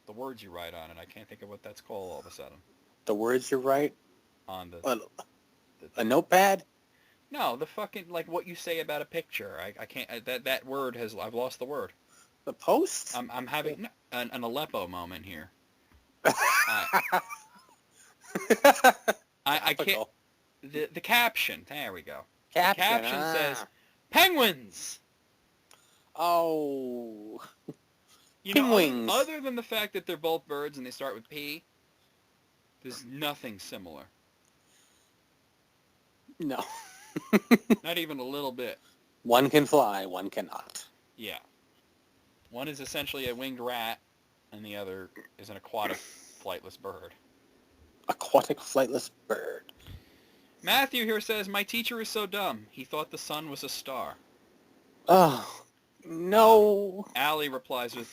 the words you write on it? I can't think of what that's called all of a sudden. The words you write? On A notepad? No, the fucking, like, what you say about a picture. I can't, that word I've lost the word. The post? I'm having an Aleppo moment here. I can't, the caption, there we go. The caption says, penguins! Oh. You know, Penguins. other than the fact that they're both birds and they start with P, there's nothing similar. No. Not even a little bit. One can fly, one cannot. Yeah. One is essentially a winged rat, and the other is an aquatic flightless bird. Aquatic flightless bird. Matthew here says, my teacher is so dumb. He thought the sun was a star. Oh, no. Allie replies with,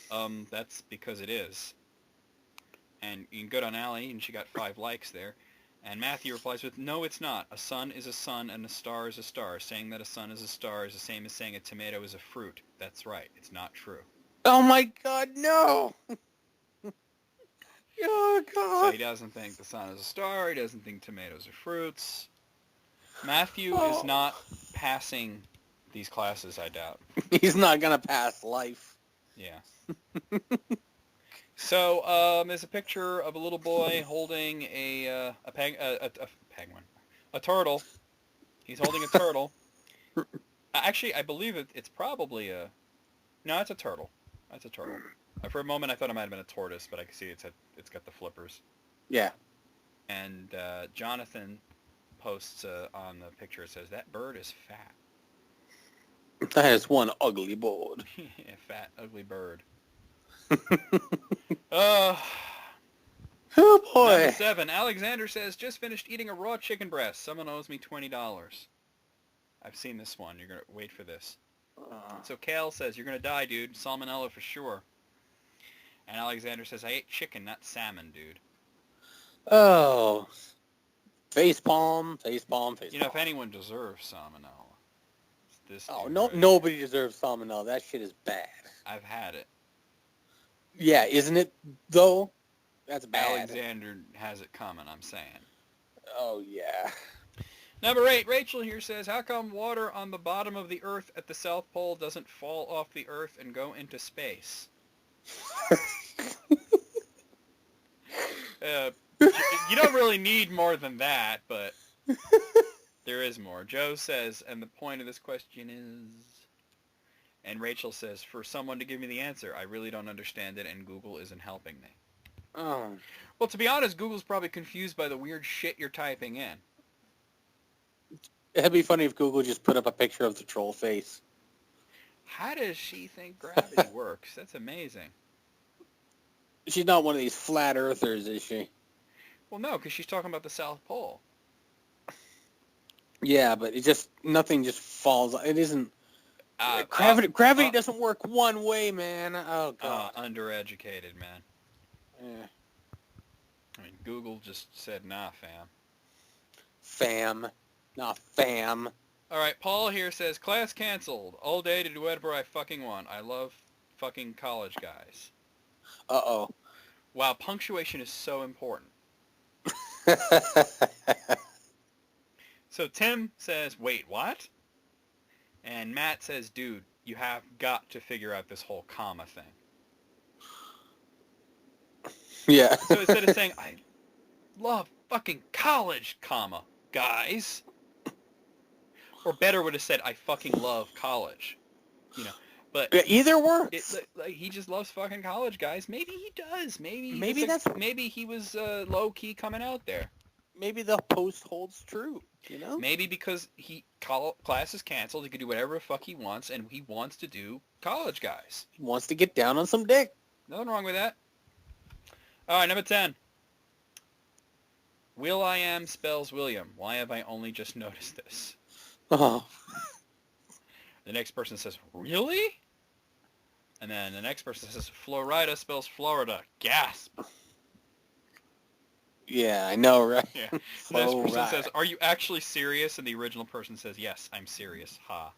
that's because it is. And you can go on Allie, and she got 5 likes there. And Matthew replies with, no, it's not. A sun is a sun, and a star is a star. Saying that a sun is a star is the same as saying a tomato is a fruit. That's right. It's not true. Oh, my God, no. Oh, God. So he doesn't think the sun is a star. He doesn't think tomatoes are fruits. Matthew is not passing these classes, I doubt. He's not going to pass life. Yeah. So there's a picture of a little boy holding a penguin, a turtle. He's holding a turtle. Actually, I believe it's probably no, it's a turtle. That's a turtle. For a moment, I thought it might have been a tortoise, but I can see it's got the flippers. Yeah. And Jonathan posts on the picture. It says that bird is fat. That is one ugly bird. Yeah, fat, ugly bird. Oh boy. Number 7. Alexander says, just finished eating a raw chicken breast. Someone owes me $20. I've seen this one. You're going to wait for this. So Kale says, you're going to die, dude. Salmonella for sure. And Alexander says, I ate chicken, not salmon, dude. Oh. Face palm, face palm, face palm. You know, if anyone deserves salmonella, it's this dude no, right nobody deserves salmonella. That shit is bad. I've had it. Yeah, isn't it, though? That's bad. Alexander has it coming, I'm saying. Oh, yeah. Number 8, Rachel here says, how come water on the bottom of the Earth at the South Pole doesn't fall off the Earth and go into space? You don't really need more than that, but there is more. Joe says, and the point of this question is... And Rachel says, for someone to give me the answer, I really don't understand it, and Google isn't helping me. Oh. Well, to be honest, Google's probably confused by the weird shit you're typing in. It'd be funny if Google just put up a picture of the troll face. How does she think gravity works? That's amazing. She's not one of these flat earthers, is she? Well, no, because she's talking about the South Pole. Yeah, but nothing just falls. It isn't... Gravity doesn't work one way, man. Oh, God. Undereducated, man. Yeah. I mean, Google just said, nah, fam. Fam. Nah, fam. All right, Paul here says, class canceled. All day to do whatever I fucking want. I love fucking college guys. Uh-oh. Wow, punctuation is so important. So Tim says, wait, what? And Matt says, dude, you have got to figure out this whole comma thing. Yeah. So instead of saying, I love fucking college, comma, guys. Or better would have said, I fucking love college. You know, but Either works. like he just loves fucking college, guys. Maybe he does. Maybe he was low key coming out there. Maybe the post holds true. You know. Maybe because class is canceled, he could do whatever the fuck he wants, and he wants to do college guys. He wants to get down on some dick. Nothing wrong with that. All right, number 10. Will I Am spells William. Why have I only just noticed this? Oh. The next person says, really? And then the next person says, Florida spells Florida. Gasp. Yeah, I know, right? Yeah. The next person says, are you actually serious? And the original person says, yes, I'm serious. Ha.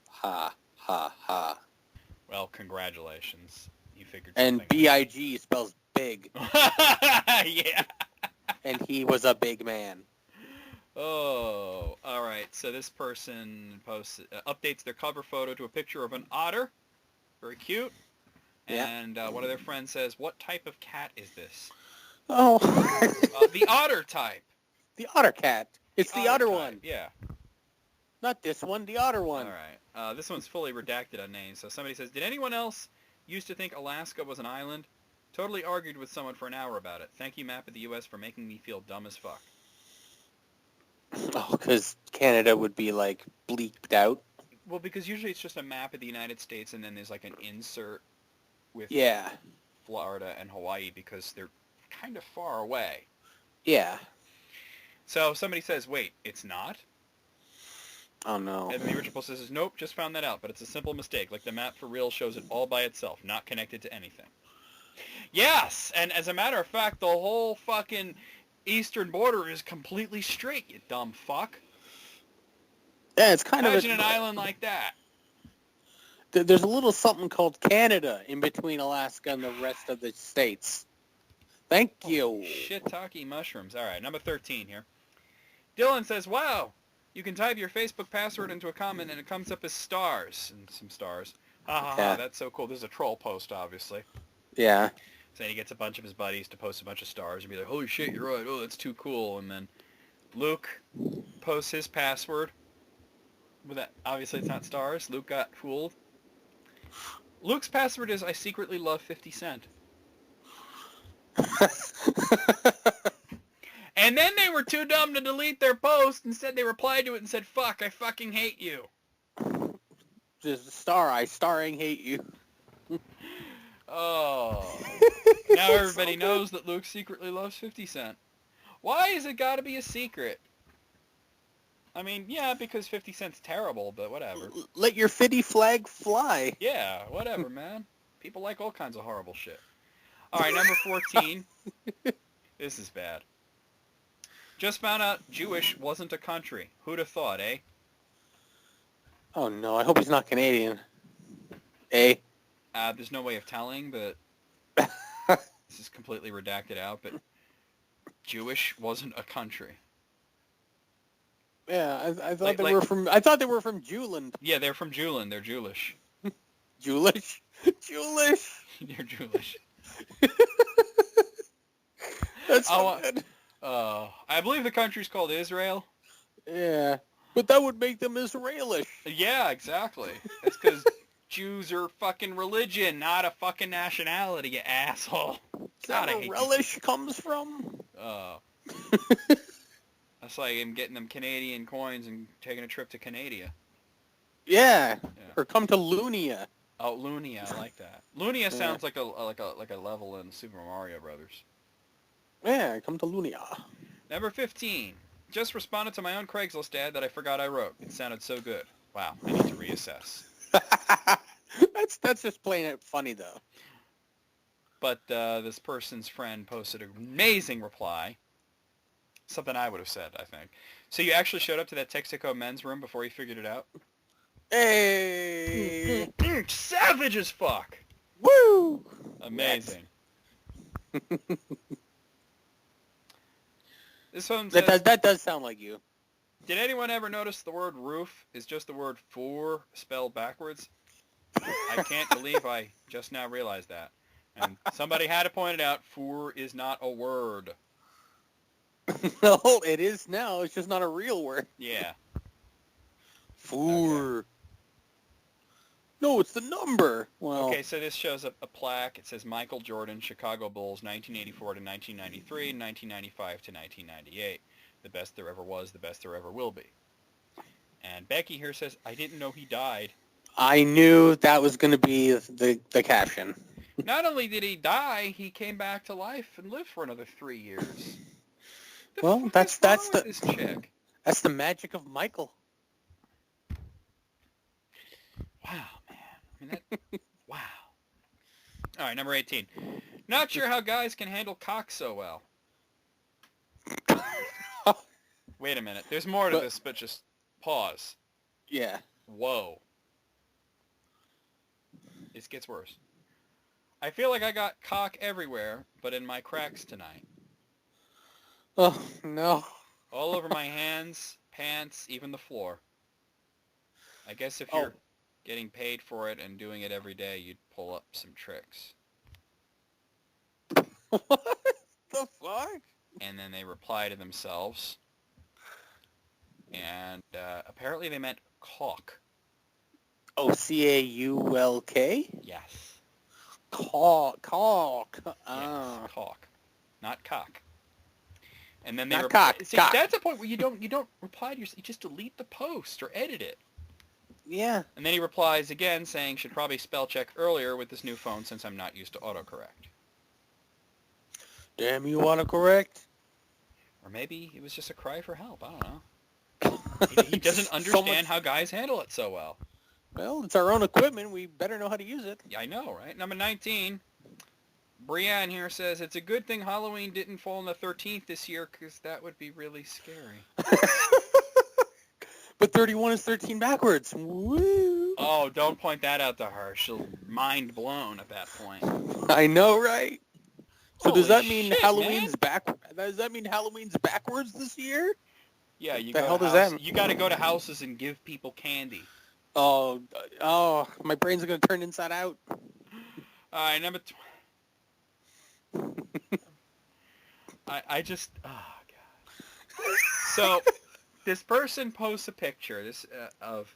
Ha, ha, ha. Well, congratulations. You figured And something B-I-G spells big. Yeah. And he was a big man. Oh, all right. So this person updates their cover photo to a picture of an otter. Very cute. Yeah. And one of their friends says, what type of cat is this? Oh. The otter type. The otter cat. It's the otter type, one. Yeah. Not this one, the otter one. All right. This one's fully redacted on names. So somebody says, did anyone else used to think Alaska was an island? Totally argued with someone for an hour about it. Thank you, Map of the U.S., for making me feel dumb as fuck. Oh, because Canada would be, like, bleeped out. Well, because usually it's just a map of the United States, and then there's, like, an insert with Florida and Hawaii because they're kind of far away. Yeah. So somebody says, wait, it's not? Oh, no. And the original post says, nope, just found that out, but it's a simple mistake. Like, the map for real shows it all by itself, not connected to anything. Yes! And as a matter of fact, the whole fucking eastern border is completely straight, you dumb fuck. Yeah, it's kind Imagine of an island like that. There's a little something called Canada in between Alaska and the rest of the states. Thank you. Shiitake mushrooms. All right, number 13 here. Dylan says, wow, you can type your Facebook password into a comment and it comes up as stars. And some stars. Ha ha ha, that's so cool. This is a troll post, obviously. Yeah. Saying he gets a bunch of his buddies to post a bunch of stars and be like, holy shit, you're right. Oh, that's too cool. And then Luke posts his password. With that, obviously it's not stars. Luke got fooled. Luke's password is, I secretly love 50 Cent. And then they were too dumb to delete their post. Instead, they replied to it and said, fuck, I fucking hate you. Just starring hate you. Oh. Now everybody knows that Luke secretly loves 50 Cent. Why has it got to be a secret? I mean, yeah, because 50 Cent's terrible, but whatever. Let your 50 flag fly. Yeah, whatever, man. People like all kinds of horrible shit. All right, number 14. This is bad. Just found out Jewish wasn't a country. Who'd have thought, eh? Oh, no. I hope he's not Canadian. Eh? There's no way of telling, but this is completely redacted out, but Jewish wasn't a country. Yeah, I thought they were from. I thought they were from Jewland. Yeah, they're from Jewland. They're Jewish. Jewish. Jewish. They're Jewish. That's so good. I believe the country's called Israel. Yeah, but that would make them Israelish. Yeah, exactly. That's because Jews are fucking religion, not a fucking nationality, you asshole. Is that where relish comes from? That's like him getting them Canadian coins and taking a trip to Canada. Yeah. Or come to Lunia. Oh, Lunia, I like that. Lunia sounds like a level in Super Mario Brothers. Yeah, come to Lunia. Number 15. Just responded to my own Craigslist ad that I forgot I wrote. It sounded so good. Wow, I need to reassess. That's just plain it funny though. But this person's friend posted an amazing reply. Something I would have said, I think. So you actually showed up to that Texaco men's room before you figured it out? Hey! Savage as fuck! Woo! Amazing. This one says, That does sound like you. did anyone ever notice the word roof is just the word for spelled backwards? I can't believe I just now realized that. And somebody had to point it out. For is not a word. No, it is now. It's just not a real word. Yeah. Four. Okay. No, it's the number. Well. Okay, so this shows a plaque. It says Michael Jordan, Chicago Bulls, 1984 to 1993, 1995 to 1998. The best there ever was, the best there ever will be. And Becky here says, I didn't know he died. I knew that was going to be the caption. Not only did he die, he came back to life and lived for another 3 years. Well, that's this chick. That's the magic of Michael. Wow, man. I mean, wow. All right, number 18. Not sure how guys can handle cock so well. Wait a minute. There's more to this, but just pause. Yeah. Whoa. This gets worse. I feel like I got cock everywhere, but in my cracks tonight. Oh, no. All over my hands, pants, even the floor. I guess if you're getting paid for it and doing it every day, you'd pull up some tricks. What the fuck? And then they reply to themselves. And apparently they meant caulk. Oh, C-A-U-L-K? Yes. Caulk. Yes, caulk. Not cock. And then they Not cock. See, cock. that's a point where you don't reply to yourself. You just delete the post or edit it. Yeah. And then he replies again saying, should probably spell check earlier with this new phone since I'm not used to autocorrect. Damn you, autocorrect. Or maybe it was just a cry for help. I don't know. He doesn't understand how guys handle it so well. Well, it's our own equipment. We better know how to use it. Yeah, I know, right? Number 19. Brianne here says, it's a good thing Halloween didn't fall on the 13th this year because that would be really scary. But 31 is 13 backwards. Woo! Oh, don't point that out to her. She'll mind blown at that point. I know, right? So Holy does that mean shit, Halloween's Does that mean Halloween's backwards this year? Yeah, you the hell does that mean? You got to go to houses and give people candy. Oh, my brain's gonna turn inside out. All right, number. I just. Oh god. So, this person posts a picture. Of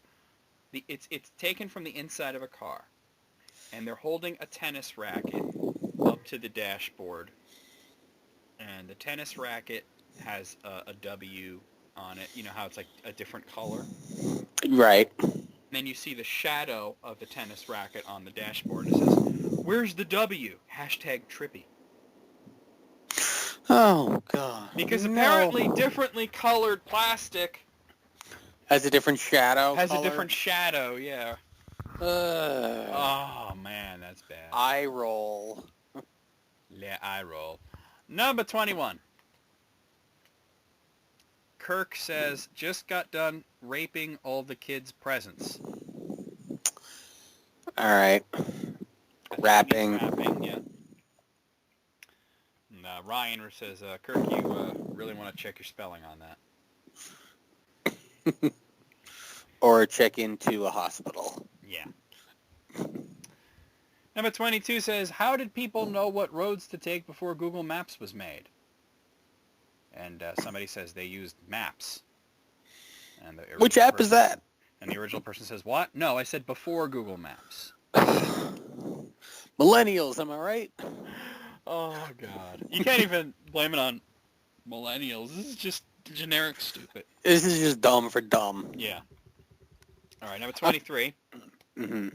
it's taken from the inside of a car, and they're holding a tennis racket up to the dashboard, and the tennis racket has a W on it. You know how it's like a different color? Right. And then you see the shadow of the tennis racket on the dashboard. It says, where's the W? #trippy. Oh, God. Because apparently differently colored plastic has a different shadow. Has a different shadow, yeah. Oh, man, that's bad. Eye roll. Yeah, eye roll. Number 21. Kirk says, just got done raping all the kids' presents. All right. Rapping, yeah. And Ryan says, Kirk, you really want to check your spelling on that. Or check into a hospital. Yeah. Number 22 says, how did people know what roads to take before Google Maps was made? And somebody says they used Maps. And which app is that? And the original person says, what? No, I said before Google Maps. Millennials, am I right? Oh, God. You can't even blame it on millennials. This is just generic stupid. This is just dumb for dumb. Yeah. All right, number 23. Mm-hmm.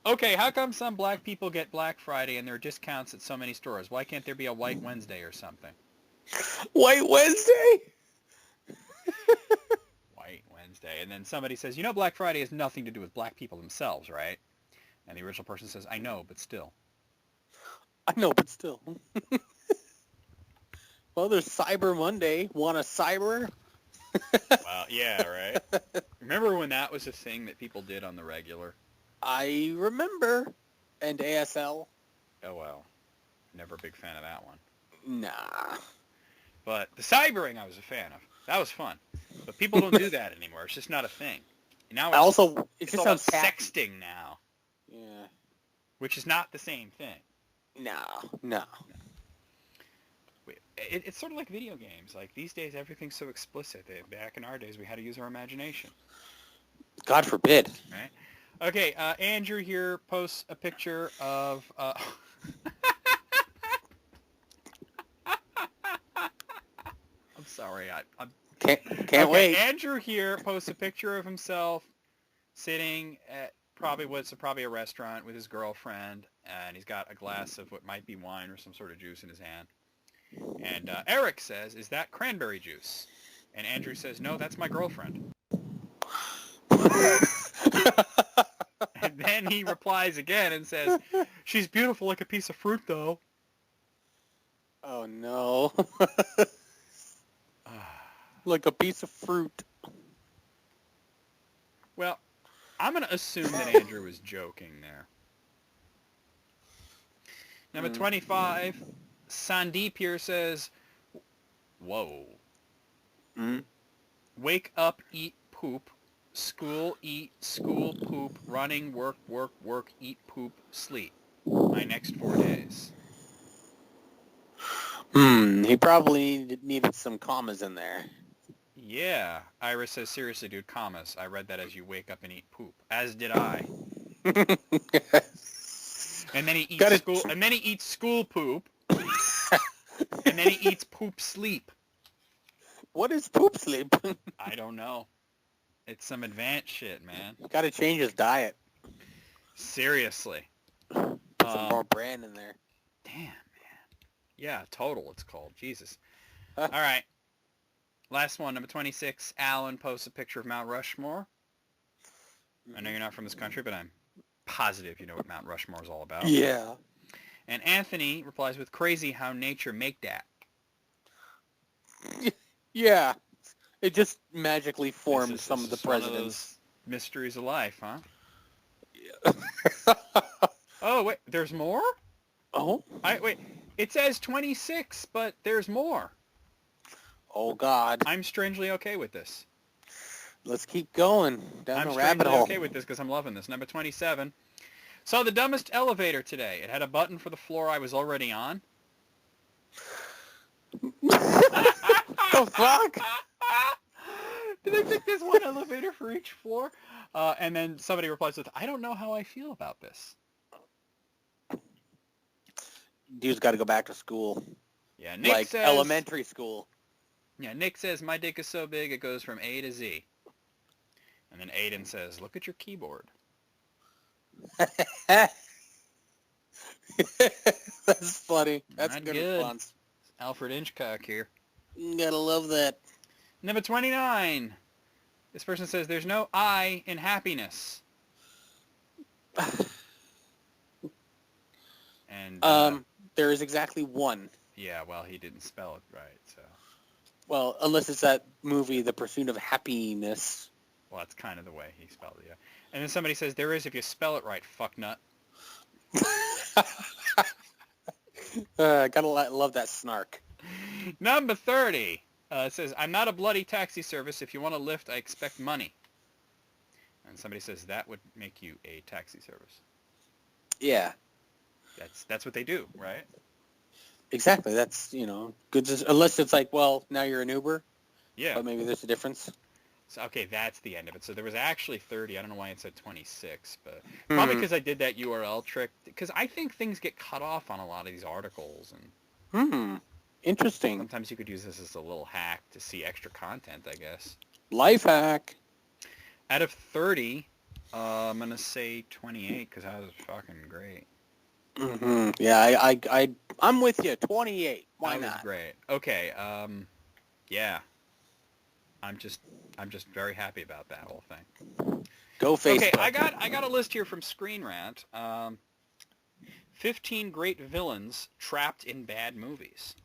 Okay, how come some black people get Black Friday and there are discounts at so many stores? Why can't there be a White Wednesday or something? White Wednesday? White Wednesday. And then somebody says, you know Black Friday has nothing to do with black people themselves, right? And the original person says, I know, but still. I know, but still. Well, there's Cyber Monday. Want a cyber? Well, yeah, right? Remember when that was a thing that people did on the regular? I remember. And ASL. Oh, well. Never a big fan of that one. Nah. But the cybering I was a fan of. That was fun. But people don't do that anymore. It's just not a thing. Now it's just all about sounds tacky. sexting now. Yeah. Which is not the same thing. No. It's sort of like video games. Like these days, everything's so explicit. Back in our days, we had to use our imagination. God forbid. Right? Okay, Andrew here posts a picture of... I'm sorry. I'm Can't wait. Andrew here posts a picture of himself sitting at probably a restaurant with his girlfriend, and he's got a glass of what might be wine or some sort of juice in his hand. And Eric says, "Is that cranberry juice?" And Andrew says, "No, that's my girlfriend." And then he replies again and says, "She's beautiful like a piece of fruit, though." Oh no. Like a piece of fruit. Well, I'm going to assume that Andrew was joking there. Number 25, Sandeep here says, "Whoa. Wake up, eat, poop. School, eat, school, poop. Running, work, work, work, eat, poop, sleep. My next 4 days." He probably needed some commas in there. Yeah. Iris says, "Seriously, dude, commas. I read that as you wake up and eat poop. As did I." And then he eats school poop. And then he eats poop sleep. What is poop sleep? I don't know. It's some advanced shit, man. Gotta change his diet. Seriously. Put some more bran in there. Damn, man. Yeah, total it's called. Jesus. All right. Last one, number 26. Alan posts a picture of Mount Rushmore. I know you're not from this country, but I'm positive you know what Mount Rushmore is all about. Yeah. And Anthony replies with, "Crazy how nature make that." Yeah. It just magically formed some of the This is one presidents. those mysteries of life, huh? Yeah. Oh, wait, there's more? Oh? Wait, it says 26, but there's more. Oh, God. I'm strangely okay with this. Let's keep going down the rabbit hole. I'm okay with this because I'm loving this. Number 27. Saw the dumbest elevator today. It had a button for the floor I was already on. The fuck? Do they think there's one elevator for each floor? And then somebody replies with, "I don't know how I feel about this." Dude's got to go back to school. Yeah, Nick like says, elementary school. Yeah, Nick says, "My dick is so big it goes from A to Z." And then Aiden says, "Look at your keyboard." That's funny. That's Not a good good. response. Alfred Hitchcock here. Gotta love that. Number 29. This person says, "There's no I in happiness." And there is exactly one. yeah, well, he didn't spell it right, so. Well, unless it's that movie, The Pursuit of Happiness. Well, that's kind of the way he spelled it, yeah. And then somebody says, "There is if you spell it right, fucknut." Gotta love that snark. Number 30. It says, "I'm not a bloody taxi service. If you want a lift, I expect money." And somebody says, "That would make you a taxi service." Yeah. That's what they do, right? Exactly. That's, good. Unless it's like, well, now you're an Uber. Yeah. But maybe there's a difference. So, okay, that's the end of it. So there was actually 30. I don't know why it said 26, but probably because I did that URL trick. Because I think things get cut off on a lot of these articles. And Interesting. sometimes you could use this as a little hack to see extra content, I guess. Life hack. Out of 30, I'm going to say 28 because that was fucking great. Yeah, I'm with you. 28. Why that not? was great. Okay, yeah. I'm just very happy about that whole thing. Go Facebook. Okay, I got a list here from Screen Rant. 15 great villains trapped in bad movies.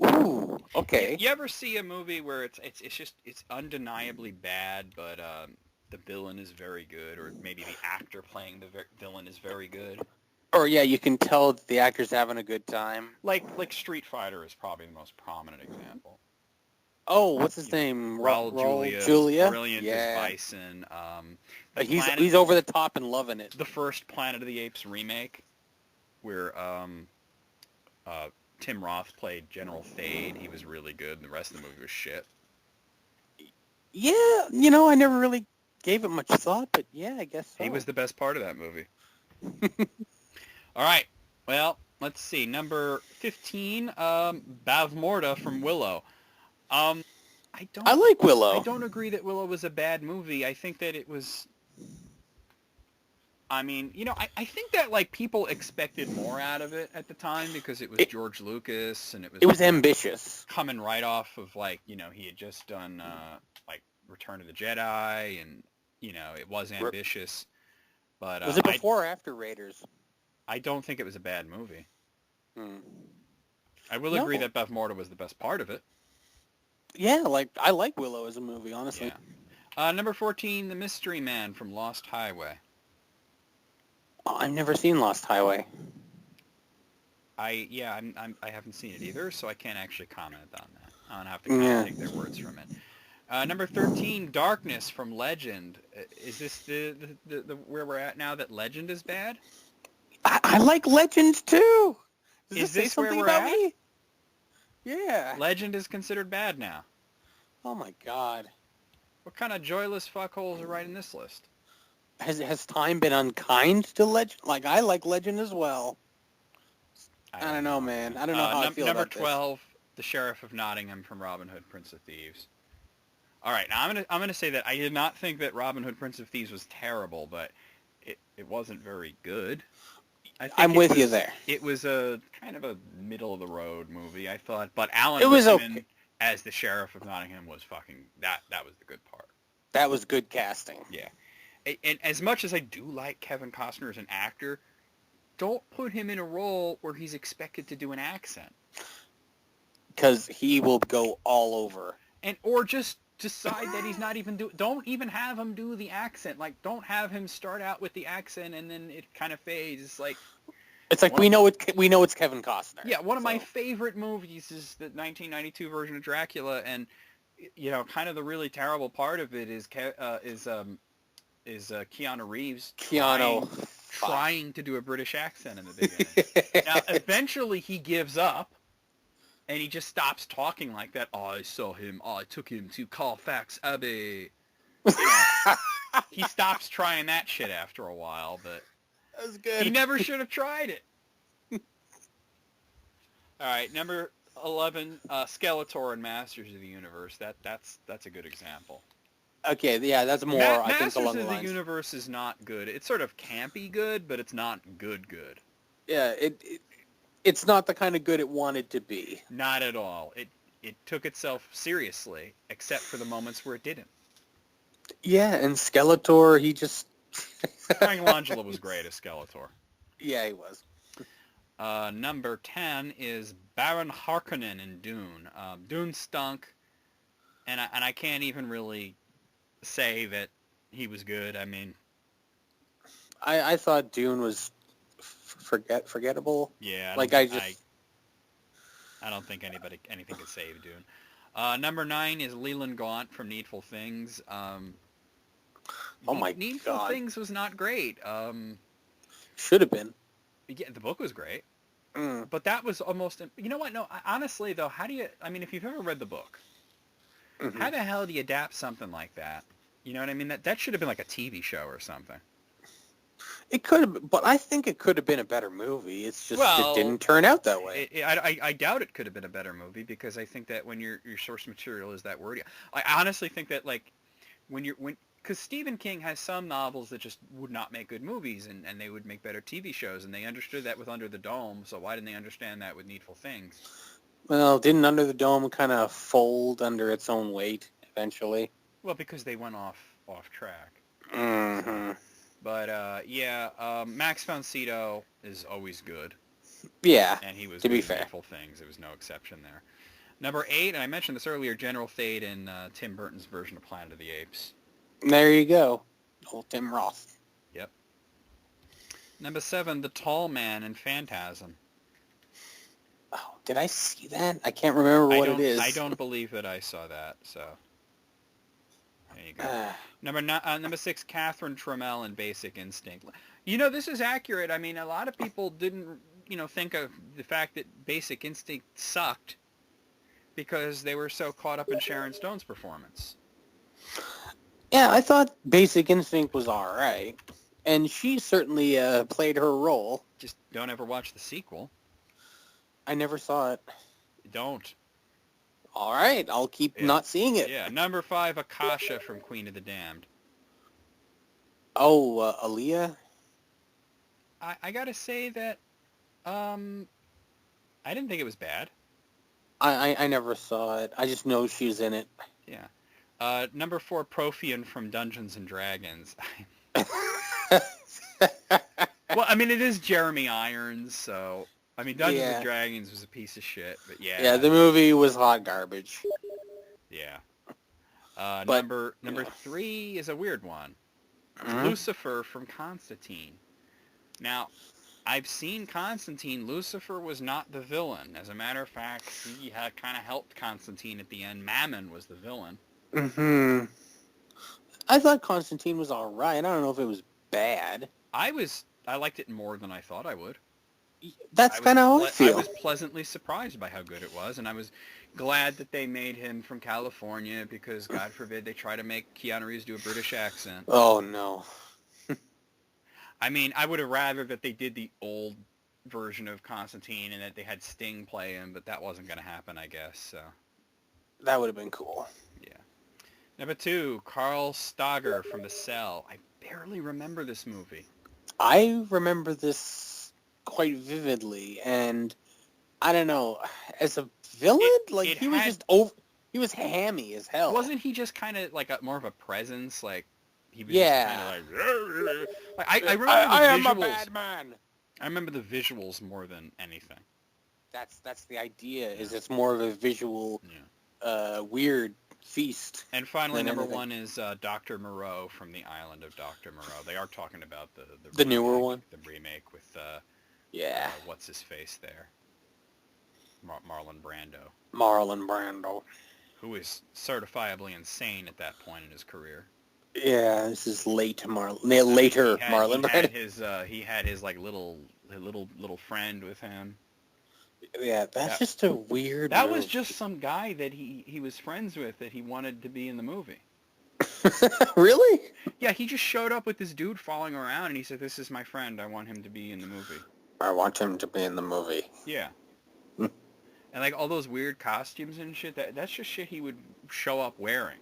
Ooh, okay. You ever see a movie where it's undeniably bad, but the villain is very good, or maybe the actor playing the villain is very good? Or yeah, you can tell that the actor's having a good time. Like Street Fighter is probably the most prominent example. Oh, what's his name? Raul Julia? brilliant as Yeah. Bison. He's over the top and loving it. The first Planet of the Apes remake, where Tim Roth played General Thade. He was really good, and the rest of the movie was shit. Yeah, I never really gave it much thought, but yeah, I guess so. He was the best part of that movie. All right. Well, let's see. Number 15, Bavmorda from Willow. I like Willow. I don't agree that Willow was a bad movie. I think that it was... I mean, I think that, like, people expected more out of it at the time because it was George Lucas, and it was ambitious. Coming right off of, like, he had just done, like, Return of the Jedi, and, it was ambitious. But was it before or after Raiders? I don't think it was a bad movie. I will agree that Bavmorda was the best part of it. Yeah, I like Willow as a movie, honestly. Yeah. Number 14, The Mystery Man from Lost Highway. Oh, I've never seen Lost Highway. I haven't seen it either, so I can't actually comment on that. I'm gonna have to kind of take their words from it. Number 13, Darkness from Legend. Is this the where we're at now that Legend is bad? I like Legend too. Is this where we're at? Me? Yeah. Legend is considered bad now. Oh my God. What kind of joyless fuckholes are writing this list? Has time been unkind to Legend? Like, I like Legend as well. I don't know, man. I don't know how I feel number about 12, The Sheriff of Nottingham from Robin Hood, Prince of Thieves. All right, now I'm gonna say that I did not think that Robin Hood, Prince of Thieves was terrible, but it wasn't very good. I'm with you there. It was a kind of a middle of the road movie, I thought, but Alan Rickman as the Sheriff of Nottingham was fucking that was the good part. That was good casting. Yeah. And as much as I do like Kevin Costner as an actor, don't put him in a role where he's expected to do an accent. Because he will go all over. Or just decide that he's not even don't even have him do the accent. Like, don't have him start out with the accent and then it kind of fades. It's like we know it's Kevin Costner. Yeah, one of my favorite movies is the 1992 version of Dracula, and kind of the really terrible part of it is Keanu Reeves trying to do a British accent in the beginning. Now, eventually he gives up, and he just stops talking like that. I took him to Colfax Abbey. He stops trying that shit after a while, but that was good. He never should have tried it. All right, number 11, Skeletor and Masters of the Universe. That's a good example. Okay, yeah, that's more, I think, along the lines. Masters of the Universe is not good. It's sort of campy good, but it's not good. Yeah, it's not the kind of good it wanted to be. Not at all. It took itself seriously, except for the moments where it didn't. Yeah, and Skeletor, he just... Frank Langella was great as Skeletor. Yeah, he was. Number 10 is Baron Harkonnen in Dune. Dune stunk, and I can't even really say that he was good. I mean, I thought Dune was forgettable. Yeah, I don't think anything could save Dune. Number 9 is Leland Gaunt from Needful Things. Oh my Needful God. Things was not great. Should have been. Yeah, the book was great. But that was almost... You know what? No, honestly, though, if you've ever read the book, how the hell do you adapt something like that? You know what I mean? That should have been like a TV show or something. It could have, but I think it could have been a better movie. It's just it didn't turn out that way. I doubt it could have been a better movie because I think that when your source material is that wordy, I honestly think that like because Stephen King has some novels that just would not make good movies and they would make better TV shows, and they understood that with Under the Dome. So why didn't they understand that with Needful Things? Well, didn't Under the Dome kind of fold under its own weight eventually? Well, because they went off track. Mm-hmm. But Max von Sydow is always good. Yeah, and he was to be good in fair. Needful Things. There was no exception there. Number 8, and I mentioned this earlier, General Thade in Tim Burton's version of Planet of the Apes. There you go, old Tim Roth. Yep. Number 7, The Tall Man in Phantasm. Oh, did I see that? I can't remember what it is. I don't believe that I saw that, so there you go. Number 6, Catherine Trammell in Basic Instinct. You know, this is accurate. I mean, a lot of people didn't, think of the fact that Basic Instinct sucked because they were so caught up in Sharon Stone's performance. Yeah, I thought Basic Instinct was all right, and she certainly played her role. Just don't ever watch the sequel. I never saw it. Don't. All right, I'll keep not seeing it. Yeah, number 5, Akasha from Queen of the Damned. Oh, Aaliyah? I gotta say that, I didn't think it was bad. I never saw it. I just know she's in it. Yeah. Number 4, Profian from Dungeons and Dragons. Well, I mean, it is Jeremy Irons, so... I mean, Dungeons and Dragons was a piece of shit, but yeah. Yeah, the movie was hot garbage. Yeah. Number 3 is a weird one. Mm-hmm. Lucifer from Constantine. Now, I've seen Constantine. Lucifer was not the villain. As a matter of fact, he had kind of helped Constantine at the end. Mammon was the villain. Mm-hmm. I thought Constantine was all right. I don't know if it was bad. I liked it more than I thought I would. That's kind of how I feel. I was pleasantly surprised by how good it was, and I was glad that they made him from California because, God forbid, they try to make Keanu Reeves do a British accent. Oh, no. I mean, I would have rather that they did the old version of Constantine and that they had Sting play him, but that wasn't going to happen, I guess. So that would have been cool. Yeah. Number 2, Carl Stager from The Cell. I barely remember this movie. I remember this quite vividly, and I don't know, as a villain, he was hammy as hell. Wasn't he just kind of like more of a presence? Like he was kind of like I remember I am a bad man. I remember the visuals more than anything. That's the idea. Is it's more of a visual, weird feast. And finally, number 1 is Dr. Moreau from The Island of Dr. Moreau. They are talking about the newer one, the remake with what's his face there, Marlon Brando. Marlon Brando, who is certifiably insane at that point in his career. Yeah, this is later Marlon Brando. He had his like little friend with him. Yeah, that's just a weird. That was just some guy that he was friends with that he wanted to be in the movie. Really? Yeah, he just showed up with this dude following around, and he said, "This is my friend. I want him to be in the movie." I want him to be in the movie. Yeah. And like all those weird costumes and shit, that's just shit he would show up wearing.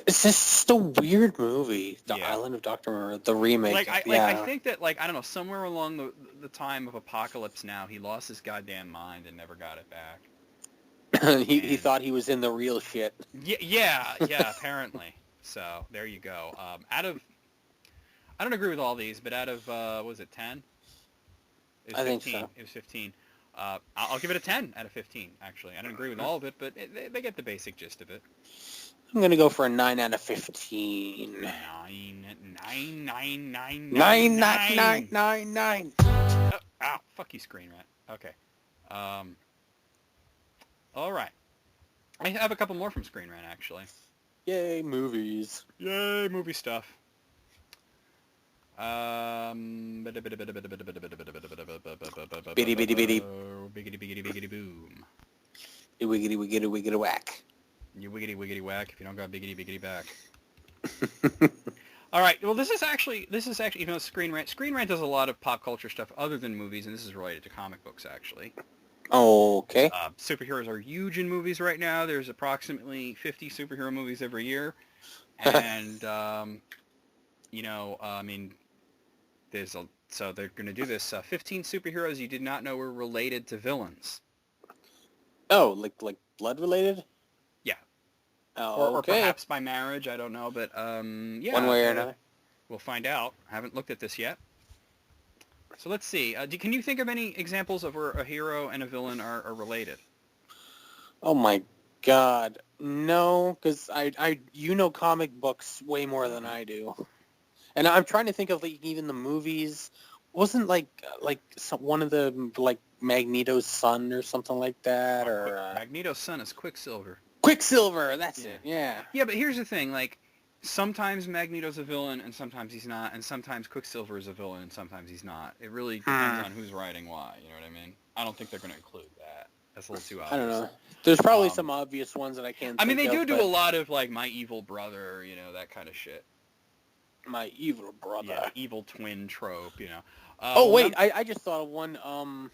It's just a weird movie. The Island of Dr. Moreau, the remake. I think that, like, I don't know, somewhere along the time of Apocalypse Now, he lost his goddamn mind and never got it back. He thought he was in the real shit. Yeah, apparently. So, there you go. I don't agree with all these, but out of, was it 10? It was 15. I think so. It was 15. I'll give it a 10 out of 15, actually. I don't agree with all of it, but they get the basic gist of it. I'm going to go for a 9 out of 15. 9. Ow, fuck you, Screen Rant. Okay. All right. I have a couple more from Screen Rant, actually. Yay, movies. Yay, movie stuff. Bitty bitty bitty. Biggity biggity biggity boom. Wiggity wiggity wiggity whack. You wiggity wiggity whack if you don't got biggity biggity back. All right. Well, this is actually even though Screen Rant does a lot of pop culture stuff other than movies, and this is related to comic books actually. Okay. Superheroes are huge in movies right now. There's approximately 50 superhero movies every year, and I mean, so they're going to do this 15 superheroes you did not know were related to villains. Oh, like blood related? Yeah. Oh, or perhaps by marriage, I don't know, but yeah. One way or another. We'll find out. I haven't looked at this yet. So let's see. Can you think of any examples of where a hero and a villain are related? Oh my God, no, because I comic books way more than I do, and I'm trying to think of like even the movies wasn't one of the like Magneto's son or something like that, or Magneto's son is Quicksilver. Quicksilver. That's it. Yeah. Yeah, but here's the thing, like, sometimes Magneto's a villain and sometimes he's not, and sometimes Quicksilver is a villain and sometimes he's not. It really depends on who's writing why, you know what I mean? I don't think they're going to include that. That's a little too obvious. I don't know. There's probably some obvious ones that I can't think they of, do a lot of, like, my evil brother, you know, that kind of shit. My evil brother. Yeah, evil twin trope, you know. I just thought of one,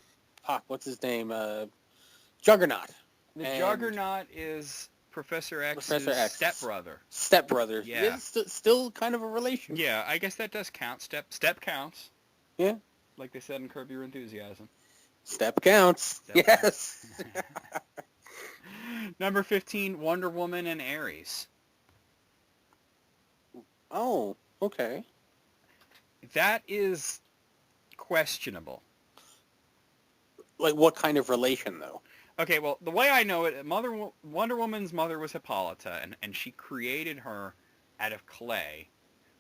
what's his name? Juggernaut. The Juggernaut is Professor X's stepbrother. Stepbrother. Yeah. It's still kind of a relation. Yeah, I guess that does count. Step counts. Yeah. Like they said in Curb Your Enthusiasm. Step counts. Yes. Number 15, Wonder Woman and Ares. Oh, okay. That is questionable. Like what kind of relation, though? Okay, well, the way I know it, Wonder Woman's mother was Hippolyta, and she created her out of clay,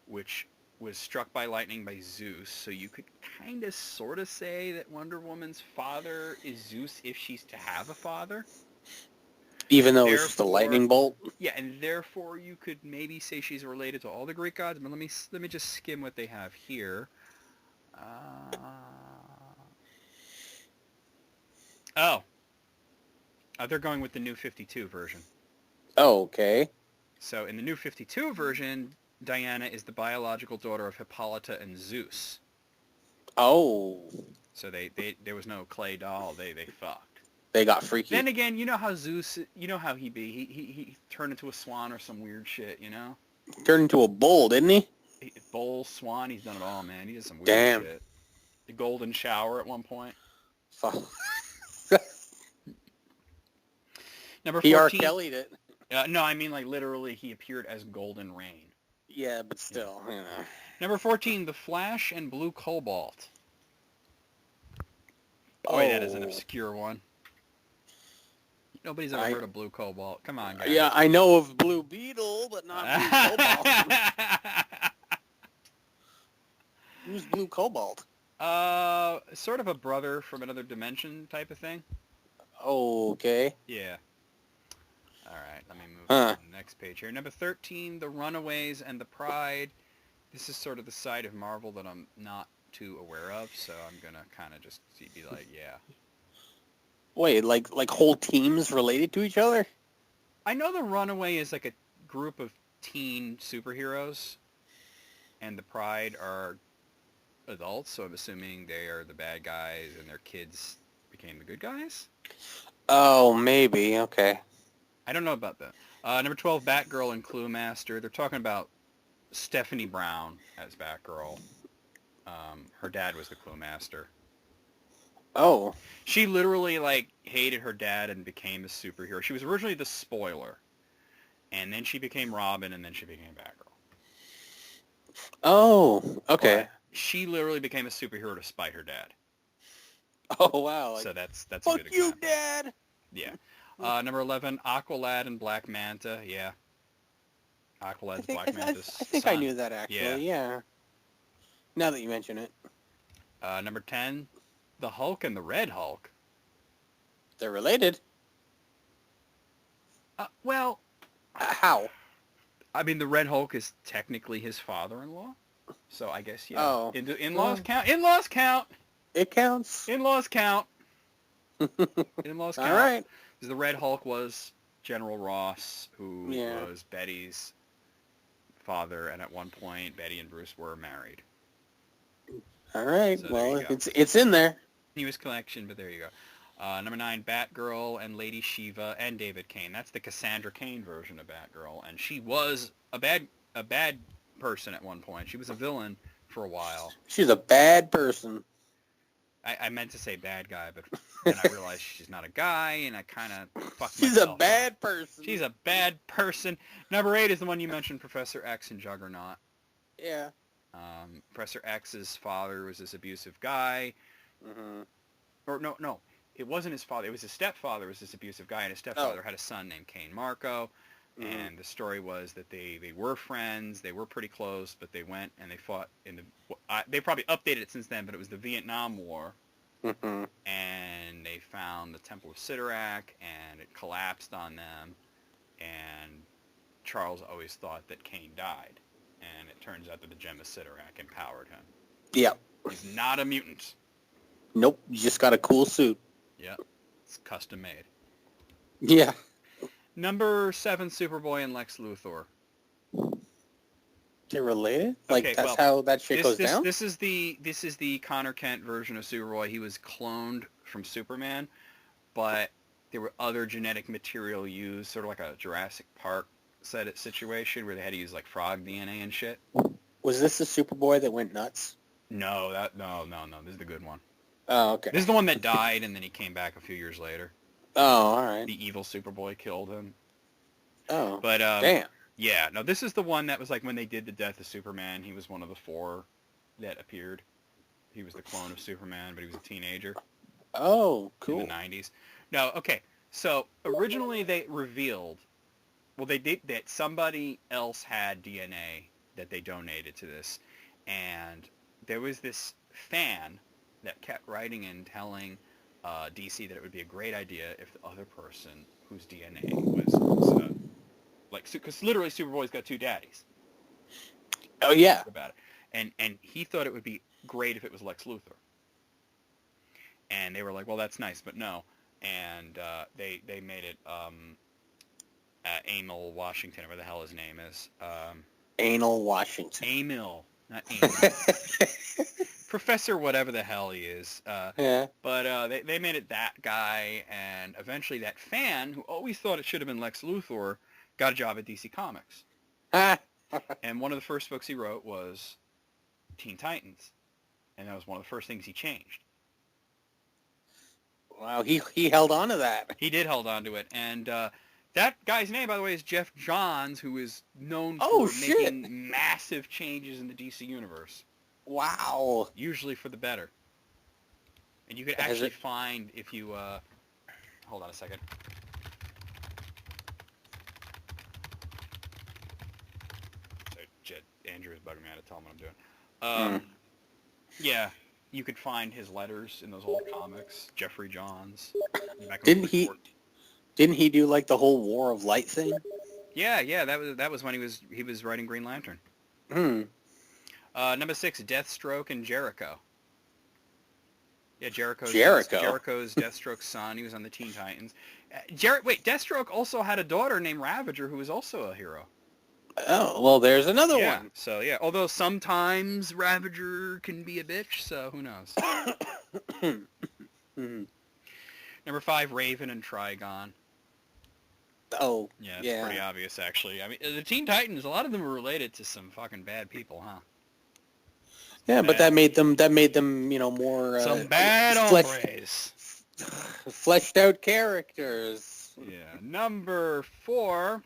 which was struck by lightning by Zeus. So you could kind of sort of say that Wonder Woman's father is Zeus if she's to have a father. Even though it's just a lightning bolt? Yeah, and therefore you could maybe say she's related to all the Greek gods, but let me just skim what they have here. They're going with the New 52 version. Oh, okay. So in the New 52 version, Diana is the biological daughter of Hippolyta and Zeus. Oh. So there was no clay doll. They fucked. They got freaky. Then again, you know how Zeus, you know how he be. He turned into a swan or some weird shit, you know? Turned into a bull, didn't he? Bull, swan, he's done it all, man. He did some weird shit. The golden shower at one point. Fuck. Number 14. He R. Kelly'd it. No, I mean like literally he appeared as Golden Rain. Yeah, but still, you know. Number 14, The Flash and Blue Cobalt. Boy, that is an obscure one. Nobody's ever heard of Blue Cobalt. Come on, guys. Yeah, I know of Blue Beetle, but not Blue Cobalt. Who's Blue Cobalt? Sort of a brother from another dimension type of thing. Okay. Yeah. All right, let me move on to the next page here. Number 13, The Runaways and the Pride. This is sort of the side of Marvel that I'm not too aware of, so I'm going to kind of just be like, yeah. Wait, like whole teams related to each other? I know the Runaway is like a group of teen superheroes, and the Pride are adults, so I'm assuming they are the bad guys and their kids became the good guys? Oh, maybe. Okay. I don't know about that. Number 12, Batgirl and Clue Master. They're talking about Stephanie Brown as Batgirl. Her dad was the Clue Master. Oh. She literally, like, hated her dad and became a superhero. She was originally the Spoiler. And then she became Robin, and then she became Batgirl. Oh, okay. But she literally became a superhero to spite her dad. Oh, wow. So that's a fuck good example. you, Dad! Yeah. Number 11, Aqualad and Black Manta. Yeah. Aqualad's Black Manta's I think son. I knew that, actually. Yeah. Now that you mention it. Number 10, the Hulk and the Red Hulk. They're related. Well... how? I mean, the Red Hulk is technically his father-in-law. So I guess, yeah. Oh. In-laws count. In-laws count. It counts. In-laws count. In-laws count. All right. Because the Red Hulk was General Ross, who was Betty's father, and at one point, Betty and Bruce were married. All right. So well, it's in there. Newest collection, but there you go. Number 9, Batgirl and Lady Shiva and David Kane. That's the Cassandra Cain version of Batgirl, and she was a bad person at one point. She was a villain for a while. She's a bad person. I meant to say bad guy, but then I realized she's not a guy, and I kind of fucked She's myself a bad up. person. She's a bad person. Number 8 is the one you mentioned, Professor X and Juggernaut. Yeah. Professor X's father was this abusive guy. Mm-hmm. Or no, it wasn't his father. It was his stepfather was this abusive guy, and his stepfather had a son named Cain Marco. And the story was that they were friends, they were pretty close, but they went and they fought in the... they probably updated it since then, but it was the Vietnam War. Mm-hmm. And they found the Temple of Sidorak, and it collapsed on them. And Charles always thought that Cain died. And it turns out that the Gem of Sidorak empowered him. Yeah. He's not a mutant. Nope. You just got a cool suit. Yeah. It's custom made. Yeah. Number 7, Superboy and Lex Luthor. They're related? Like, Okay, that's how that shit goes down? This is the Connor Kent version of Superboy. He was cloned from Superman, but there were other genetic material used, sort of like a Jurassic Park situation where they had to use like frog DNA and shit. Was this the Superboy that went nuts? No, no. This is the good one. Oh, okay. This is the one that died, and then he came back a few years later. Oh, all right. The evil Superboy killed him. Oh, but damn. Yeah, no, this is the one that was like when they did the Death of Superman, he was one of the 4 that appeared. He was the clone of Superman, but he was a teenager. Oh, cool. In the 90s. No, okay. So originally they revealed, well, they did that somebody else had DNA that they donated to this, and there was this fan that kept writing and telling DC that it would be a great idea if the other person whose DNA was like, because literally Superboy's got 2 daddies. Oh, yeah. About it. And he thought it would be great if it was Lex Luthor. And they were like, well, that's nice, but no. And they made it Emil Washington, or whatever the hell his name is. Anal Washington. Emil, not Emil. Professor whatever the hell he is. Yeah. But they made it that guy, and eventually that fan, who always thought it should have been Lex Luthor, got a job at DC Comics. And one of the first books he wrote was Teen Titans. And that was one of the first things he changed. Wow, he held on to that. He did hold on to it. And that guy's name, by the way, is Jeff Johns, who is known for making massive changes in the DC Universe. Wow. Usually for the better. And you could actually find, if you... hold on a second. Andrew is bugging me out to tell him what I'm doing. Yeah, you could find his letters in those old comics. Jeffrey Johns. Didn't he do like the whole War of Light thing? Yeah, that was when he was writing Green Lantern. Number 6, Deathstroke and Jericho. Yeah, Jericho's Deathstroke's son. He was on the Teen Titans. Deathstroke also had a daughter named Ravager, who was also a hero. Oh, well, there's another one. So, yeah. Although sometimes Ravager can be a bitch, so who knows? Number 5, Raven and Trigon. Oh, yeah. It's pretty obvious, actually. I mean, the Teen Titans, a lot of them were related to some fucking bad people, huh? Yeah, but that made them, you know, more... some bad hombres. Fleshed out characters. Yeah. Number 4...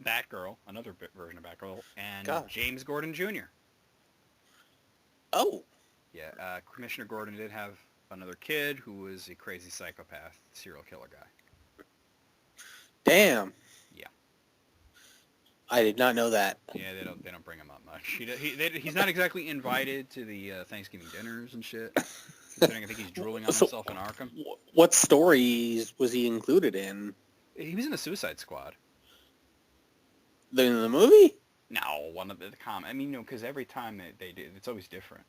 Batgirl, another version of Batgirl, and James Gordon Jr. Oh. Yeah, Commissioner Gordon did have another kid who was a crazy psychopath, serial killer guy. Damn. Yeah. I did not know that. Yeah, they don't bring him up much. He's not exactly invited to the Thanksgiving dinners and shit. Considering I think he's drooling on himself in Arkham. What stories was he included in? He was in the Suicide Squad. In the movie? No, one of the comics. I mean, because every time they do, it's always different.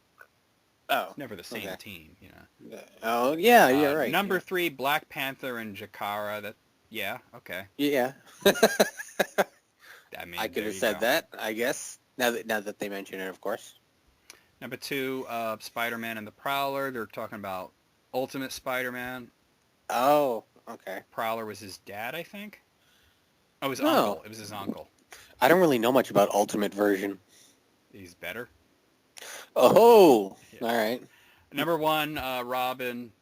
Oh. It's never the same team, you know. Oh, yeah, you're right. Number 3, Black Panther and Jakara. Yeah, okay. Yeah. I mean, I could have said that, I guess. Now that they mention it, of course. Number 2, Spider-Man and the Prowler. They're talking about Ultimate Spider-Man. Oh, okay. Prowler was his dad, I think. Oh, his uncle. It was his uncle. I don't really know much about Ultimate version. He's better. Oh, yeah. All right. Number 1, Robin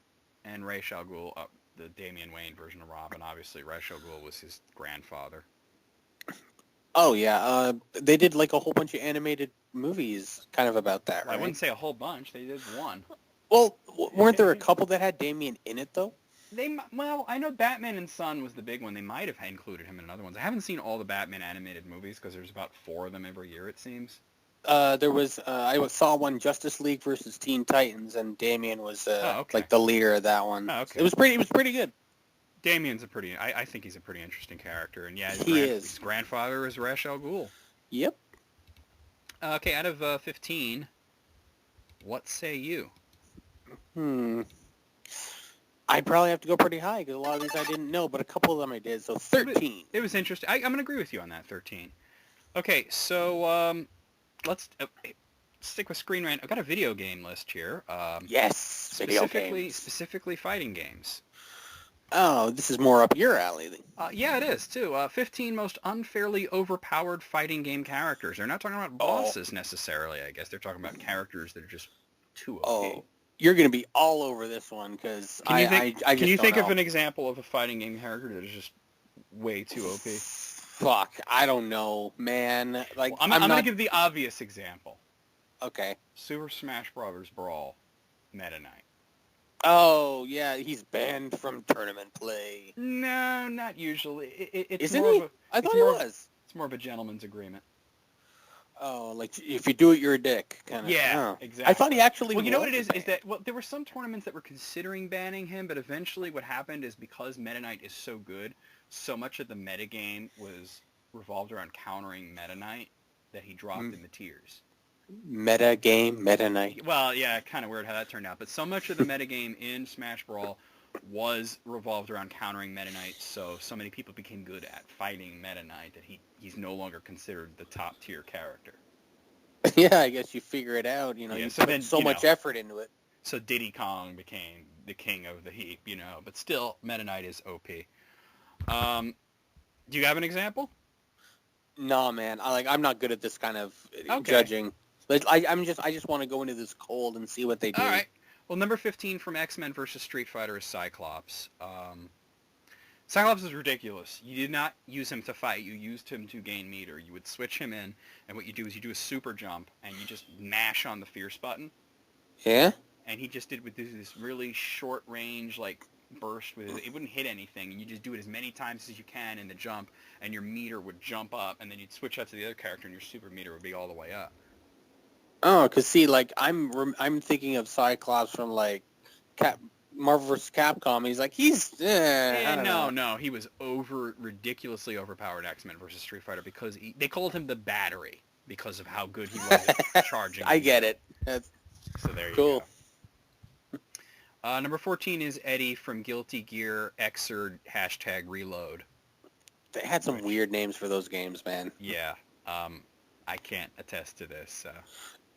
and Ra's al Ghul. The Damian Wayne version of Robin. Obviously, Ra's al Ghul was his grandfather. Oh, yeah. They did like a whole bunch of animated movies kind of about that, right? I wouldn't say a whole bunch. They did one. Well, weren't there a couple that had Damian in it, though? Well, I know Batman and Son was the big one. They might have included him in other ones. I haven't seen all the Batman animated movies because there's about 4 of them every year, it seems. There was I saw one, Justice League versus Teen Titans, and Damian was Okay. like the leader of that one. Oh, okay. It was pretty good. Damian's I think he's a pretty interesting character, and yeah, His grandfather is Ra's al Ghul. Yep. Okay, out of 15, what say you? I'd probably have to go pretty high because a lot of these I didn't know, but a couple of them I did. So 13. It was interesting. I'm going to agree with you on that, 13. Okay, so let's stick with Screen Rant. I've got a video game list here. Yes, video games. Specifically fighting games. Oh, this is more up your alley. Yeah, it is, too. 15 most unfairly overpowered fighting game characters. They're not talking about bosses necessarily, I guess. They're talking about characters that are just too OP. Oh, you're going to be all over this one because I just Can you think know. of an example of a fighting game character that is just way too OP? Fuck, I don't know, man. Like, well, I'm going to give the obvious example. Okay. Super Smash Bros. Brawl, Meta Knight. Oh, yeah, he's banned from tournament play. No, not usually. It's Isn't more he? Of a, I thought he was. It's more of a gentleman's agreement. Oh, like if you do it, you're a dick, kind of. Yeah, exactly. I thought he actually. Well, you know what it was is that there were some tournaments that were considering banning him, but eventually what happened is because Meta Knight is so good, so much of the metagame was revolved around countering Meta Knight that he dropped in the tiers. Meta game, Meta Knight. Well, yeah, kind of weird how that turned out, but so much of the metagame in Smash Brawl was revolved around countering Meta Knight, so many people became good at fighting Meta Knight that he's no longer considered the top tier character. Yeah, I guess you figure it out. You know, you put so much effort into it. So Diddy Kong became the king of the heap, but still Meta Knight is OP. Do you have an example? No, man. I'm not good at this kind of judging. I just want to go into this cold and see what they do. All right. Well, number 15 from X-Men versus Street Fighter is Cyclops. Cyclops is ridiculous. You did not use him to fight. You used him to gain meter. You would switch him in, and what you do is you do a super jump, and you just mash on the Fierce button. Yeah? And he just did with this really short range, burst with it. It wouldn't hit anything, and you just do it as many times as you can in the jump, and your meter would jump up, and then you'd switch out to the other character, and your super meter would be all the way up. Oh, because see, I'm thinking of Cyclops from Marvel vs. Capcom. He's No, he was ridiculously overpowered X-Men versus Street Fighter because they called him the Battery because of how good he was at charging. I get it. So there you go. Number 14 is Eddie from Guilty Gear Xrd #Reload. They had some weird names for those games, man. Yeah, I can't attest to this.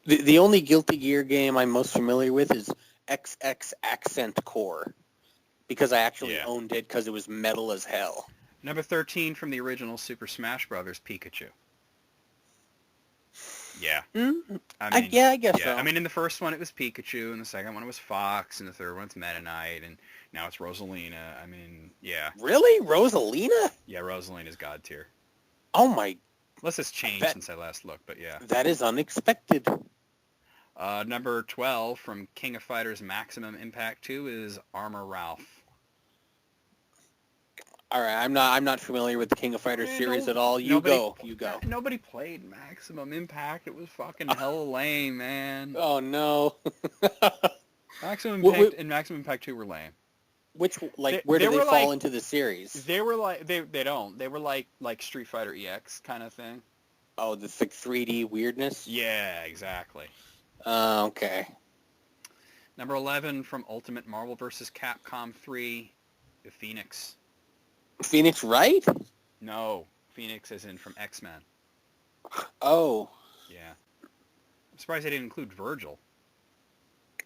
The only Guilty Gear game I'm most familiar with is XX Accent Core, because I actually owned it because it was metal as hell. Number 13 from the original Super Smash Bros. Pikachu. Yeah. I guess so. I mean, in the first one it was Pikachu, and the second one it was Fox, and the third one it's Meta Knight, and now it's Rosalina. I mean, yeah. Really? Rosalina? Yeah, Rosalina's God tier. Oh my... Unless it's changed since I last looked, but yeah. That is unexpected. Number 12 from King of Fighters Maximum Impact 2 is Armor Ralph. All right, I'm not familiar with the King of Fighters series at all. You go. Nobody played Maximum Impact. It was fucking hella lame, man. Oh no. Maximum Impact and Maximum Impact 2 were lame. Where do they fall into the series? They were they don't. They were like Street Fighter EX kind of thing. Oh, the 3D weirdness? Yeah, exactly. Okay. Number 11 from Ultimate Marvel vs. Capcom 3, the Phoenix. Phoenix Wright? No, Phoenix as in from X-Men. Oh. Yeah. I'm surprised they didn't include Virgil.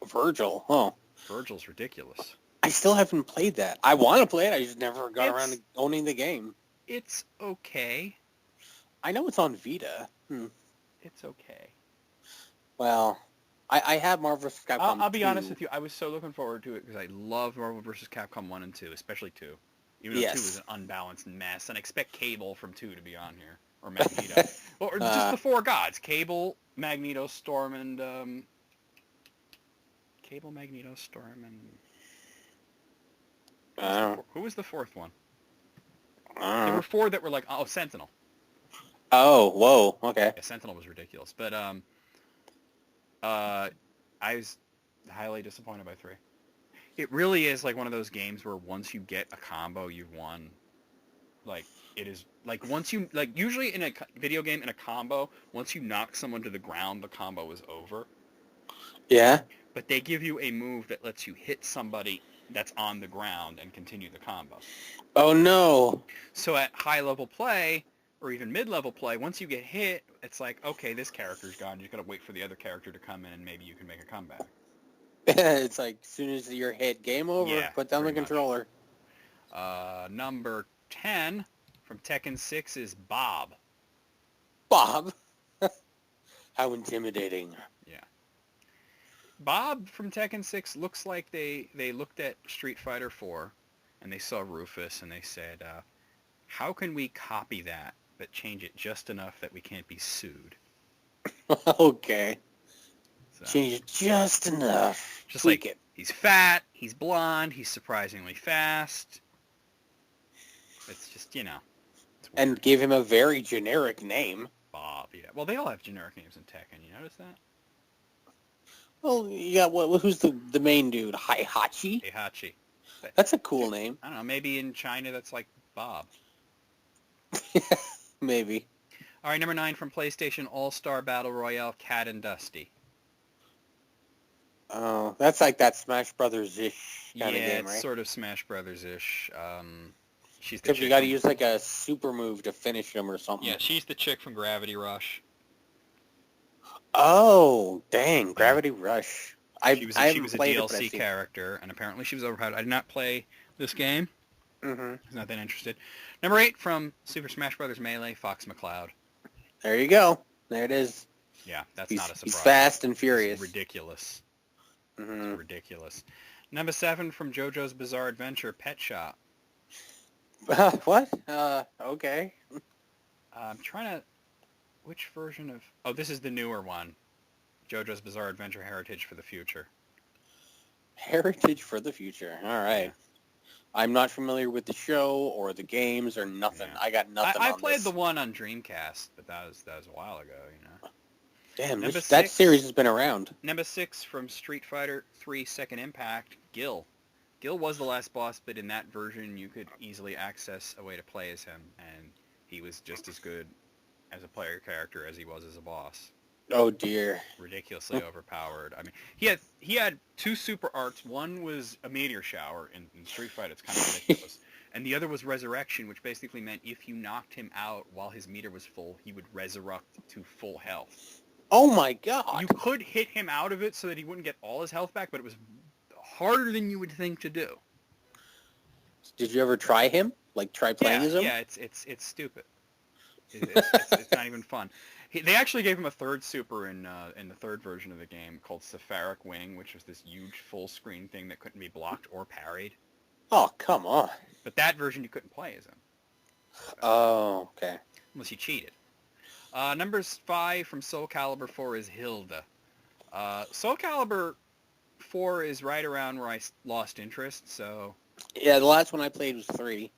Virgil? Oh. Virgil's ridiculous. I still haven't played that. I want to play it. I just never got around to owning the game. It's okay. I know it's on Vita. It's okay. Well, I have Marvel vs. Capcom I'll be 2. honest with you. I was so looking forward to it because I love Marvel vs. Capcom 1 and 2, especially 2. Even though 2 is an unbalanced mess. And I expect Cable from 2 to be on here. Or Magneto. or just the 4 gods. Cable, Magneto, Storm, and... Cable, Magneto, Storm, and... Oh. Who was the fourth one? Oh. There were four that were like, oh, Sentinel. Oh, whoa. Okay. Yeah, Sentinel was ridiculous. But I was highly disappointed by 3. It really is like one of those games where once you get a combo, you've won. Like, it is, like, once you, like, usually in a video game, in a combo, once you knock someone to the ground, the combo is over. Yeah. But they give you a move that lets you hit somebody that's on the ground and continue the combo. Oh, no. So at high-level play, or even mid-level play, once you get hit, it's like, okay, this character's gone. You just got to wait for the other character to come in, and maybe you can make a comeback. It's like, as soon as you're hit, game over, Yeah, put down the pretty much. controller. Number 10 from Tekken 6 is Bob. Bob. How intimidating. Yeah. Bob from Tekken 6 looks like they looked at Street Fighter 4 and they saw Rufus and they said, how can we copy that but change it just enough that we can't be sued? Okay. So, Change it just enough. just Tweak like it. he's fat, he's blonde, he's surprisingly fast. It's just, you know. It's weird. And give him a very generic name. Bob, yeah. Well, they all have generic names in Tekken. You notice that? Well, you got who's the main dude? Heihachi? Heihachi. That's a cool name. I don't know. Maybe in China that's like Bob. Maybe. All right, number 9 from PlayStation All-Star Battle Royale, Cat and Dusty. Oh, that's like that Smash Brothers-ish kind of Yeah, game, it's right? sort of Smash Brothers-ish. She's the Except chick you got to from- use like a super move to finish him or something. Yeah, she's the chick from Gravity Rush. Oh, dang, Gravity Rush. She was I a haven't played it, but I've DLC seen- character, and apparently she was overpowered. I did not play this game. Mhm. I was not that interested. Number 8 from Super Smash Brothers Melee, Fox McCloud. There you go. There it is. Yeah, that's He's, not a surprise. he's fast and furious. It's ridiculous. Mhm. It's ridiculous. Number 7 from JoJo's Bizarre Adventure, Pet Shop. What? Okay. I'm trying to... Which version of... Oh, this is the newer one. JoJo's Bizarre Adventure Heritage for the Future. Heritage for the future. All right. Yeah. I'm not familiar with the show or the games or nothing. Yeah. I got nothing I on played this. the one on Dreamcast, but that was a while ago, you know. Damn, Number that 6. series has been around. Number 6 from Street Fighter 3 Second Impact, Gil. Gil was the last boss, but in that version you could easily access a way to play as him, and he was just as good as a player character as he was as a boss. Oh dear. Ridiculously overpowered. I mean, he had 2 super arts. One was a meteor shower in Street Fighter. It's kind of ridiculous. And the other was resurrection, which basically meant if you knocked him out while his meter was full, he would resurrect to full health. Oh my god. You could hit him out of it so that he wouldn't get all his health back, but it was harder than you would think to do. Did you ever try him? Like try playing as him? Yeah, it's stupid. It's not even fun. They actually gave him a third super in the third version of the game called Cepharic Wing, which was this huge full screen thing that couldn't be blocked or parried. Oh, come on. But that version you couldn't play as him. Oh, okay. Unless you cheated. Numbers 5 from Soul Calibur 4 is Hilda. Soul Calibur 4 is right around where I lost interest, so... Yeah, the last one I played was 3.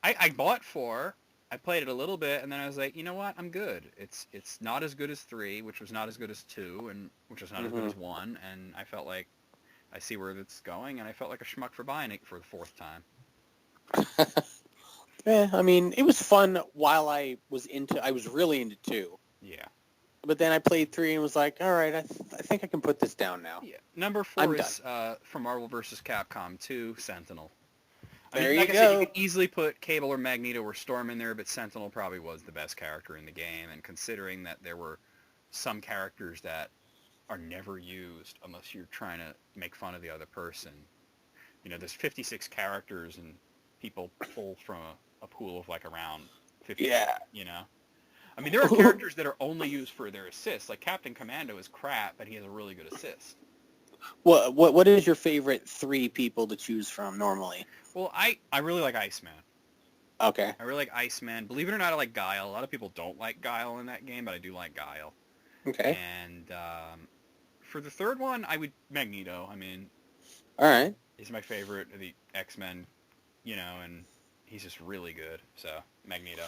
I bought 4, I played it a little bit, and then I was like, you know what, I'm good. It's not as good as 3, which was not as good as 2, and which was not as good as 1, and I felt like I see where it's going, and I felt like a schmuck for buying it for the 4th time. Yeah, I mean, it was fun while I was really into 2. Yeah. But then I played 3 and was like, all right, I think I can put this down now. Yeah. Number 4 is from Marvel vs. Capcom 2, Sentinel. There like you I said, go. you could easily put Cable or Magneto or Storm in there, but Sentinel probably was the best character in the game, and considering that there were some characters that are never used unless you're trying to make fun of the other person. You know, there's 56 characters, and people pull from a pool of like around 50. Yeah. You know? I mean, there are characters that are only used for their assists. Like Captain Commando is crap, but he has a really good assist. What is your favorite 3 people to choose from normally? Well, I really like Iceman. Okay. I really like Iceman. Believe it or not, I like Guile. A lot of people don't like Guile in that game, but I do like Guile. Okay. And for the third one, I would Magneto. I mean, All right. he's my favorite of the X-Men and he's just really good. So Magneto.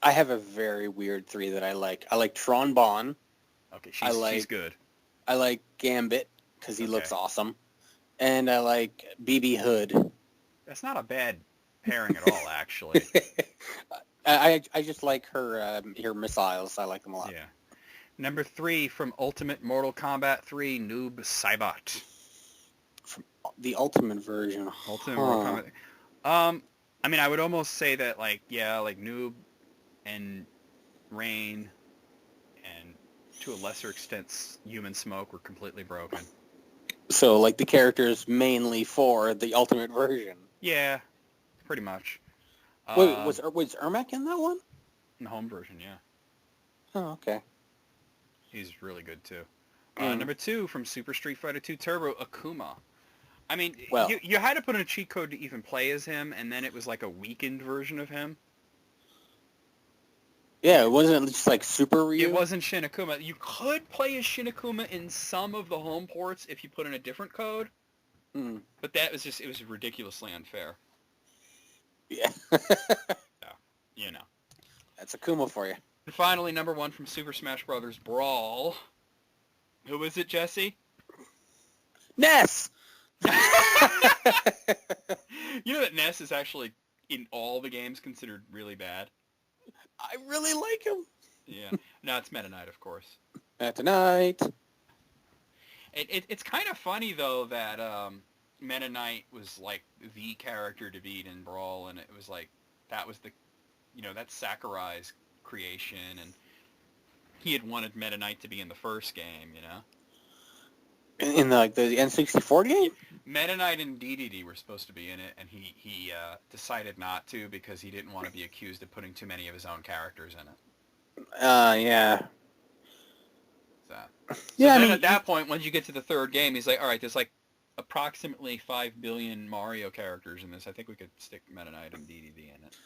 I have a very weird 3 that I like. I like Tron Bonne. Okay, I she's good. I like Gambit because he looks Okay. awesome, and I like BB Hood. That's not a bad pairing at all, actually. I just like her missiles. I like them a lot. Yeah. Number 3 from Ultimate Mortal Kombat 3, Noob Saibot. From the Ultimate version. Ultimate Mortal Kombat. I mean, I would almost say that, like, yeah, like Noob and Rain and to a lesser extent Human Smoke were completely broken. So, like, the characters mainly for the Ultimate version. Yeah, pretty much. Wait, was Ermac in that one? In the home version, yeah. Oh, okay. He's really good, too. Mm. Number 2 from Super Street Fighter 2 Turbo, Akuma. I mean, Well, you had to put in a cheat code to even play as him, and then it was like a weakened version of him. yeah, it wasn't just like Super Ryu. It wasn't Shin Akuma. You could play as Shin Akuma in some of the home ports if you put in a different code, but that was it was ridiculously unfair. Yeah. Yeah, That's Akuma for you. And finally, number 1 from Super Smash Bros. Brawl. Who is it, Jesse? Ness! You know that Ness is actually, in all the games, considered really bad? I really like him. Yeah. No, it's Meta Knight, of course. Tonight. It's kind of funny, though, that Meta Knight was, like, the character to beat in Brawl, and it was, like, that was the, that's Sakurai's creation, and he had wanted Meta Knight to be in the first game, In the N64 game? Meta Knight and DDD were supposed to be in it, and he decided not to because he didn't want to be accused of putting too many of his own characters in it. Yeah. So Yeah, I then mean, at that point, once you get to the third game, he's like, all right, there's like approximately 5 billion Mario characters in this. I think we could stick Meta Knight and DDD in it.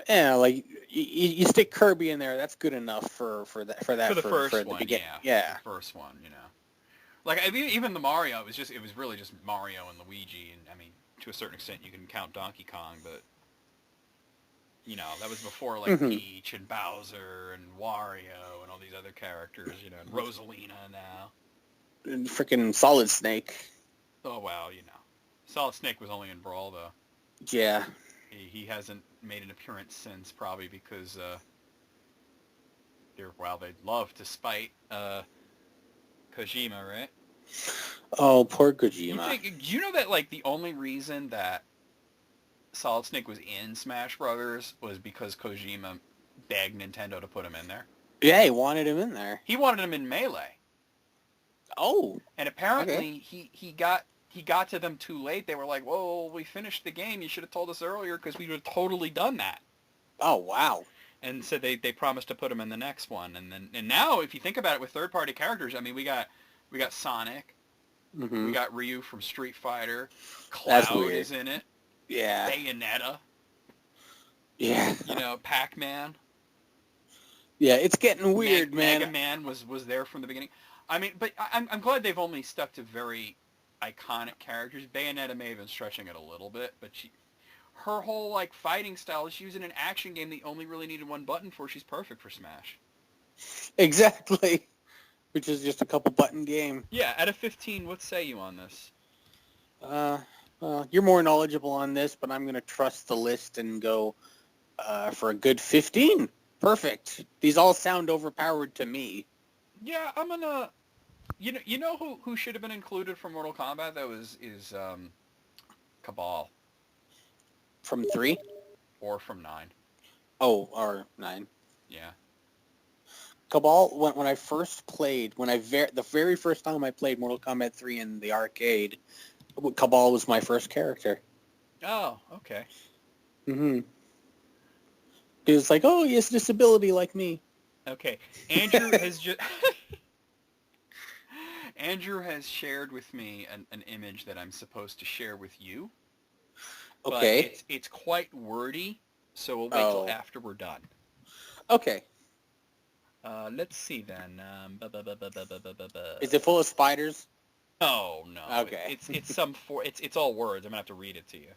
Yeah, like you stick Kirby in there. That's good enough for the first one, beginning. Yeah. The first one, Like even the Mario, it was really just Mario and Luigi, and I mean to a certain extent you can count Donkey Kong, but that was before like Peach and Bowser and Wario and all these other characters, and Rosalina now. And freaking Solid Snake. Oh wow, Solid Snake was only in Brawl though. Yeah. He hasn't made an appearance since, probably because they'd love to spite Kojima, right? Oh, poor Kojima. You know that like the only reason that Solid Snake was in Smash Brothers was because Kojima begged Nintendo to put him in there? Yeah, he wanted him in there. He wanted him in Melee. Oh. And apparently he got to them too late. They were like, "Whoa, we finished the game. You should have told us earlier because we would have totally done that." Oh, wow. And so they promised to put him in the next one. And now if you think about it with third-party characters, I mean, we got Sonic. Mm-hmm. We got Ryu from Street Fighter. Cloud is in it. Yeah. Bayonetta. Yeah. Pac-Man. Yeah, it's getting weird, man. Mega Man was there from the beginning. I mean, but I'm glad they've only stuck to very iconic characters. Bayonetta may have been stretching it a little bit, but her whole like fighting style, she was in an action game they only really needed one button for. She's perfect for Smash. Exactly. Which is just a couple button game. Yeah, out of 15, what say you on this? Well, you're more knowledgeable on this, but I'm going to trust the list and go for a good 15. Perfect. These all sound overpowered to me. Yeah, I'm gonna. You know who should have been included from Mortal Kombat? That is Cabal. From 3? Or from 9. Oh, or 9. Yeah. Cabal, when I first played, the very first time I played Mortal Kombat 3 in the arcade, Cabal was my first character. Oh, okay. Mm-hmm. It was like, oh, he has disability like me. Okay. Andrew has just... Andrew has shared with me an image that I'm supposed to share with you. Okay. But it's quite wordy, so we'll wait till after we're done. Okay. Let's see then. Is it full of spiders? Oh no. Okay. It's all words. I'm gonna have to read it to you.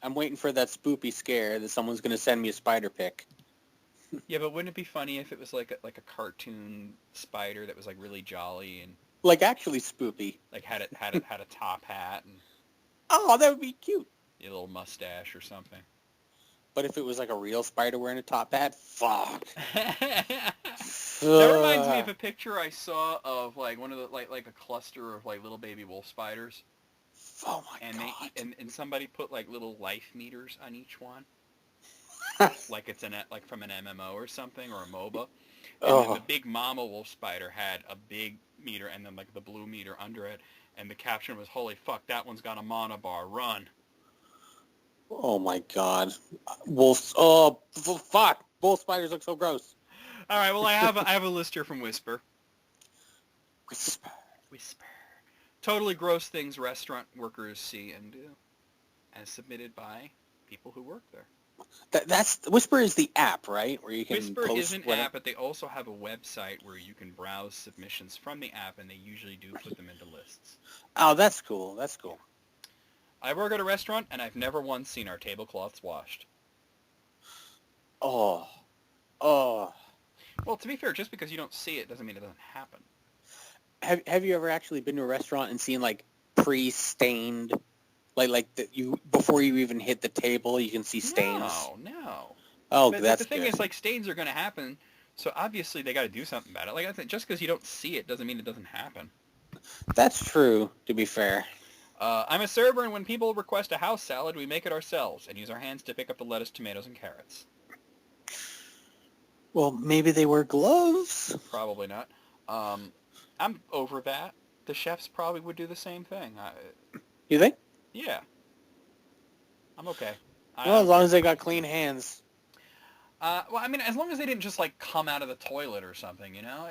I'm waiting for that spoopy scare that someone's going to send me a spider pic. Yeah, but wouldn't it be funny if it was like a cartoon spider that was like really jolly and Like, actually spoopy. like had a top hat and Oh, that would be cute. a little mustache or something? But if it was like a real spider wearing a top hat, fuck. That reminds me of a picture I saw of like one of the like a cluster of like little baby wolf spiders, Oh my and god. and somebody put like little life meters on each one, like it's like from an MMO or something or a MOBA, and then the Oh. big mama wolf spider had a big meter and then like the blue meter under it, and the caption was, "Holy fuck, that one's got a mana bar, run!" Oh my god. Wolves. Oh, fuck. Wolf spiders look so gross. All right, well I have a list here from Whisper. Whisper. Whisper. Totally gross things restaurant workers see and do, as submitted by people who work there. That's Whisper is the app, right? Where you can Whisper post is an whatever. app, but they also have a website where you can browse submissions from the app, and they usually do put them into lists. Oh, that's cool. That's cool. I work at a restaurant, and I've never once seen our tablecloths washed. Oh. Oh. Well, to be fair, just because you don't see it doesn't mean it doesn't happen. Have you ever actually been to a restaurant and seen like pre-stained, like that you before you even hit the table you can see stains? No. Oh, But that's the thing good. is, like, stains are going to happen, so obviously they got to do something about it. Like I think just because you don't see it doesn't mean it doesn't happen. That's true. To be fair. I'm a server, and when people request a house salad, we make it ourselves and use our hands to pick up the lettuce, tomatoes, and carrots. Well, maybe they wear gloves. Probably not. I'm over that. The chefs probably would do the same thing. You think? Yeah. I'm okay. Well, as long as they got clean hands. Well, I mean, as long as they didn't just, like, come out of the toilet or something, you know?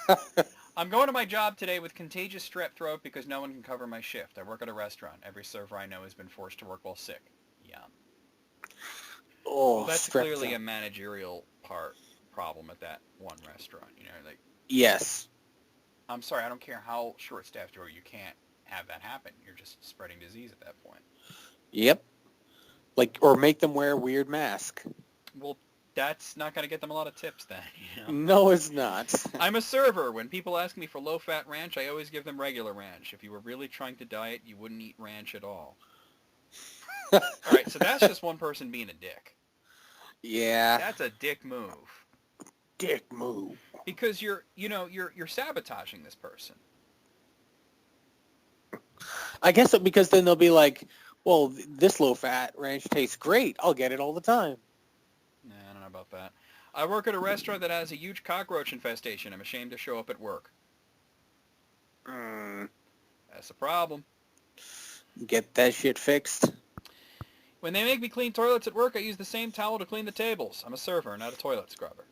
Like, I'm going to my job today with contagious strep throat because no one can cover my shift. I work at a restaurant. Every server I know has been forced to work while sick. Yum. Oh, Well, that's strep clearly throat. a managerial problem at that one restaurant, you know? Like, Yes. I'm sorry, I don't care how short-staffed you are, you can't have that happen. You're just spreading disease at that point. Yep. Like, or make them wear a weird mask. Well, that's not going to get them a lot of tips then, you know? No, it's not. I'm a server. When people ask me for low-fat ranch, I always give them regular ranch. If you were really trying to diet, you wouldn't eat ranch at all. All right, so that's just one person being a dick. Yeah. That's a dick move. Dick move. Because you're sabotaging this person. I guess because then they'll be like, well, this low-fat ranch tastes great. I'll get it all the time. Nah, I don't know about that. I work at a restaurant that has a huge cockroach infestation. I'm ashamed to show up at work. That's a problem. Get that shit fixed. When they make me clean toilets at work, I use the same towel to clean the tables. I'm a server, not a toilet scrubber.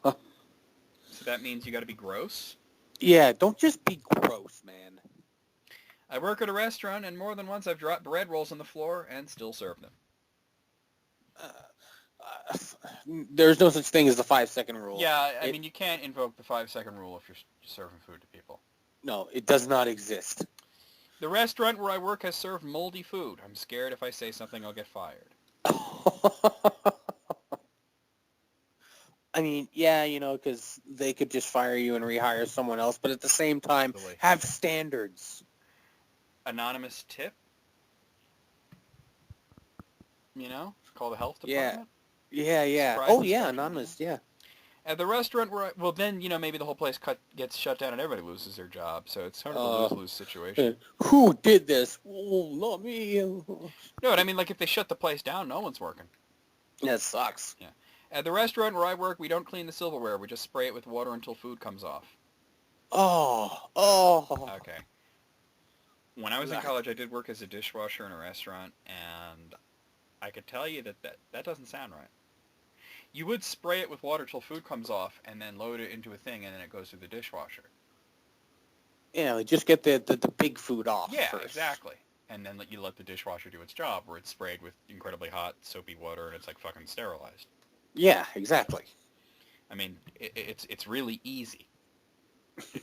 So that means you got to be gross? Yeah, don't just be gross, man. I work at a restaurant, and more than once I've dropped bread rolls on the floor and still serve them. There's no such thing as the 5-second rule. Yeah, I mean, you can't invoke the 5-second rule if you're serving food to people. No, it does not exist. The restaurant where I work has served moldy food. I'm scared if I say something, I'll get fired. I mean, yeah, you know, because they could just fire you and rehire someone else, but at the same time, Totally. have standards. Anonymous tip? You know? Call the health Yeah. department? Yeah. Surprise Oh, yeah, inspection, anonymous, yeah. At the restaurant where well, then, you know, maybe the whole place gets shut down and everybody loses their job. So it's sort of a lose-lose situation. Who did this? Oh, not me. No, but I mean, like, if they shut the place down, no one's working. That sucks. Yeah. At the restaurant where I work, we don't clean the silverware. We just spray it with water until food comes off. Oh. Okay. When I was in college, I did work as a dishwasher in a restaurant, and I could tell you that doesn't sound right. You would spray it with water till food comes off, and then load it into a thing, and then it goes through the dishwasher. Yeah, like just get the big food off first. Exactly. And then you let the dishwasher do its job, where it's sprayed with incredibly hot, soapy water, and it's like fucking sterilized. Yeah, exactly. I mean, it's really easy.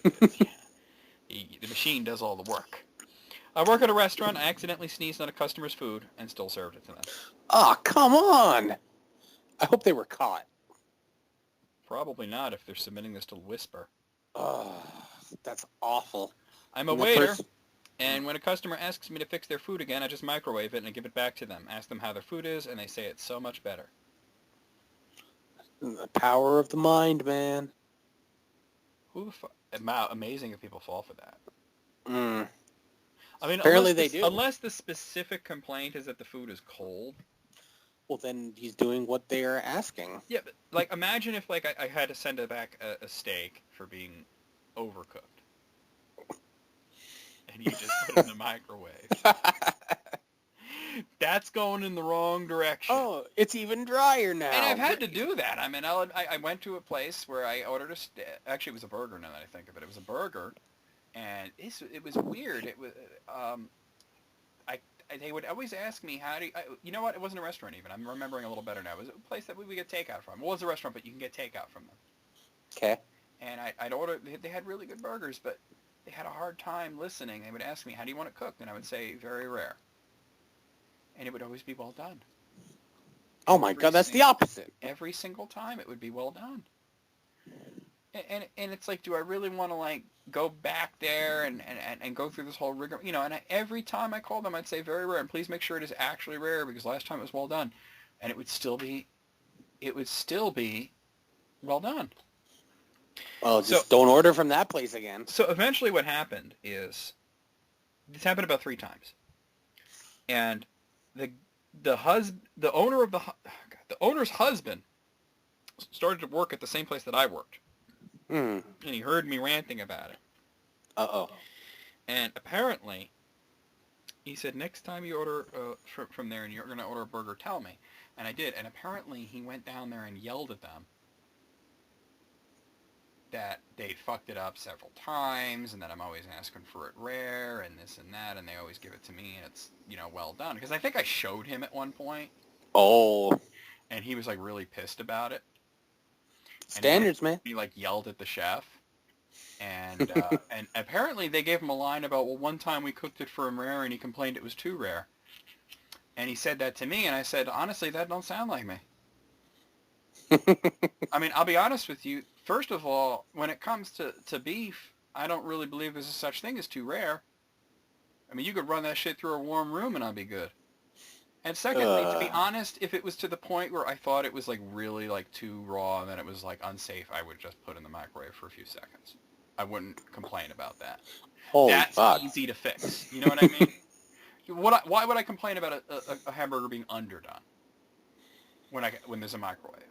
The machine does all the work. I work at a restaurant. I accidentally sneezed on a customer's food and still served it to them. Oh, come on. I hope they were caught. Probably not if they're submitting this to Whisper. Oh, that's awful. I'm a waiter, and when a customer asks me to fix their food again, I just microwave it and I give it back to them. Ask them how their food is, and they say it's so much better. The power of the mind, man. Who the fuck? Amazing if people fall for that. Mm. I mean, Apparently they do. Unless the specific complaint is that the food is cold. Well, then he's doing what they are asking. Yeah, but like imagine if like I had to send back a steak for being overcooked, and you just put it in the microwave. That's going in the wrong direction. Oh, it's even drier now. And I've had to do that. I mean, I went to a place where I ordered actually, it was a burger now that I think of it. It was a burger, and it was weird. It was, they would always ask me, how do you, you know what? It wasn't a restaurant even. I'm remembering a little better now. It was a place that we get takeout from. It was a restaurant, but you can get takeout from them. Okay. And I'd order, they had really good burgers, but they had a hard time listening. They would ask me, how do you want it cooked? And I would say, very rare. And it would always be well done. Oh my God, that's the opposite. Every single time it would be well done. And it's like, do I really want to like go back there and go through this whole rigor? You know, and every time I called them, I'd say very rare, and please make sure it is actually rare because last time it was well done. And it would still be well done. Well, just don't order from that place again. So eventually what happened is, this happened about 3 times. And the owner's husband started to work at the same place that I worked. And he heard me ranting about it. Uh-oh. And apparently, he said, next time you order from there and you're going to order a burger, tell me. And I did. And apparently, he went down there and yelled at them that they fucked it up several times and that I'm always asking for it rare and this and that, and they always give it to me and it's, you know, well done. Because I think I showed him at one point. Oh. And he was like really pissed about it. Standards, man. He like yelled at the chef. And and apparently they gave him a line about, well, one time we cooked it for him rare and he complained it was too rare. And he said that to me and I said, honestly, that don't sound like me. I mean, I'll be honest with you. First of all, when it comes to beef, I don't really believe there's a such thing as too rare. I mean, you could run that shit through a warm room and I'll be good. And secondly, to be honest, if it was to the point where I thought it was like really like too raw and then it was like unsafe, I would just put it in the microwave for a few seconds. I wouldn't complain about that. Holy That's fuck. easy to fix. You know what I mean? Why would I complain about a hamburger being underdone when there's a microwave?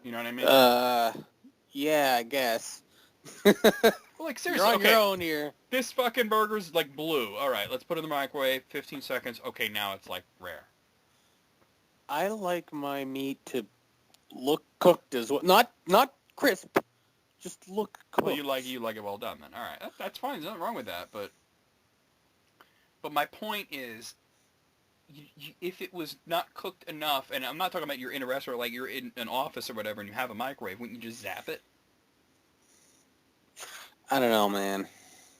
You know what I mean? Yeah, I guess. Well, like seriously, You're on okay. your own here. This fucking burger's like blue. All right, let's put it in the microwave. 15 seconds. Okay, now it's like rare. I like my meat to look cooked as well. Not crisp. Just look cooked. Well, you like it well done then. All right, that's fine. There's nothing wrong with that. But my point is, if it was not cooked enough, and I'm not talking about you're in a restaurant, like you're in an office or whatever, and you have a microwave, wouldn't you just zap it? I don't know, man.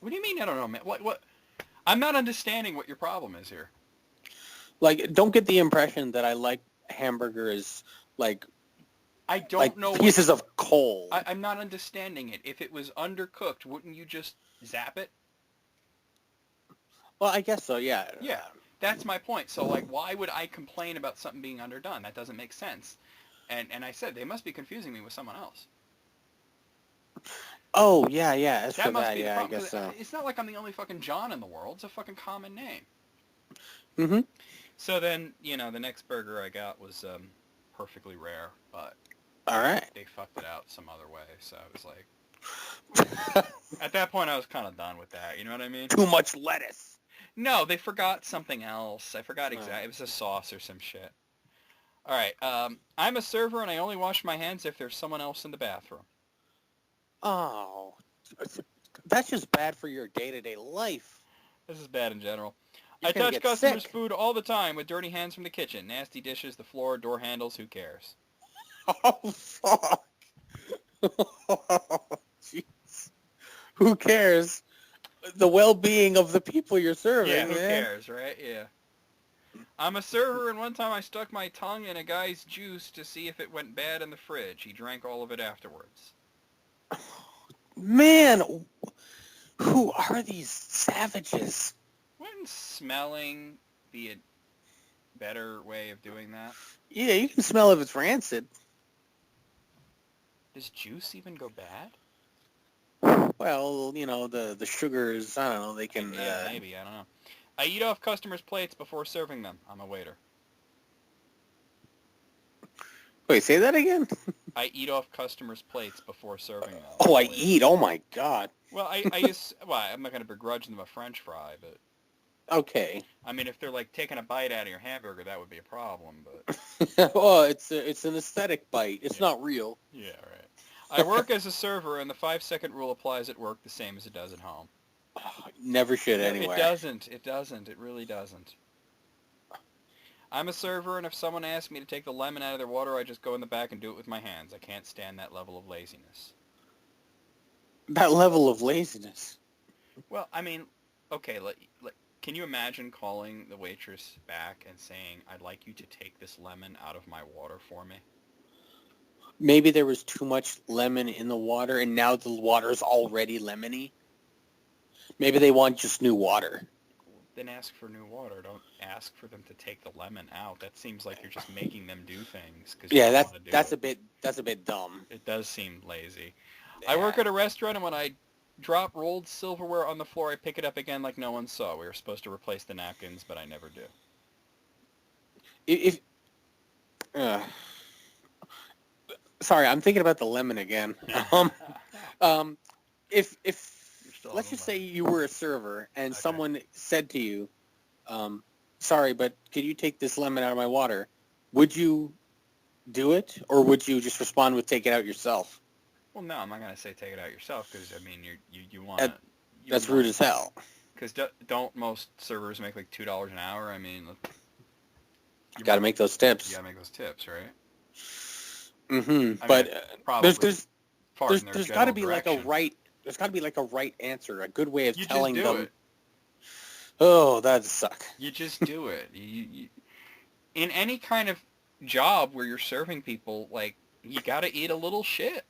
What do you mean? I don't know, man. What? I'm not understanding what your problem is here. Like, don't get the impression that I like hamburgers like I don't know. Pieces of coal. I'm not understanding it. If it was undercooked, wouldn't you just zap it? Well, I guess so, yeah. Yeah, that's my point. So, like, why would I complain about something being underdone? That doesn't make sense. And I said, they must be confusing me with someone else. Oh, yeah, as for That must that, be the yeah, I problem. guess so. It's not like I'm the only fucking John in the world. It's a fucking common name. Mm-hmm. So then, you know, the next burger I got was perfectly rare, but All right. they fucked it out some other way. So I was like, at that point, I was kind of done with that. You know what I mean? Too much lettuce. No, they forgot something else. I forgot exactly. It was a sauce or some shit. All right. I'm a server, and I only wash my hands if there's someone else in the bathroom. Oh, that's just bad for your day-to-day life. This is bad in general. You're I gonna touch get customers' sick. food all the time with dirty hands from the kitchen. Nasty dishes, the floor, door handles, who cares? Oh, fuck. Jeez. Who cares? the well-being of the people you're serving, Yeah, who man. cares, right? Yeah. I'm a server, and one time I stuck my tongue in a guy's juice to see if it went bad in the fridge. He drank all of it afterwards. Man, who are these savages? Wouldn't smelling be a better way of doing that? Yeah, you can smell if it's rancid. Does juice even go bad? Well, the sugars, I don't know, they can... Yeah, maybe. I don't know. I eat off customers' plates before serving them. I'm a waiter. Wait, say that again? I eat off customers' plates before serving them. Oh, I eat. Oh, my God. Well, I'm not going to begrudge them a French fry, but... Okay. I mean, if they're, like, taking a bite out of your hamburger, that would be a problem, but... Well, it's an aesthetic bite. It's not real. Yeah, right. I work as a server, and the 5-second rule applies at work the same as it does at home. Oh, never should anywhere. It doesn't. It doesn't. It really doesn't. I'm a server, and if someone asks me to take the lemon out of their water, I just go in the back and do it with my hands. I can't stand that level of laziness. That level of laziness. Well, I mean, okay, can you imagine calling the waitress back and saying, I'd like you to take this lemon out of my water for me? Maybe there was too much lemon in the water, and now the water's already lemony. Maybe they want just new water. Then ask for new water. Don't ask for them to take the lemon out. That seems like you're just making them do things. Yeah, that's a bit dumb. It does seem lazy. Yeah. I work at a restaurant, and when I drop rolled silverware on the floor, I pick it up again like no one saw. We were supposed to replace the napkins, but I never do. Sorry, I'm thinking about the lemon again. If let's just say you were a server and someone said to you, sorry, but could you take this lemon out of my water? Would you do it, or would you just respond with take it out yourself? Well, no, I'm not going to say take it out yourself, because, I mean, you want to... That's rude as hell. Because don't most servers make like $2 an hour? I mean... You got to make those tips. You got to make those tips, right? Mm-hmm. But there's got to be like a right... There's got to be like a right answer, a good way of telling them. It. Oh, that'd suck. You just do it. You in any kind of job where you're serving people, like, you got to eat a little shit.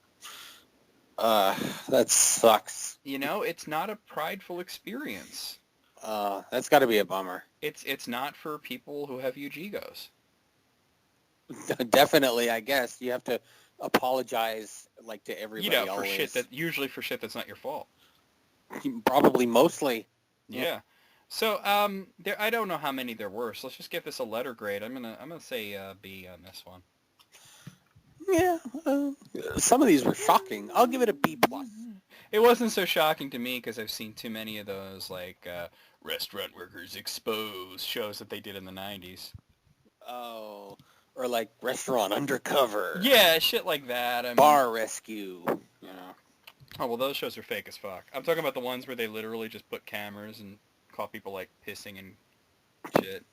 That sucks. It's not a prideful experience. That's got to be a bummer. It's not for people who have huge egos. Definitely, I guess you have to apologize like to everybody. For always. for shit that's not your fault. Probably mostly. Yeah. So I don't know how many there were. So let's just give this a letter grade. I'm gonna say B on this one. Yeah. Some of these were shocking. I'll give it a B plus. It wasn't so shocking to me because I've seen too many of those like restaurant workers exposed shows that they did in the 90s. Oh. Or like Restaurant Undercover. Yeah, shit like that. Bar Rescue. Oh, well, those shows are fake as fuck. I'm talking about the ones where they literally just put cameras and caught people, like, pissing and shit.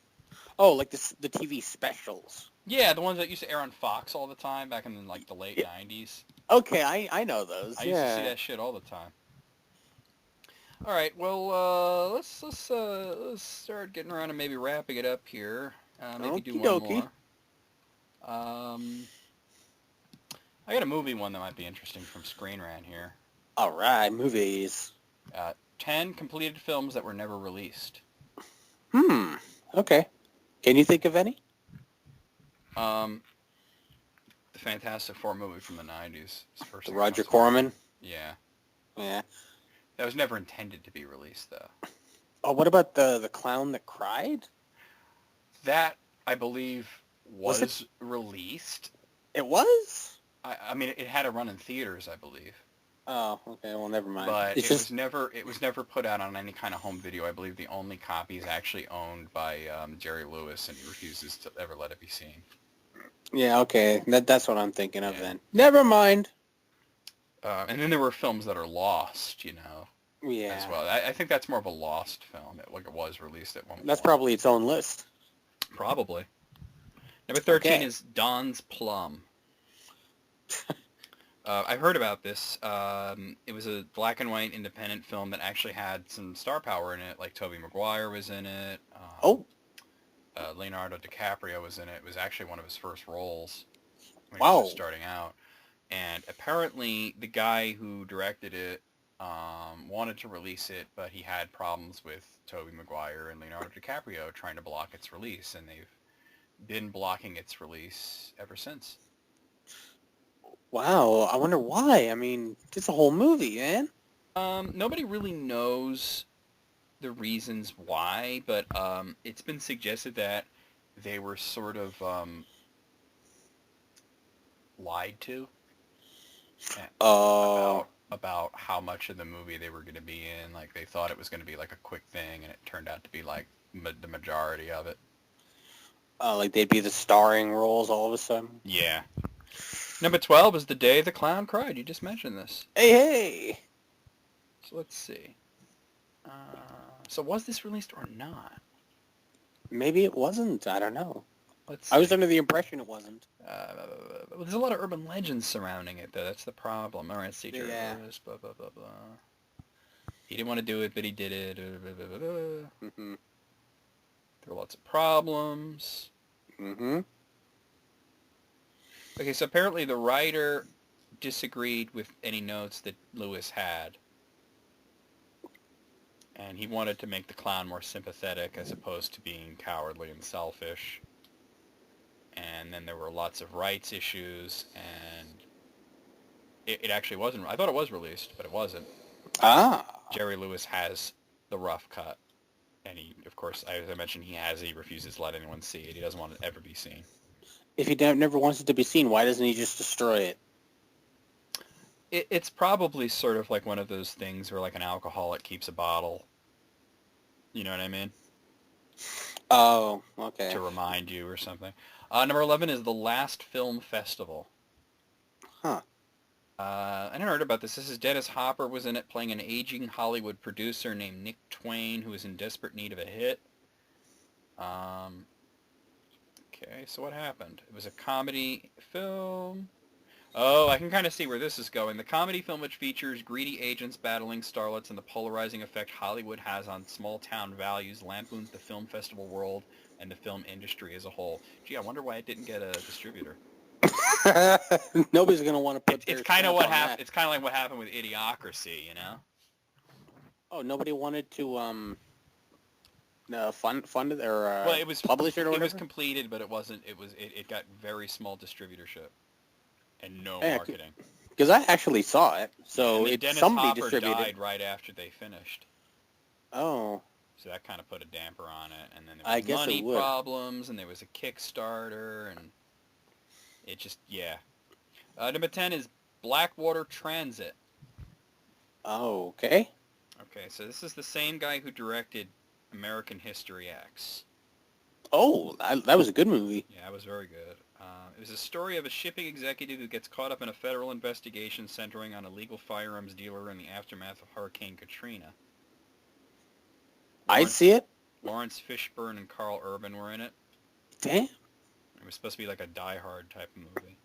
Oh, like the TV specials. Yeah, the ones that used to air on Fox all the time back in, like, the late 90s. Okay, I know those. I used to see that shit all the time. All right, well, let's start getting around and maybe wrapping it up here. Maybe do one more. I got a movie one that might be interesting from Screen Rant here. All right, movies. 10 completed films that were never released. Okay. Can you think of any? The Fantastic Four movie from the 90s. The Roger Corman? Yeah. Yeah. That was never intended to be released, though. Oh, what about the Clown That Cried? That, I believe, was released. It was? I mean, it had a run in theaters, I believe. Oh, okay. Well, never mind. But it was never put out on any kind of home video. I believe the only copy is actually owned by Jerry Lewis, and he refuses to ever let it be seen. Yeah, okay. That's what I'm thinking of then. Never mind. And then there were films that are lost, Yeah. as well. I think that's more of a lost film. It was released at one point. That's probably its own list. Probably. Number 13 is Don's Plum. I heard about this. It was a black and white independent film that actually had some star power in it. Like Tobey Maguire was in it. Oh, Leonardo DiCaprio was in it. It was actually one of his first roles when he was wow. just starting out. And apparently the guy who directed it wanted to release it, but he had problems with Tobey Maguire and Leonardo DiCaprio trying to block its release, and they've been blocking its release ever since. Wow, I wonder why. I mean, it's a whole movie, man. Nobody really knows the reasons why, but it's been suggested that they were sort of lied to Oh, about how much of the movie they were going to be in. Like they thought it was going to be like a quick thing, and it turned out to be like the majority of it. like they'd be the starring roles all of a sudden. Yeah. Number 12 is The Day the Clown Cried. You just mentioned this. Hey, hey. So let's see. So was this released or not? Maybe it wasn't. I don't know. Let's see. I was under the impression it wasn't. There's a lot of urban legends surrounding it, though. That's the problem. All right, CJ Yeah. Lewis, blah, blah, blah, blah. He didn't want to do it, but he did it. Blah, blah, blah, blah. Mm-hmm. There were lots of problems. Mm-hmm. Okay, so apparently the writer disagreed with any notes that Lewis had. And he wanted to make the clown more sympathetic as opposed to being cowardly and selfish. And then there were lots of rights issues, and it actually wasn't. I thought it was released, but it wasn't. Ah. Jerry Lewis has the rough cut. And he, of course, as I mentioned, he refuses to let anyone see it. He doesn't want it to ever be seen. If he never wants it to be seen, why doesn't he just destroy it? It's probably sort of like one of those things where like an alcoholic keeps a bottle. You know what I mean? Oh, okay. To remind you or something. Number 11 is The Last Film Festival. Huh. I never heard about this. This is Dennis Hopper was in it playing an aging Hollywood producer named Nick Twain who was in desperate need of a hit. Okay, so what happened? It was a comedy film. Oh, I can kind of see where this is going. The comedy film, which features greedy agents battling starlets and the polarizing effect Hollywood has on small-town values, lampoons the film festival world and the film industry as a whole. Gee, I wonder why it didn't get a distributor. Nobody's gonna want to put. It's kind of what happened. It's kind of like what happened with Idiocracy, you know? Oh, nobody wanted to fund it or well, it was publish it or whatever? It was completed, but it wasn't. It got very small distributorship and no marketing. Because I actually saw it, so Dennis somebody Hopper distributed. died right after they finished. Oh. So that kind of put a damper on it, and then there was money problems, and there was a Kickstarter, and it just, yeah. Number 10 is Blackwater Transit. Oh, okay. Okay, so this is the same guy who directed American History X. Oh, that was a good movie. Yeah, it was very good. It was a story of a shipping executive who gets caught up in a federal investigation centering on a legal firearms dealer in the aftermath of Hurricane Katrina. I'd see it. Lawrence Fishburne and Carl Urban were in it. Damn. It was supposed to be like a Die Hard type of movie.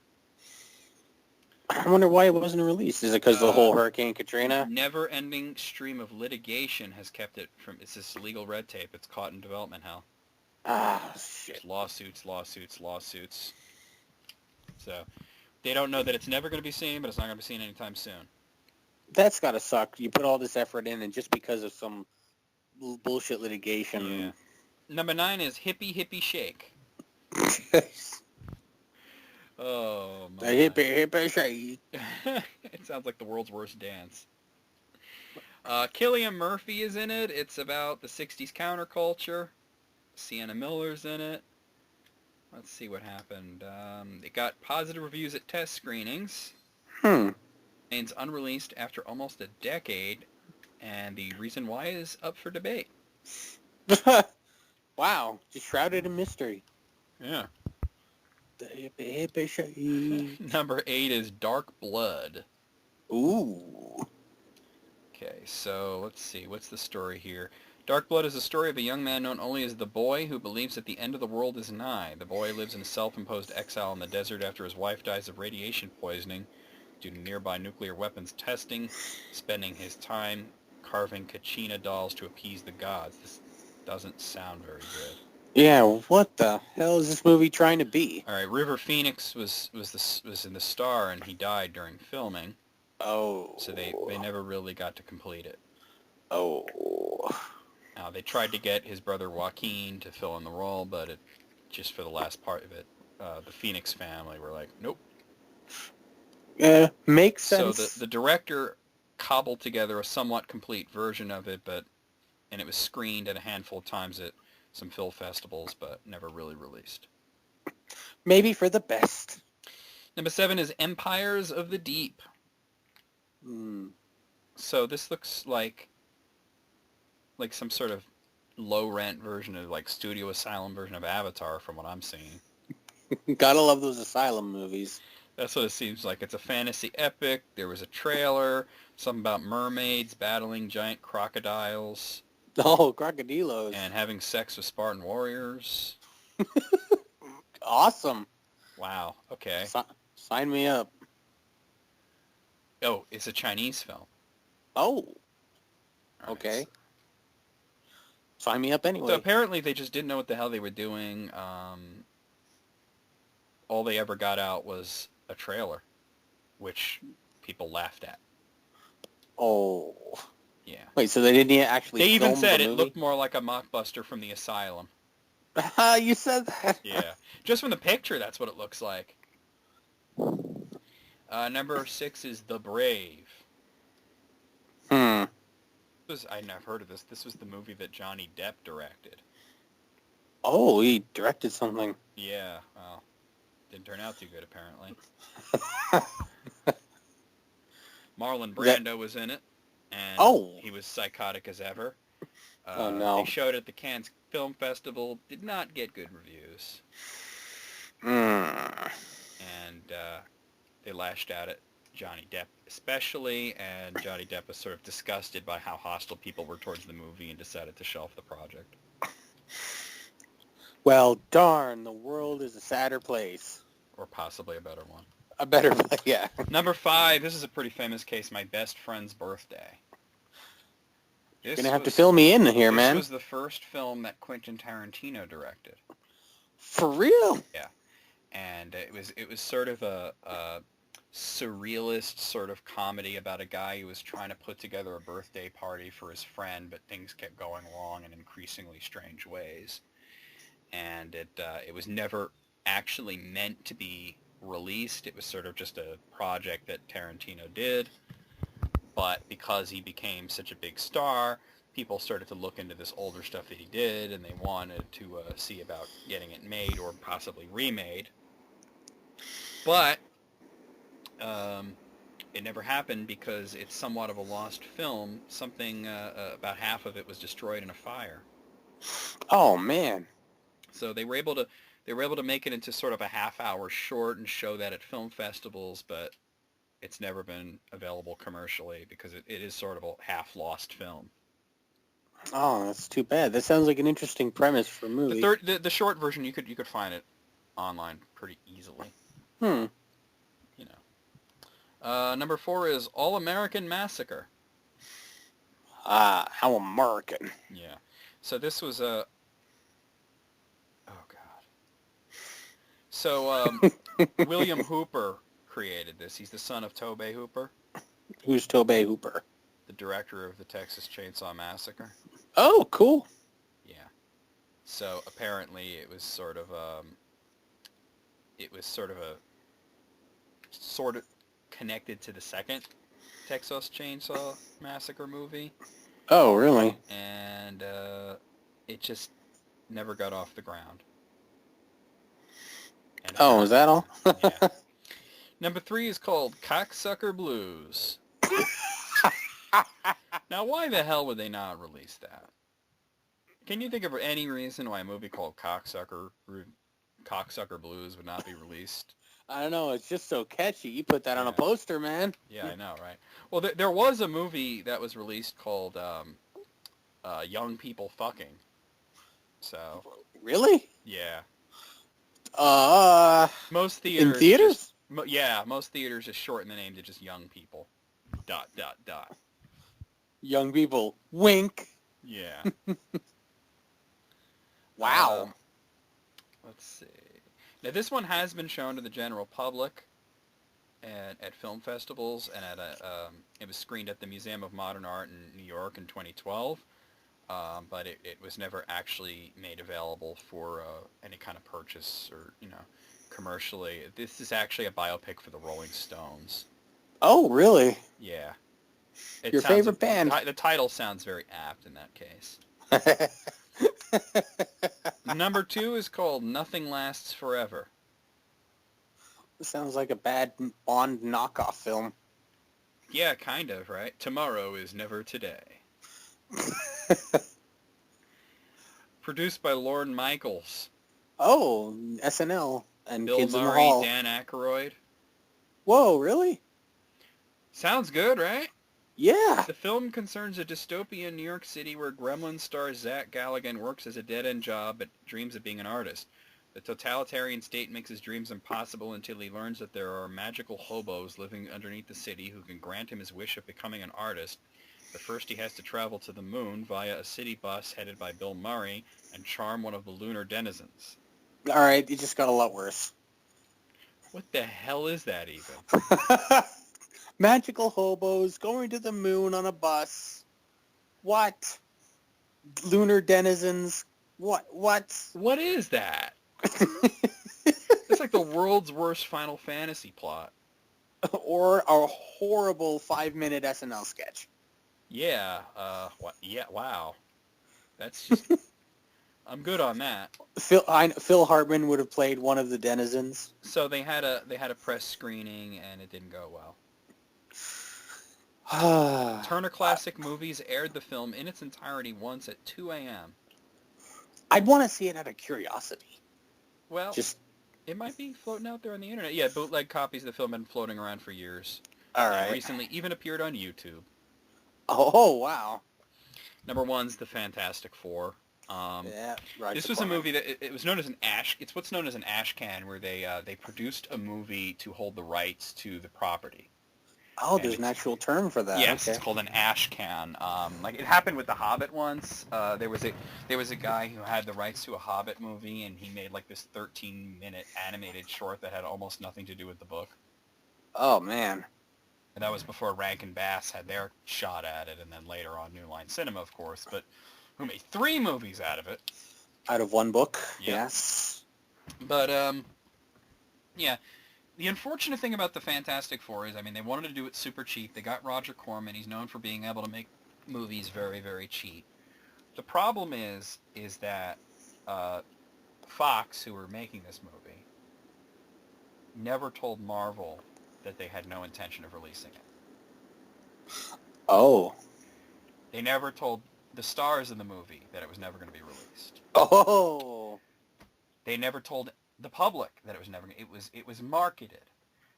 I wonder why it wasn't released. Is it because of the whole Hurricane Katrina? Never-ending stream of litigation has kept it from... It's this legal red tape. It's caught in development hell. Ah, shit. Lawsuits. So, they don't know that it's never going to be seen, but it's not going to be seen anytime soon. That's gotta suck. You put all this effort in, and just because of some bullshit litigation. Yeah. Number 9 is Hippie Hippie Shake. Oh, my. Hippie shake. It sounds like the world's worst dance. Cillian Murphy is in it. It's about the 60s counterculture. Sienna Miller's in it. Let's see what happened. It got positive reviews at test screenings. Remains unreleased after almost a decade, and the reason why is up for debate. Wow, just shrouded in mystery. Yeah. The hippie shake. Number 8 is Dark Blood. Ooh. Okay, so let's see. What's the story here? Dark Blood is a story of a young man known only as the Boy who believes that the end of the world is nigh. The boy lives in self-imposed exile in the desert after his wife dies of radiation poisoning, due to nearby nuclear weapons testing, spending his time carving Kachina dolls to appease the gods. This doesn't sound very good. Yeah, what the hell is this movie trying to be? All right, River Phoenix was in the Star, and he died during filming. Oh. So they never really got to complete it. Oh. They tried to get his brother Joaquin to fill in the role, but just for the last part of it, the Phoenix family were like, nope. Yeah, makes sense. So the director cobbled together a somewhat complete version of it, and it was screened at a handful of times at some film festivals, but never really released. Maybe for the best. Number 7 is Empires of the Deep. So this looks like some sort of low-rent version of, like, Studio Asylum version of Avatar from what I'm seeing. Gotta love those Asylum movies. That's what it seems like. It's a fantasy epic. There was a trailer, something about mermaids battling giant crocodiles. Oh, crocodilos. And having sex with Spartan warriors. Awesome. Wow, okay. Sign me up. Oh, it's a Chinese film. Oh. Right. Okay. Sign me up anyway. So apparently they just didn't know what the hell they were doing. All they ever got out was a trailer, which people laughed at. Oh. Yeah. Wait, so they didn't actually They even film said the it movie? looked more like a mockbuster from the Asylum. You said that. Yeah. Just from the picture, that's what it looks like. Number 6 is The Brave. I've heard of this. This was the movie that Johnny Depp directed. Oh, he directed something. Yeah, well, didn't turn out too good, apparently. Marlon Brando was in it, and he was psychotic as ever. Oh, no. They showed it at the Cannes Film Festival, did not get good reviews. And they lashed out at Johnny Depp especially, and Johnny Depp was sort of disgusted by how hostile people were towards the movie and decided to shelf the project. Well, darn, the world is a sadder place. Or possibly a better one. A better place, yeah. Number 5, this is a pretty famous case, My Best Friend's Birthday. You're going to have to fill me in here, man. This was the first film that Quentin Tarantino directed. For real? Yeah. And it was sort of a surrealist sort of comedy about a guy who was trying to put together a birthday party for his friend, but things kept going wrong in increasingly strange ways. And it was never actually meant to be released. It was sort of just a project that Tarantino did. But because he became such a big star, people started to look into this older stuff that he did, and they wanted to see about getting it made or possibly remade. But it never happened because it's somewhat of a lost film. Something about half of it was destroyed in a fire. Oh, man. So they were able to make it into sort of a half-hour short and show that at film festivals, but it's never been available commercially because it is sort of a half-lost film. Oh, that's too bad. That sounds like an interesting premise for a movie. The short version, you could find it online pretty easily. You know. Number 4 is All American Massacre. How American. Yeah. So this was a... Oh, God. So, William Hooper created this. He's the son of Tobe Hooper. Who's Tobe Hooper? The director of the Texas Chainsaw Massacre. Oh, cool. Yeah. So apparently it was sort of connected to the second Texas Chainsaw Massacre movie. Oh, really? And it just never got off the ground. And is that all? Yeah. Number 3 is called Cocksucker Blues. Now, why the hell would they not release that? Can you think of any reason why a movie called Cocksucker Blues would not be released? I don't know. It's just so catchy. You put that on a poster, man. Yeah, I know, right? Well, there was a movie that was released called Young People Fucking. So. Really? Yeah. Most theaters. In theaters? Yeah, most theaters just shorten the name to just Young People. ... Young people. Wink. Yeah. Wow. Let's see. Now, this one has been shown to the general public at film festivals, and it was screened at the Museum of Modern Art in New York in 2012, but it was never actually made available for any kind of purchase or, commercially. This is actually a biopic for the Rolling Stones. Oh, really? Yeah. Your favorite band. The title sounds very apt in that case. Number 2 is called Nothing Lasts Forever. Sounds like a bad Bond knockoff film. Yeah, kind of, right? Tomorrow is never today. Produced by Lorne Michaels. Oh, SNL and Bill Kids Murray, in the Hall. Dan Aykroyd. Whoa, really? Sounds good, right? Yeah. The film concerns a dystopian New York City where Gremlin star Zach Galligan works as a dead-end job but dreams of being an artist. The totalitarian state makes his dreams impossible until he learns that there are magical hobos living underneath the city who can grant him his wish of becoming an artist. But first he has to travel to the moon via a city bus headed by Bill Murray and charm one of the lunar denizens. All right, it just got a lot worse. What the hell is that even? Magical hobos going to the moon on a bus. What? Lunar denizens. What? What is that? It's like the world's worst Final Fantasy plot. Or a horrible 5-minute SNL sketch. Yeah. What? Yeah. Wow. That's just. I'm good on that. Phil Hartman would have played one of the denizens. So they had a press screening and it didn't go well. Turner Classic Movies aired the film in its entirety once at 2 a.m. I'd want to see it out of curiosity. Well, it might be floating out there on the internet. Yeah, bootleg copies of the film have been floating around for years. All right. Recently even appeared on YouTube. Oh, wow. Number 1's The Fantastic Four. Yeah, right. This was a movie that it was known as an ash. It's what's known as an ash can, where they produced a movie to hold the rights to the property. Oh, there's an actual term for that. Yes, okay. It's called an ash can. Like it happened with The Hobbit once. There was a guy who had the rights to a Hobbit movie, and he made like this 13-minute animated short that had almost nothing to do with the book. Oh man. And that was before Rankin Bass had their shot at it, and then later on New Line Cinema, of course. But who made 3 movies out of it? Out of one book. Yep. Yes. But yeah. The unfortunate thing about the Fantastic Four is, I mean, they wanted to do it super cheap. They got Roger Corman. He's known for being able to make movies very, very cheap. The problem is that Fox, who were making this movie, never told Marvel that they had no intention of releasing it. Oh. They never told the stars of the movie that it was never going to be released. Oh. They never told the public that it was never. It was marketed.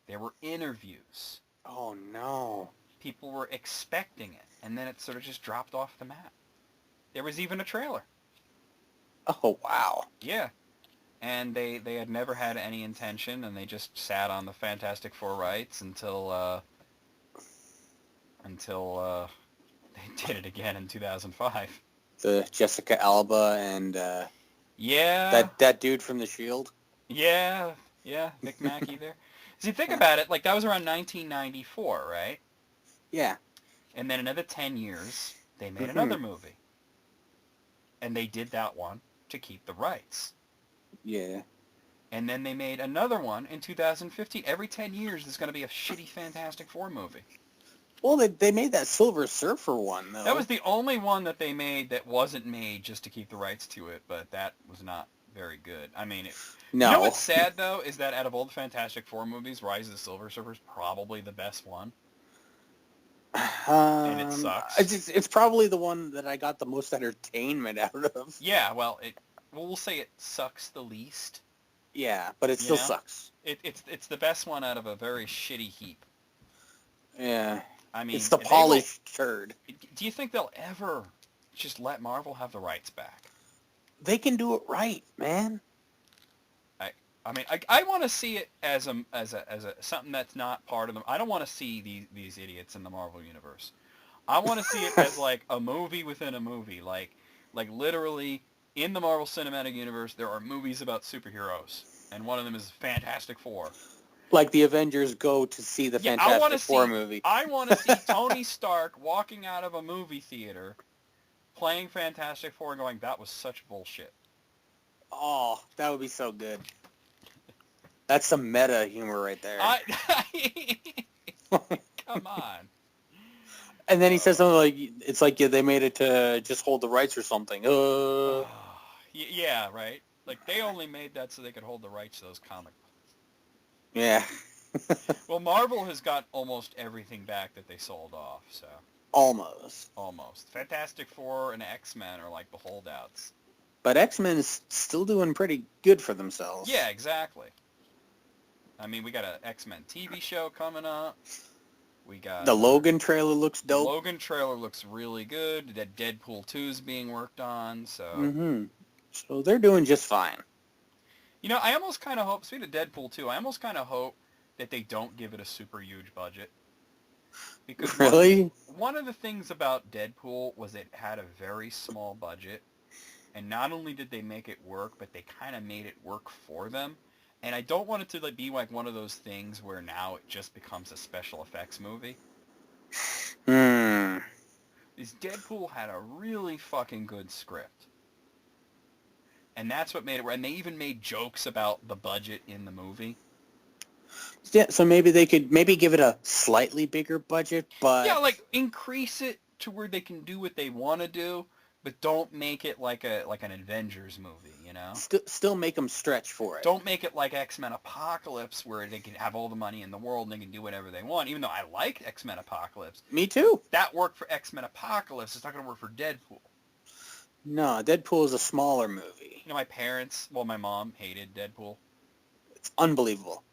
There were interviews. Oh no. People were expecting it, and then it sort of just dropped off the map. There was even a trailer. Oh wow. Yeah. And they had never had any intention, and they just sat on the Fantastic Four rights until they did it again in 2005. The Jessica Alba and yeah, that dude from The Shield. Yeah, Nick Mackey there. See, think about it. Like that was around 1994, right? Yeah. And then another 10 years, they made another movie, and they did that one to keep the rights. Yeah. And then they made another one in 2015. Every 10 years, there's going to be a shitty Fantastic Four movie. Well, they made that Silver Surfer one, though. That was the only one that they made that wasn't made just to keep the rights to it, but that was not very good. I mean, no. You know what's sad, though, is that out of all the Fantastic Four movies, Rise of the Silver Surfer is probably the best one. And it sucks. It's probably the one that I got the most entertainment out of. Yeah, well, we'll say it sucks the least. Yeah, but it still sucks. It's the best one out of a very shitty heap. Yeah. I mean, it's the polished turd. Do you think they'll ever just let Marvel have the rights back? They can do it right, man. I mean, I want to see it as a something that's not part of them. I don't want to see these idiots in the Marvel universe. I want to see it as like a movie within a movie, like literally in the Marvel Cinematic Universe there are movies about superheroes, and one of them is Fantastic Four. Like the Avengers go to see the Yeah, Fantastic Four movie. I want to see Tony Stark walking out of a movie theater, playing Fantastic Four, and going, "That was such bullshit." Oh, that would be so good. That's some meta humor right there. Come on. And then he says something like, "It's like they made it to just hold the rights or something." Yeah, right. Like they only made that so they could hold the rights to those comic books. Yeah. Well, Marvel has got almost everything back that they sold off, so. Almost. Fantastic Four and X-Men are like the holdouts. But X-Men is still doing pretty good for themselves. Yeah, exactly. I mean, we got an X-Men TV show coming up. We got the Logan trailer looks dope. The Logan trailer looks really good. That Deadpool 2 is being worked on, so. Mm-hmm. So they're doing just fine. You know, I almost kind of hope. Speaking of Deadpool 2, I almost kind of hope that they don't give it a super huge budget. Because really, one of the things about Deadpool was it had a very small budget, and not only did they make it work, but they kind of made it work for them. And I don't want it to be like one of those things where now it just becomes a special effects movie. This Deadpool had a really fucking good script. And that's what made it... And they even made jokes about the budget in the movie. Yeah, so maybe they could give it a slightly bigger budget, but... Yeah, like, increase it to where they can do what they want to do, but don't make it like an Avengers movie, you know? Still make them stretch for it. Don't make it like X-Men Apocalypse, where they can have all the money in the world and they can do whatever they want, even though I like X-Men Apocalypse. Me too. That worked for X-Men Apocalypse. It's not going to work for Deadpool. No, Deadpool is a smaller movie. You know, my mom hated Deadpool. It's unbelievable.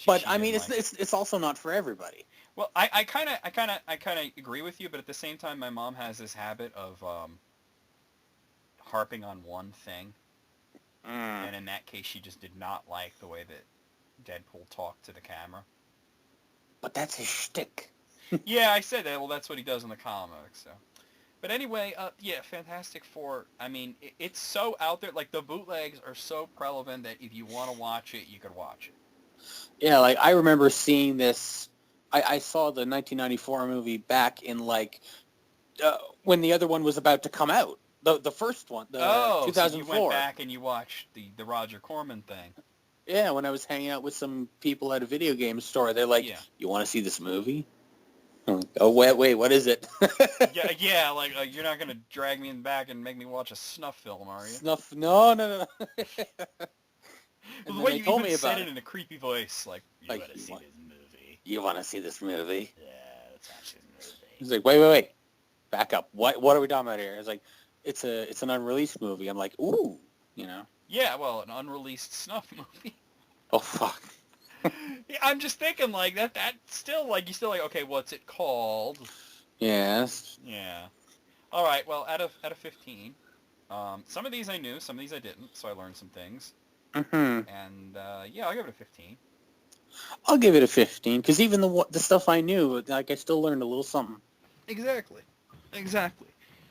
But I mean, it's also not for everybody. Well, I kind of agree with you, but at the same time, my mom has this habit of harping on one thing, and in that case, she just did not like the way that Deadpool talked to the camera. But that's his shtick. Yeah, I said that. Well, that's what he does in the comics. So, but anyway, yeah, Fantastic Four. I mean, it's so out there. Like the bootlegs are so prevalent that if you want to watch it, you could watch it. Yeah, like I remember seeing this. I saw the 1994 movie back in when the other one was about to come out. The first one, 2004. So you went back and you watched the Roger Corman thing. Yeah, when I was hanging out with some people at a video game store, they're like, "You want to see this movie?" I'm like, "Oh wait, what is it?" yeah, like you're not gonna drag me in back and make me watch a snuff film, are you? Snuff? No. Well, the way you even said it in a creepy voice, like, you want to see this movie? You want to see this movie? Yeah, let's watch this movie. He's like, wait, back up. What are we talking about here? It's like, it's an unreleased movie. I'm like, ooh, you know? Yeah, well, an unreleased snuff movie. Oh fuck. Yeah, I'm just thinking like that still like you still like, okay, what's it called? Yes. Yeah. All right. Well, out of 15, some of these I knew, some of these I didn't, so I learned some things. Mm-hmm. And yeah, I'll give it a 15. I'll give it a 15 because even the stuff I knew, like I still learned a little something. Exactly.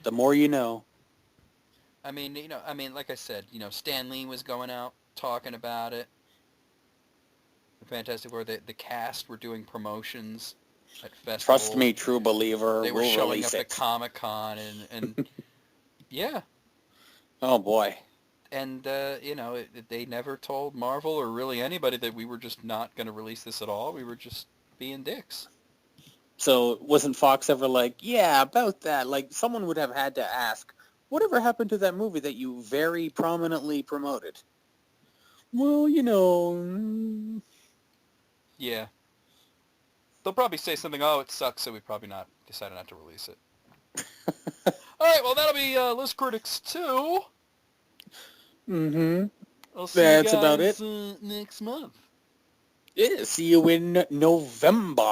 The more you know. I mean, like I said, Stan Lee was going out talking about it. The Fantastic Four, the cast were doing promotions at festivals. Trust me, true believer. They were showing up at Comic-Con and yeah. Oh boy. And, they never told Marvel or really anybody that we were just not going to release this at all. We were just being dicks. So wasn't Fox ever like, yeah, about that? Like, someone would have had to ask, whatever happened to that movie that you very prominently promoted? Well, Yeah. They'll probably say something, oh, it sucks, so we probably decided not to release it. All right, well, that'll be List Critics 2. Mm-hmm. I'll see That's you guys, about it. Next month. Yeah, see you in November.